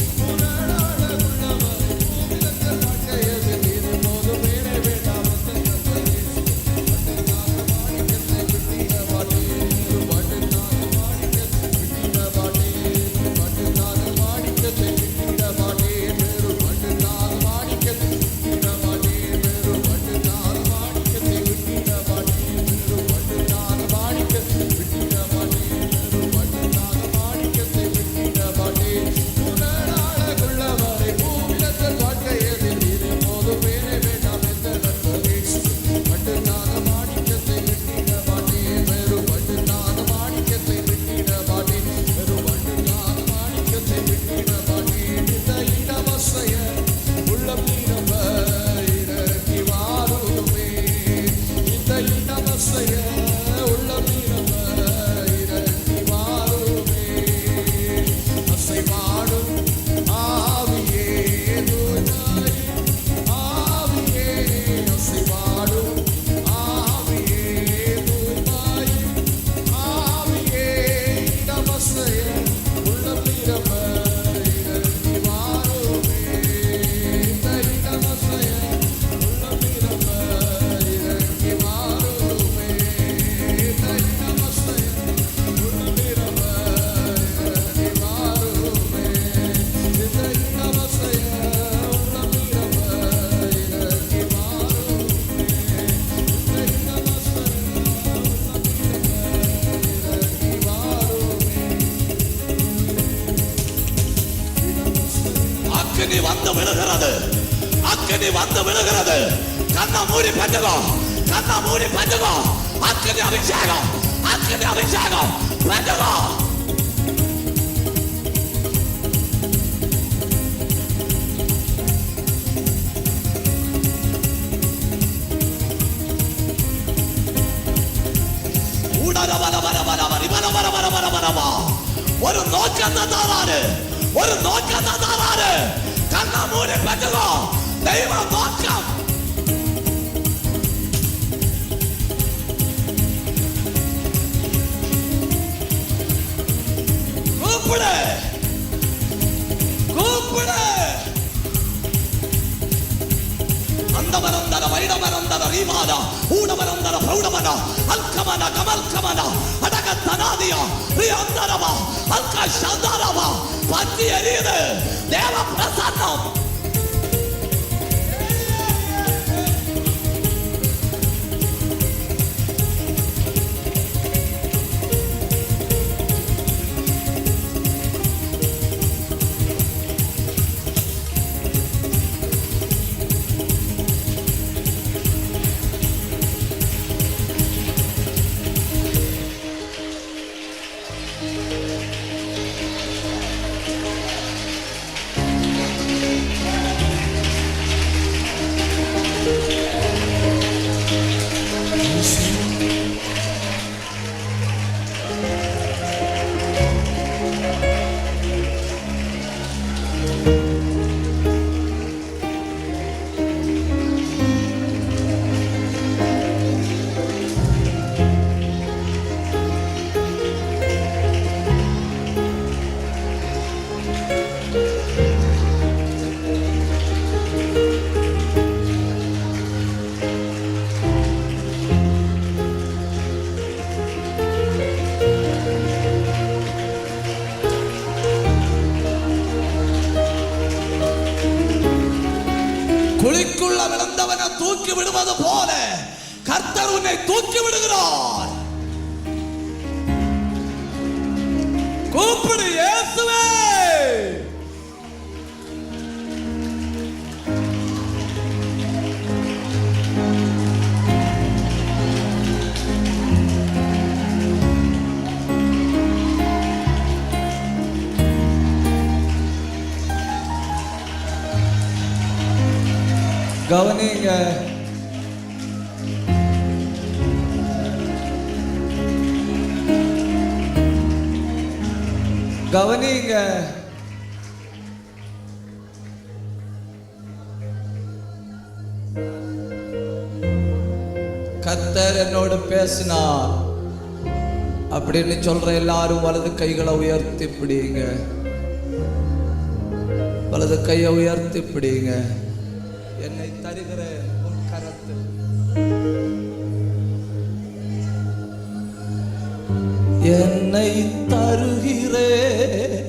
உள்ளவரை பூவிடத்தில் வாழ்க்கையில் இறை போது வேறே வேண்டாம் அக்கினி வந்து விழுகிறது, அக்கினி வந்து விழுகிறது. கண்ணா மூடி பட்டுகோ, கண்ணா மூடி பட்டுகோ. அக்கினி அபிஷேகம், அக்கினி அபிஷேகம் பட்டுகோ. ஒரு நோக்கம் தாராரு, ஒரு நோக்கம் தாராரு. கண்ணா மூடி பட்டுகோ. தெய்வ நோக்கம். கூப்பிடு, கூப்பிடு. அந்தவரந்தர வைடவரந்தர ரீமாதா ஊடவரந்தர பிரௌடமன அல்கமன கமல்கமன அடகத்தனாதியா ரியாந்தரவா அல்க சந்தரவா பத்தி எரியுது தேவ பிரசன்னம். குழிக்குள்ள விழுந்தவனை தூக்கி விடுவது போல கர்த்தர் உன்னை தூக்கி விடுகிறார். கூப்பிடு இயேசுவே. கவனிங்க, கவனிங்க. கர்த்தர் என்னோடு பேசினார் அப்படின்னு சொல்ற எல்லாரும் வலது கைகளை உயர்த்தி பிடிங்க, வலது கையை உயர்த்தி பிடிங்க. என்னை தருகிறேன் உன் கரத்தில், என்னை தருகிறேன்,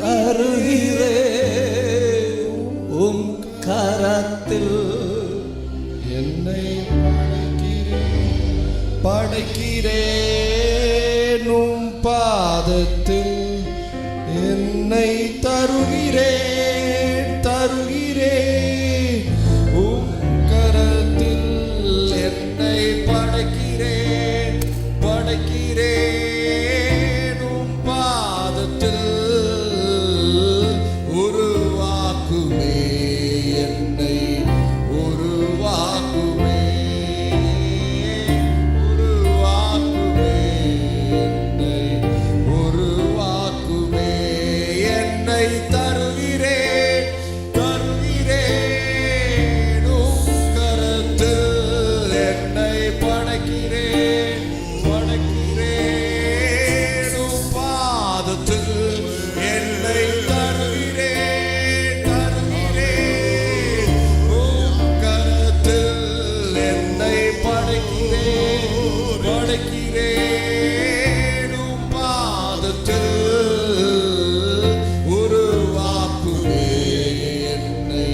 தருகிறேன் உன் கரத்தில், என்னை படைக்கிறேன் உம் பாதத்தில், என்னை தருகிறேன், தருகிறேன் உம் கரத்தில், என்னை படைக்கிறேன், படைக்கிறேன் உம் பாதத்தில், உருவாக்குவே என்னை, உருவாக்குவே, உருவாக்குவே என்னை, உருவாக்குவே என்னை தருகிறேன், தருகிறேன் உம் கரத்தில், என்னை படைக்கிறேன், படைக்கிறேன் உம் பாதத்தில், என்னை தருகிறேன், தருகிறேன் உம் கரத்தில், என்னை படைக்கிறேன், படைக்கிறேன் உம் பாதத்தில், உருவாக்குவே என்னை,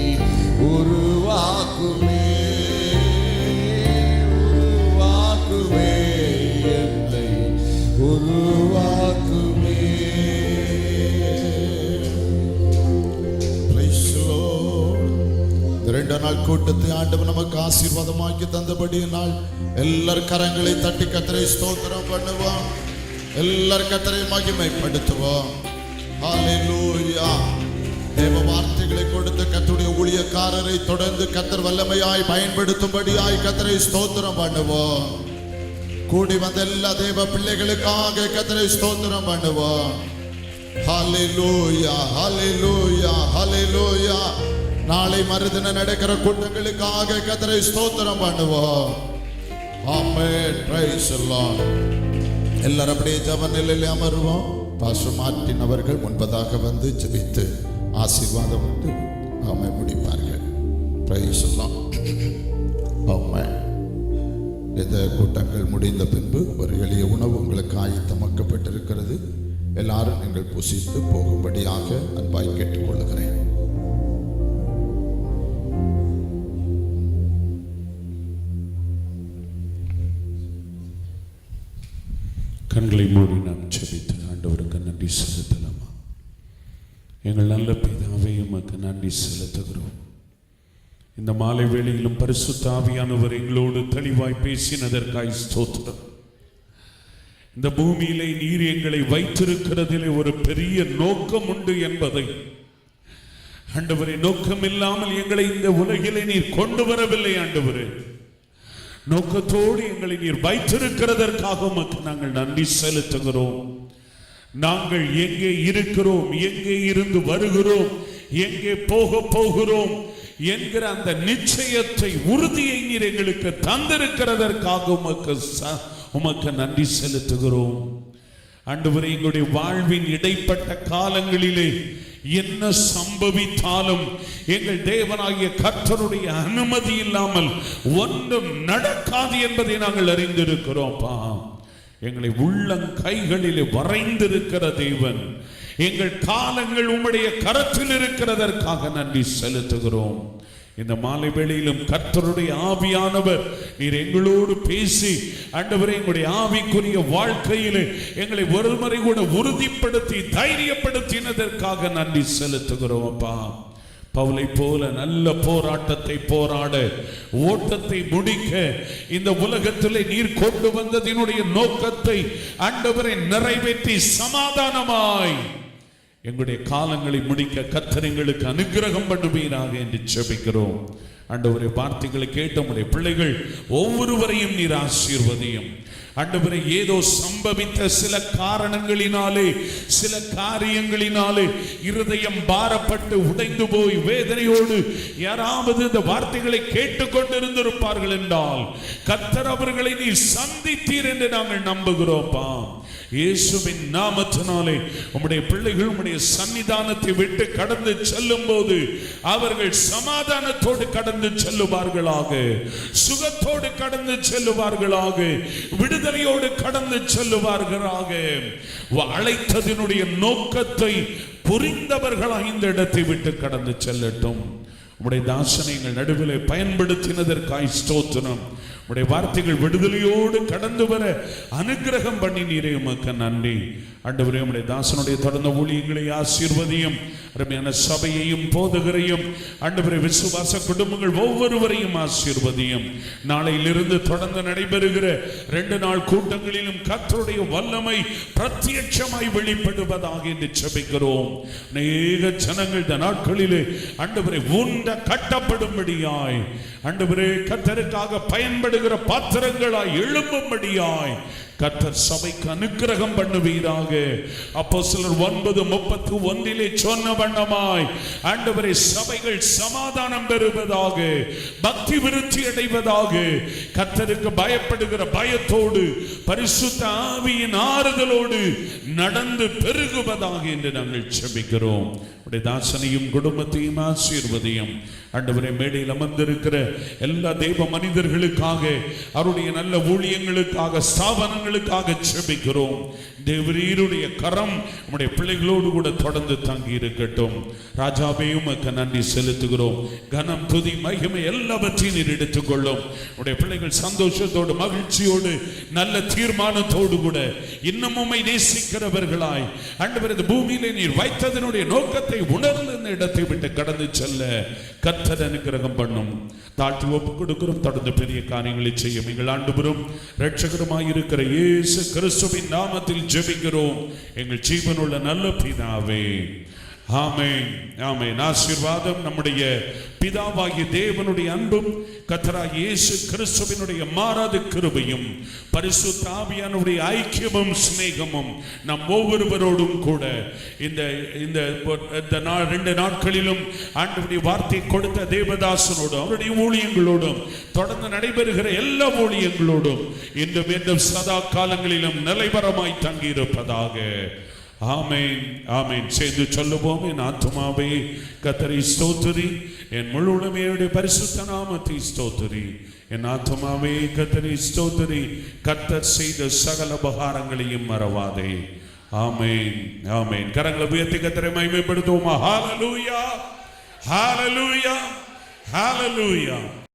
உருவாக்குவே, உருவாக்குவே என்னை, உருவாக்குவே. Praise the Lord. இந்த 2 நாள் கூட்டத்தை ஆண்டவர் நமக்கு ஆசீர்வாதமாக்கி தந்தபடியினால் எல்லார் கரங்களை தட்டி கர்த்தரை ஸ்தோத்திரம் பண்ணுவோம், எல்லார் கர்த்தரை மகிமைப்படுத்துவோம். ஹalleluya. தேவ வார்த்தைகளை கொடுத்து கர்த்தருடைய ஊழியக்காரரை தொடர்ந்து கர்த்தர் வல்லமையாய் பயன்படுத்தும்படியாய் கர்த்தரை ஸ்தோத்திரம் பண்ணுவோம். கூடி வந்த எல்லா தேவ பிள்ளைகளுக்காக கர்த்தரை ஸ்தோத்திரம் பண்ணுவோம். ஹalleluya, ஹalleluya, ஹalleluya. நாளை மறுதின நடக்கிற கூட்டங்களுக்காக கர்த்தரை ஸ்தோத்திரம் பண்ணுவோம். ஆமென். Praise the lord. எல்லாரும் அப்படியே ஜெப நிலையிலே அமருவோம். பாஸ்டர் மார்ட்டின் அவர்கள் முன்பதாக வந்து ஜெபித்து ஆசீர்வாதம் விட்டு ஆமை முடிப்பார்கள். Price the Lord. ஆமென். இந்த கூட்டங்கள் முடிந்த பின்பு ஒரு எளிய உணவு உங்களுக்கு ஆயத்தமாக்கப்பட்டிருக்கிறது. எல்லாரும் நீங்கள் புசித்து போகும்படியாக அன்பாய் கேட்டுக்கொள்கிறேன். கண்களை மூடி நாம் ஜெபித்து ஆண்டவருக்கு நன்றி செலுத்தலாமா? எங்கள் நல்ல பிதாவே, உமக்கு நன்றி செலுத்துகிறோம். இந்த மாலை வேளையிலும் பரிசுத்த ஆவியானவர் எங்களோடு தெளிவாய் பேசினதற்காய் ஸ்தோத்திரம். இந்த பூமியிலே நீர் எங்களை வைத்திருக்கிறதிலே ஒரு பெரிய நோக்கம் உண்டு என்பதை, ஆண்டவரே, நோக்கம் இல்லாமல் எங்களை இந்த உலகிலே நீர் கொண்டு வரவில்லை. ஆண்டவரே, நோக்கத்தோடு எங்களை நீர் வைத்திருக்கிறதற்காக உமக்கு நாங்கள் நன்றி செலுத்துகிறோம். நாங்கள் எங்கே இருக்கிறோம், எங்கே இருந்து வருகிறோம், எங்கே போக போகிறோம் என்கிற அந்த நிச்சயத்தை, உறுதியை நீர் எங்களுக்கு தந்திருக்கிறதற்காக உமக்கு நன்றி செலுத்துகிறோம். ஆண்டவரே, எங்களுடைய வாழ்வின் இடைப்பட்ட காலங்களிலே என்ன சம்பவித்தாலும் எங்கள் தேவனாகிய கர்த்தருடைய அனுமதி இல்லாமல் ஒன்றும் நடக்காது என்பதை நாங்கள் அறிந்திருக்கிறோம். எங்களை உள்ளங்கைகளிலே வரைந்திருக்கிற தேவன், எங்கள் காலங்கள் உம்முடைய கரத்தில் இருக்கிறதற்காக நன்றி செலுத்துகிறோம். இந்த மாலை வேளையிலும் கர்த்தருடைய ஆவியானவர் நீர் எங்களோடு பேசி, ஆண்டவரே, எங்களுடைய ஆவிக்குரிய வாழ்க்கையிலே எங்களை ஒருமுறை கூட உறுதிப்படுத்தி தைரியப்படுத்தினதற்காக நன்றி செலுத்துகிறோம். அப்பா, பவுலை போல நல்ல போராட்டத்தை போராட, ஓட்டத்தை முடிக்க, இந்த உலகத்திலே நீர் கொண்டு வந்ததினுடைய நோக்கத்தை ஆண்டவரை நிறைவேற்றி சமாதானமாய் எங்களுடைய காலங்களை முடிக்க கர்த்தர் எங்களுக்கு அனுக்கிரகம் பண்ணுவீராக என்று ஜெபிக்கிறோம். ஆண்டவரே, வார்த்தைகளை கேட்ட உம்முடைய பிள்ளைகள் ஒவ்வொருவரையும் நீர் ஆசீர்வதியும். ஆண்டவரே, ஏதோ சம்பவித்த சில காரணங்களினாலே, சில காரியங்களினாலே இருதயம் பாரப்பட்டு உடைந்து போய் வேதனையோடு யாராவது இந்த வார்த்தைகளை கேட்டுக்கொண்டிருந்திருப்பார்கள் என்றால் கர்த்தர் அவர்களை நீர் சந்தித்தீர் என்று நாங்கள் நம்புகிறோம்ப்பா. இயேசுவின் நாமத்தினாலே உம்முடைய பிள்ளைகள் உம்முடைய சன்னிதானத்தை விட்டு கடந்து செல்லும் போது அவர்கள் சமாதானத்தோடு கடந்து செல்லுவார்களாக, சுகத்தோடு கடந்து செல்லுவார்களாக, விடுதலையோடு கடந்து செல்லுவார்களாக. அழைத்ததினுடைய நோக்கத்தை புரிந்தவர்களாக இந்த இடத்தை விட்டு கடந்து செல்லட்டும். உம்முடைய தாசனை எங்கள் நடுவிலே பயன்படுத்தினதற்காய் ஸ்தோத்திரம். உம்முடைய வார்த்தைகள் விடுதலையோடு கடந்து வர அனுக்கிரகம் பண்ணி நீரே உமக்கு நன்றி. ஆண்டவரே, உம்முடைய தாசனுடைய தொடர்ந்த ஊழியங்களை ஆசீர்வதியும். அருமையான சபையையும் போதகரையும், ஆண்டவரே, விசுவாச குடும்பங்கள் ஒவ்வொருவரையும் ஆசீர்வதியும். நாளையிலிருந்து தொடர்ந்து நடைபெறுகிற 2 நாள் கூட்டங்களிலும் கர்த்தருடைய வல்லமை பிரத்யட்சமாய் வெளிப்படுவதாக என்று ஜெபிக்கிறோம். அநேக ஜனங்கள் இந்த நாட்களிலே ஆண்டவரே உண்ட கட்டப்படும்படியாய், ஆண்டவரே, கர்த்தருக்காக பயன்படுகிற பாத்திரங்களாய் எழும்பும்படியாய் கர்த்தர் சபைக்கு அனுக்கிரகம் பண்ணுவீராக. அப்போஸ்தலர் 9:31 சொன்ன வண்ணமாய் ஆண்டவரே, சபைகள் சமாதானம் பெறுவதாக, பக்தி விருத்தி அடைவதாக, கர்த்தருக்கு பயப்படுகிற பயத்தோடு பரிசுத்த ஆவியின் ஆறுதலோடு நடந்து பெருகுவதாக என்று நாங்கள் ஜெபிக்கிறோம். உடைய தாசனையும் குடும்பத்தையும் ஆசீர்வதியும். ஆண்டவரே, மேடையில் அமர்ந்திருக்கிற எல்லா தெய்வ மனிதர்களுக்காக, அவருடைய நல்ல ஊழியங்களுக்காக, ஸ்தாபனங்களுக்காக ஜெபிக்கிறோம். தேவரீருடைய கரம் நம்முடைய பிள்ளைகளோடு கூட தொடர்ந்து தங்கி இருக்கட்டும். ராஜாவையும் நன்றி செலுத்துகிறோம். கனம், துதி, மகிமை எல்லாவற்றையும் நீர் எடுத்துக்கொள்ளும். உடைய பிள்ளைகள் சந்தோஷத்தோடு, மகிழ்ச்சியோடு, நல்ல தீர்மானத்தோடு கூட இன்னமும் நேசிக்கிறவர்களாய் ஆண்டவரே, இந்த பூமியிலே நீர் வைத்ததனுடைய நோக்கத்தை உணர்ந்து இந்த இடத்தை விட்டு கடந்து செல்ல கர்த்தர் அனுக்கிரகம் பண்ணும். தாழ்த்தி ஒப்பு கொடுக்கிறோம். தொடர்ந்து பெரிய காரியங்களை செய்யும் எங்கள் ஆண்டவரும் இரட்சகருமாய் இருக்கிற இயேசு கிறிஸ்துவின் நாமத்தில் ஜெபிக்கிறோம் எங்கள் ஜீவனுள்ள நல்ல பிதாவே. ஆமென், ஆமென். ஆசீர்வாதம் நம்முடைய பிதாவாகிய தேவனுடைய அன்பும் கர்த்தராகிய இயேசு கிறிஸ்துவினுடைய மாறாத கிருபையும் பரிசுத்த ஆவியானவருடைய ஐக்கியமும் சிநேகமும் நம் ஒவ்வொருவரோடும் கூட இந்த 2 நாட்களிலும் ஆண்டவருடைய வார்த்தை கொடுத்த தேவதாசனோடும் அவருடைய ஊழியங்களோடும் தொடர்ந்து நடைபெறுகிற எல்லா ஊழியங்களோடும் இன்றும் சதா காலங்களிலும் நிலைவரமாய் தங்கி இருப்பதாக. ஆமென் ஆமென். சேர்ந்து சொல்லுவோம். என் ஆத்துமாவே கர்த்தரை ஸ்தோத்திரி, என் முழு உடமையுடைய பரிசுத்த நாமத்தை ஸ்தோத்திரி. என் ஆத்துமாவே கர்த்தரை ஸ்தோத்திரி, கர்த்தர் செய்த சகல உபகாரங்களையும் மறவாதே. ஆமென் ஆமென். கரங்களை உயர்த்தி கர்த்தரை மகிமைப்படுத்துவோமா? ஹalleluya, ஹalleluya, ஹalleluya.